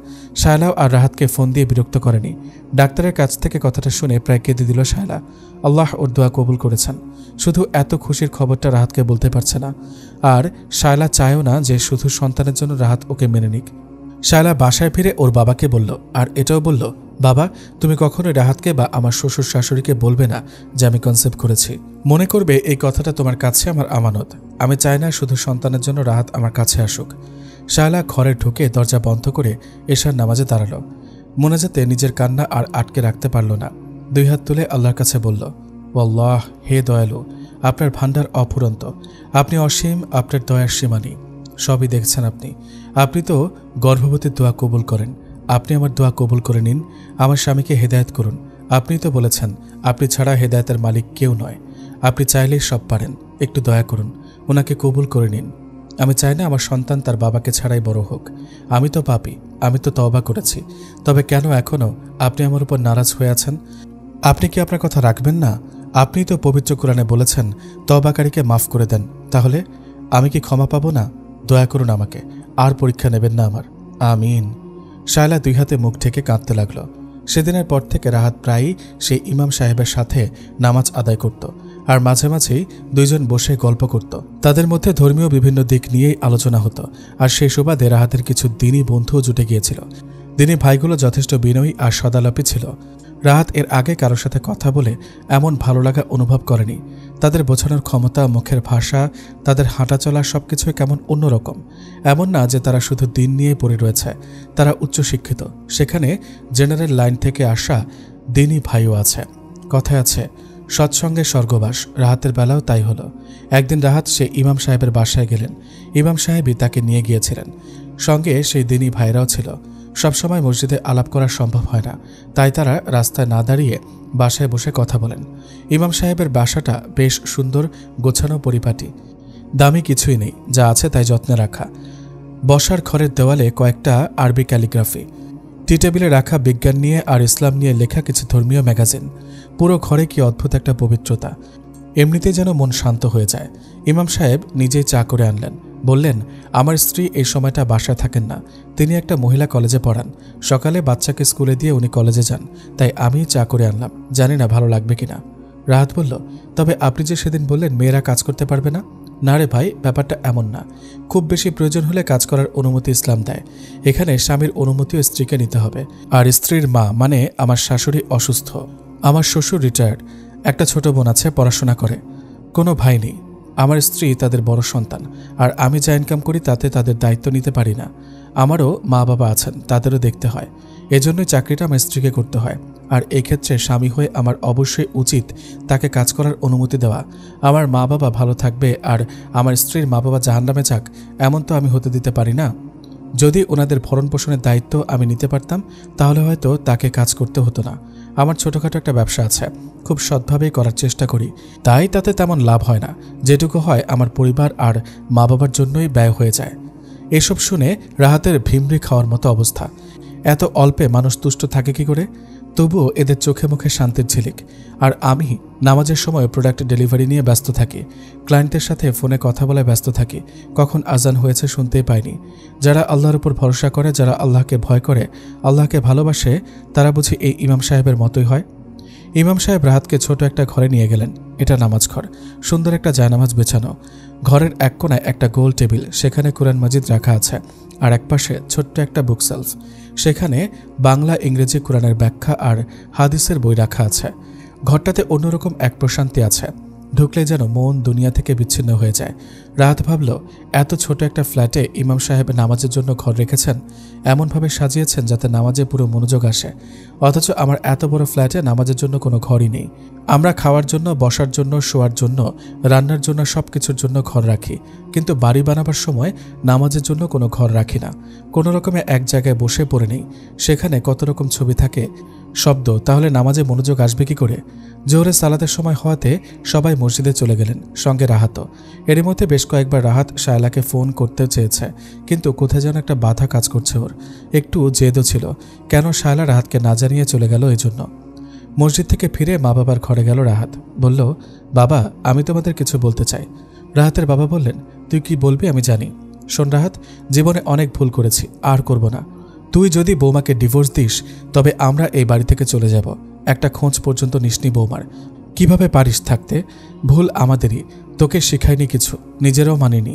শায়লাও আর রাহাতকে ফোন দিয়ে বিরক্ত করেনি। ডাক্তারের কাছ থেকে কথাটা শুনে প্রায় কেঁদে দিল শায়লা। আল্লাহ ওর দোয়া কবুল করেছেন। শুধু এত খুশির খবরটা রাহাতকে বলতে পারছে না। আর শায়লা চায়ও না যে শুধু সন্তানের জন্য রাহাত ওকে মেনে নিক। শায়লা বাসায় ফিরে ওর বাবাকে বলল, আর এটাও বলল, বাবা তুমি কখনোই রাহাতকে বা আমার শ্বশুর শাশুড়িকে বলবে না যে আমি কনসেপ্ট করেছি। মনে করবে এই কথাটা তোমার কাছে আমার আমানত। আমি চাই না শুধু সন্তানের জন্য রাহাত আমার কাছে আসুক। শায়লা ঘরে ঢুকে দরজা বন্ধ করে এশার নামাজে দাঁড়ালো। মোনাজাতে নিজের কান্না আর আটকে রাখতে পারল না। 2 হাত তুলে আল্লাহর কাছে বলল, আল্লাহ হে দয়ালু, আপনার ভান্ডার অফুরন্ত, আপনি অসীম, আপনার দয়ার সীমা নেই। সবই দেখছেন আপনি। আপনি তো গর্ভবতীর দোয়া কবুল করেন। আপনি আমার দোয়া কবুল করে নিন। আমার স্বামীকে হেদায়েত করুন। আপনি তো বলেছেন আপনি ছাড়া হেদায়েতের মালিক কেউ নয়। আপনি চাইলেই সব পারেন। একটু দয়া করুন, ওনাকে কবুল করে নিন। আমি চাই না আমার সন্তান তার বাবাকে ছাড়াই বড় হোক। আমি তো পাপী, আমি তো তওবা করেছি। তবে কেন এখনও আপনি আমার উপর নারাজ হয়ে আছেন? আপনি কি আপনার কথা রাখবেন না? আপনি তো পবিত্র কোরআনে বলেছেন তওবাকারীকে মাফ করে দেন। তাহলে আমি কি ক্ষমা পাবো না? দয়া করুন আমাকে, আর পরীক্ষা নেবেন না আমার। আমিন। শায়লা 2 হাতে মুখ ঢেকে কাঁদতে লাগল। সেদিনের পর থেকে রাহাত প্রায়ই সেই ইমাম সাহেবের সাথে নামাজ আদায় করত, আর মাঝে মাঝেই 2 জন বসে গল্প করত। তাদের মধ্যে ধর্মীয় বিভিন্ন দিক নিয়েই আলোচনা হতো। আর সেই সুবাদে রাহাতের কিছু দিনী বন্ধুও জুটে গিয়েছিল। দিনী ভাইগুলো যথেষ্ট বিনয়ী আর সদালাপী ছিল। রাহাত এর আগে কারোর সাথে কথা বলে এমন ভালো লাগা অনুভব করেনি। তাদের বোঝানোর ক্ষমতা, মুখের ভাষা, তাদের হাঁটা চলা সবকিছুই কেমন অন্যরকম। এমন না যে তারা শুধু দিন নিয়ে পড়ে রয়েছে, তারা উচ্চশিক্ষিত। সেখানে জেনারেল লাইন থেকে আসা দিনী ভাইও আছে। কথায় আছে সৎসঙ্গে স্বর্গবাস। রাহাতের বেলাও তাই হলো। একদিন রাহাত সেই ইমাম সাহেবের বাসায় গেলেন। ইমাম সাহেবই তাকে নিয়ে গিয়েছিলেন। সঙ্গে সেই দিনী ভাইরাও ছিল। সবসময় মসজিদে আলাপ করা সম্ভব হয় না, তাই তারা রাস্তায় না দাঁড়িয়ে বাসায় বসে কথা বলেন। ইমাম সাহেবের বাসাটা বেশ সুন্দর, গোছানো, পরিপাটি। দামি কিছুই নেই, যা আছে তাই যত্নে রাখা। বসার ঘরের দেওয়ালে কয়েকটা আরবি ক্যালিগ্রাফি, টি টেবিলে রাখা বিজ্ঞান নিয়ে আর ইসলাম নিয়ে লেখা কিছু ধর্মীয় ম্যাগাজিন। পুরো ঘরে কি অদ্ভুত একটা পবিত্রতা। এমনিতেই যেন মন শান্ত হয়ে যায়। ইমাম সাহেব নিজেই চা করে আনলেন। বললেন, আমার স্ত্রী এই সময়টা বাসায় থাকেন না, তিনি একটা মহিলা কলেজে পড়ান। সকালে বাচ্চাকে স্কুলে দিয়ে উনি কলেজে যান, তাই আমি চা করে আনলাম। জানি না ভালো লাগবে কিনা। রাহাত বলল, তবে আপনি যে সেদিন বললেন মেয়েরা কাজ করতে পারবে না। না রে ভাই, ব্যাপারটা এমন না। খুব বেশি প্রয়োজন হলে কাজ করার অনুমতি ইসলাম দেয়। এখানে স্বামীর অনুমতিও স্ত্রীকে নিতে হবে। আর স্ত্রীর মা মানে আমার শাশুড়ি অসুস্থ, আমার শ্বশুর রিটায়ার্ড, একটা ছোট বোন আছে, পড়াশোনা করে, কোনো ভাই নেই। আমার স্ত্রী তাদের বড় সন্তান, আর আমি যা ইনকাম করি তাতে তাদের দায়িত্ব নিতে পারি না। আমারও মা বাবা আছেন, তাদেরও দেখতে হয়। এজন্যই চাকরিটা আমার স্ত্রীকে করতে হয়। আর এক্ষেত্রে স্বামী হয়ে আমার অবশ্যই উচিত তাকে কাজ করার অনুমতি দেওয়া। আমার মা বাবা ভালো থাকবে আর আমার স্ত্রীর মা বাবা জাহান্নামে যাক, এমন তো আমি হতে দিতে পারি না। যদি ওনাদের ভরণ পোষণের দায়িত্ব আমি নিতে পারতাম, তাহলে হয়তো তাকে কাজ করতে হতো না। আমার ছোটোখাটো একটা ব্যবসা আছে, খুব সৎভাবেই করার চেষ্টা করি, তাই তাতে তেমন লাভ হয় না। যেটুকু হয় আমার পরিবার আর মা বাবার জন্যই ব্যয় হয়ে যায়। এসব শুনে রাহাতের ভিমরি খাওয়ার মতো অবস্থা। এত অল্পে মানুষ তুষ্ট থাকে কি করে? তবুও এদের চোখে মুখে শান্তির ঝিলিক। আর আমি নামাজের সময় প্রোডাক্ট ডেলিভারি নিয়ে ব্যস্ত থাকি, ক্লায়েন্টের সাথে ফোনে কথা বলায় ব্যস্ত থাকি। কখন আজান হয়েছে শুনতেই পাইনি। যারা আল্লাহর উপর ভরসা করে, যারা আল্লাহকে ভয় করে, আল্লাহকে ভালোবাসে, তারা বুঝি এই ইমাম সাহেবের মতোই হয়। ইমাম সাহেব রাহাতকে ছোট একটা ঘরে নিয়ে গেলেন। এটা নামাজ ঘর। সুন্দর একটা জায়নামাজ বেছানো। ঘরের এক কোণায় একটা গোল টেবিল, সেখানে কোরআন মাজিদ রাখা আছে। আর একপাশে ছোট্ট একটা বুকশেলফ, সেখানে বাংলা ইংরেজি কোরআনের ব্যাখ্যা আর হাদিসের বই রাখা আছে। ঘরটাতে অন্যরকম এক প্রশান্তি আছে। ঢুকলে যেন মন দুনিয়া থেকে বিচ্ছিন্ন হয়ে যায়। রাহাত ভাবল, এত ছোট একটা ফ্ল্যাটে ইমাম সাহেব নামাজের জন্য ঘর রেখেছেন, এমনভাবে সাজিয়েছেন যাতে নামাজে পুরো মনোযোগ আসে, অথচ আমার এত বড় ফ্ল্যাটে নামাজের জন্য কোনো ঘরই নেই। আমরা খাওয়ার জন্য, বসার জন্য, শোয়ার জন্য, রান্নার জন্য, সব কিছুর জন্য ঘর রাখি, কিন্তু বাড়ি বানাবার সময় নামাজের জন্য কোনো ঘর রাখি না। কোনো রকমে এক জায়গায় বসে পড়ে নেই, সেখানে কত রকম ছবি থাকে, শব্দ, তাহলে নামাজে মনোযোগ আসবে কি করে? জোহরে সালাতের সময় হওয়াতে সবাই মসজিদে চলে গেলেন, সঙ্গে রাহাতও। এর মধ্যে বেশ কয়েকবার রাহাত শায়লাকে ফোন করতে চেয়েছে, কিন্তু কোথায় যেন একটা বাধা কাজ করছে ওর। একটু জেদও ছিল, কেন শায়লা রাহাতকে না জানিয়ে চলে গেল এই জন্য। মসজিদ থেকে ফিরে মা বাবার ঘরে গেল রাহাত। বলল, বাবা, আমি তোমাদের কিছু বলতে চাই। রাহাতের বাবা বললেন, তুই কি বলবি আমি জানি। শোন রাহাত, জীবনে অনেক ভুল করেছি, আর করব না। তুই যদি বৌমাকে ডিভোর্স দিস তবে আমরা এই বাড়ি থেকে চলে যাব। একটা খোঁজ পর্যন্ত নিসনি বৌমার। কিভাবে পারিস থাকতে? ভুল আমাদেরই, তোকে শেখায়নি কিছু, নিজেরাও মানিনি।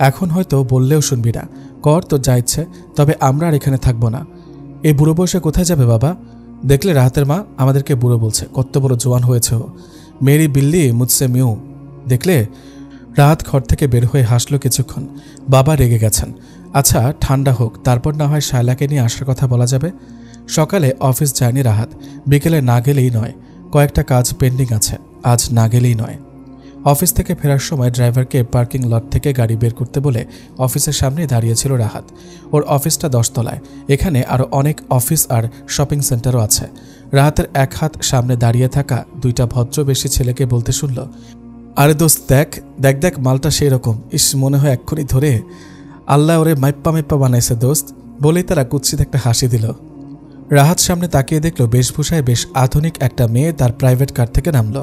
এখন হয়তো বললেও শুনবি না, কর তোর যা ইচ্ছে, তবে আমরা আর এখানে থাকবো না। এই বুড়ো বয়সে কোথায় যাবে বাবা? দেখলে রাহাতের মা আমাদেরকে বুড়ো বলছে, কত বড় জোয়ান হয়েছে ও। Mary বিল্লি Mujhse mu. দেখলে? রাহাত ঘর থেকে বের হয়ে হাসলো কিছুক্ষণ। বাবা রেগে গেছেন। আচ্ছা, ঠান্ডা হোক, তারপর না হয় শায়লাকে নিয়ে আসার কথা বলা যাবে। সকালে অফিস যায়নি রাহাত, বিকেলে না গেলেই নয়। কয়েকটা কাজ পেন্ডিং আছে, আজ না গেলেই নয়। অফিস থেকে ফেরার সময় ড্রাইভারকে পার্কিং লট থেকে গাড়ি বের করতে বলে অফিসের সামনে দাঁড়িয়েছিল রাহাত। ওর অফিসটা 10 তলায়, এখানে আরও অনেক অফিস আর শপিং সেন্টারও আছে। রাহাতের এক হাত সামনে দাঁড়িয়ে থাকা দুইটা ভদ্রবেশী ছেলেকে বলতে শুনল, আরে দোস্ত, দেখ দেখ দেখ, মালটা সেই রকম, ইস মনে হয় এক্ষুনি ধরে আল্লাহ ওরে মাইপ্পা মাইপ্পা বানাইছে দোস্ত, বলেই তারা কুৎসিত একটা হাসি দিল। রাহাত সামনে তাকিয়ে দেখল বেশভূষায় বেশ আধুনিক একটা মেয়ে তার প্রাইভেট কার থেকে নামল।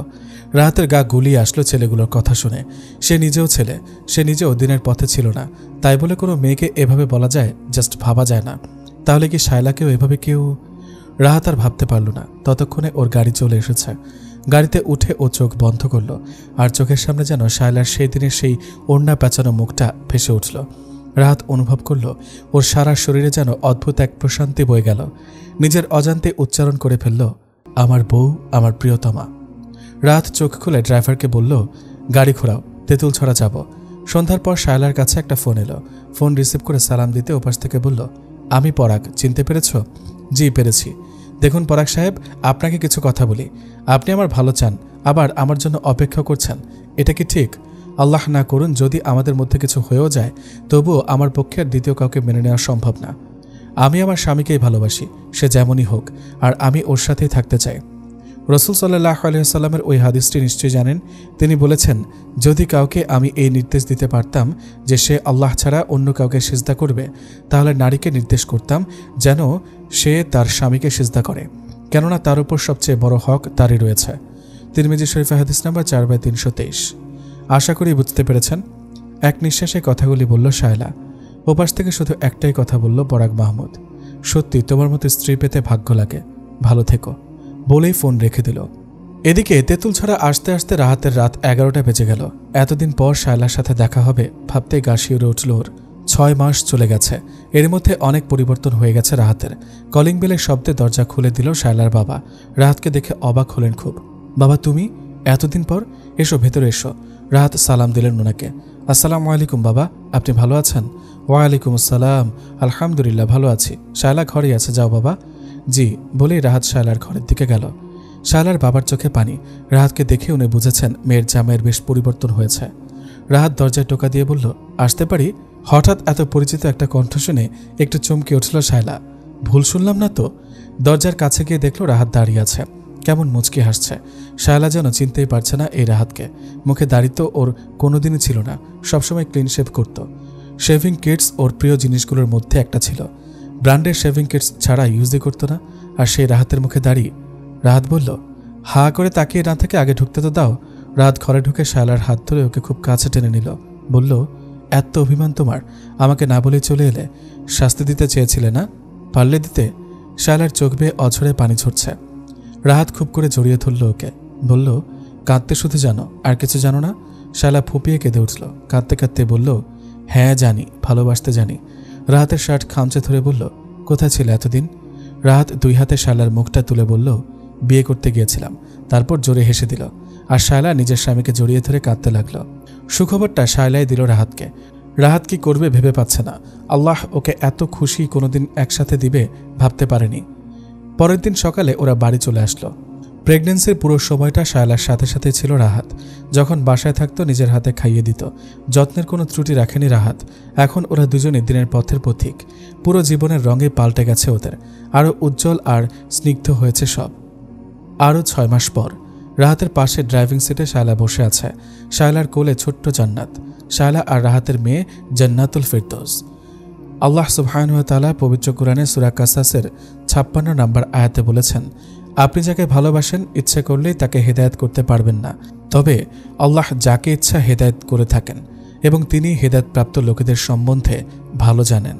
রাহাতের গা গুলিয়ে আসলো ছেলেগুলোর কথা শুনে। সে নিজেও ছেলে, সে নিজেও দিনের পথে ছিল না, তাই বলে কোনো মেয়েকে এভাবে বলা যায়? জাস্ট ভাবা যায় না। তাহলে কি শায়লাকেও এভাবে কেউ? রাহাত আর ভাবতে পারল না। ততক্ষণে ওর গাড়ি চলে এসেছে। গাড়িতে উঠে ও চোখ বন্ধ করল, আর চোখের সামনে যেন শায়লার সেই দিনের সেই ওড়না পেঁচানো মুখটা ভেসে উঠল। রাহাত অনুভব করল ওর সারা শরীরে যেন অদ্ভুত এক প্রশান্তি বয়ে গেল। নিজের অজান্তে উচ্চারণ করে ফেলল, আমার বউ, আমার প্রিয়তমা। রাহাত চোখ খুলে ড্রাইভারকে বলল, গাড়ি ঘোরাও, তেঁতুলছড়া যাব। সন্ধ্যার পর শায়লার কাছে একটা ফোন এলো। ফোন রিসিভ করে সালাম দিতে ওপাশ থেকে বলল, আমি পরাগ, চিনতে পেরেছ? জি পেরেছি। দেখুন পরাগ সাহেব, আপনাকে কিছু কথা বলি। আপনি আমার ভালো চান, আবার আমার জন্য অপেক্ষা করছেন, এটা কি ঠিক? আল্লাহ না করুন যদি আমাদের মধ্যে কিছু হয়েও যায়, তবুও আমার পক্ষে আর দ্বিতীয় কাউকে মেনে নেওয়া সম্ভব না। আমি আমার স্বামীকেই ভালোবাসি, সে যেমনই হোক, আর আমি ওর সাথেই থাকতে চাই। রসুল সাল্লাল্লাহু আলাইহি ওয়াসাল্লামের ওই হাদিসটি নিশ্চয়ই জানেন। তিনি বলেছেন, যদি কাউকে আমি এই নির্দেশ দিতে পারতাম যে সে আল্লাহ ছাড়া অন্য কাউকে সিজদা করবে, তাহলে নারীকে নির্দেশ করতাম যেন সে তার স্বামীকে সিজদা করে, কেননা তার উপর সবচেয়ে বড় হক তারই রয়েছে। তিরমিজি শরীফে হাদিস নাম্বার 4323। আশা করি বুঝতে পেরেছেন। এক নিঃশ্বাসে কথাগুলি বলল শায়লা। ওপাশ থেকে শুধু একটাই কথা বলল পরাগ মাহমুদ, সত্যি তোমার মতো স্ত্রী পেতে ভাগ্য লাগে, ভালো থেকো, বলেই ফোন রেখে দিল। এদিকে তেঁতুলছড়া আসতে আসতে রাহাতের রাত 11টা বেজে গেল। এতদিন পর শায়লার সাথে দেখা হবে ভাবতে গা শিউরে উঠল ওর। 6 মাস চলে গেছে, এর মধ্যে অনেক পরিবর্তন হয়ে গেছে রাহাতের। কলিং বেলের শব্দে দরজা খুলে দিল শায়লার বাবা। রাহাতকে দেখে অবাক হলেন খুব। বাবা তুমি এতদিন পর? এসো, ভেতরে এসো। রাহাত সালাম দিলেন ওনাকে। আসসালামু আলাইকুম বাবা, আপনি ভালো আছেন? ওয়ালাইকুম আসসালাম, আলহামদুলিল্লাহ ভালো আছি। শায়লা ঘরেই আছে, যাও বাবা। জি বলেই রাহাত শায়লার ঘরের দিকে গেল। শায়লার বাবার চোখে পানি। রাহাতকে দেখে উনি বুঝেছেন মেয়ের জামাইয়ের বেশ পরিবর্তন হয়েছে। রাহাত দরজায় টোকা দিয়ে বলল, আসতে পারি? হঠাৎ এত পরিচিত একটা কণ্ঠ শুনে একটু চমকে উঠল শায়লা। ভুল শুনলাম না তো? দরজার কাছে গিয়ে দেখল রাহাত দাঁড়িয়ে আছে, কেমন মুচকি হাসছে। শায়লা যেন চিনতেই পারছে না এই রাহাতকে। মুখে দাড়ি তো ওর কোনোদিনই ছিল না, সবসময় ক্লিন শেভ করত। শেভিং কিটস ওর প্রিয় জিনিসগুলোর মধ্যে একটা ছিল। ব্র্যান্ডের শেভিং কিটস ছাড়া ইউজই করতো না, আর সেই রাহাতের মুখে দাড়ি। রাহাত বলল, হা করে তাকিয়ে না থেকে আগে ঢুকতে তো দাও। রাহাত ঘরে ঢুকে শায়লার হাত ধরে ওকে খুব কাছে টেনে নিল। বলল, এত অভিমান তোমার, আমাকে না বলে চলে এলে? শাস্তি দিতে চেয়েছিলে না, পারলে দিতে? শায়লার চোখ বেয়ে অঝরে পানি ঝরছে। রাহাত খুব করে জড়িয়ে ধরল ওকে। বলল, কাঁদতে শুধু জানো, আর কিছু জানো না? শায়লা ফুপিয়ে কেঁদে উঠল। কাঁদতে কাঁদতে বলল, হ্যাঁ জানি, ভালোবাসতে জানি। রাহাতের শার্ট খামচে ধরে বলল, কোথায় ছিল এতদিন? রাহাত 2 হাতে শায়লার মুখটা তুলে বলল, বিয়ে করতে গিয়েছিলাম। তারপর জোরে হেসে দিল। আর শায়লা নিজের স্বামীকে জড়িয়ে ধরে কাঁদতে লাগল। সুখবরটা শায়লাই দিল রাহাতকে। রাহাত কি করবে ভেবে পাচ্ছে না। আল্লাহ ওকে এত খুশি কোনোদিন একসাথে দিবে ভাবতে পারেনি। পরের দিন সকালে ওরা বাড়ি চলে আসলো। প্রেগন্যান্সির পুরো সময়টা শায়লার সাথে সাথে ছিল রাহাত। যখন বাসায় থাকতো নিজের হাতে খাইয়ে দিত। যত্নের কোনো ত্রুটি রাখেনি রাহাত। এখন ওরা দুজনই দিনের পথের পথিক। পুরো জীবনের রঙে পাল্টে গেছে ওদের। আরও উজ্জ্বল আর স্নিগ্ধ হয়েছে সব। আরও 6 মাস পর রাহাতের পাশে ড্রাইভিং সিটে শায়লা বসে আছে। শায়লার কোলে ছোট্ট জান্নাত। শায়লা আর রাহাতের মেয়ে জান্নাতুল ফিরদৌস। আল্লাহ সুবহানাহু ওয়া তাআলা পবিত্র কোরআনে সূরা কাসাসের 56 নম্বর আয়াতে বলেছেন, আপনি যাকে ভালোবাসেন ইচ্ছে করলেই তাকে হেদায়েত করতে পারবেন না, তবে আল্লাহ যাকে ইচ্ছা হেদায়েত করে থাকেন এবং তিনি হেদায়েতপ্রাপ্ত লোকেদের সম্বন্ধে ভালো জানেন।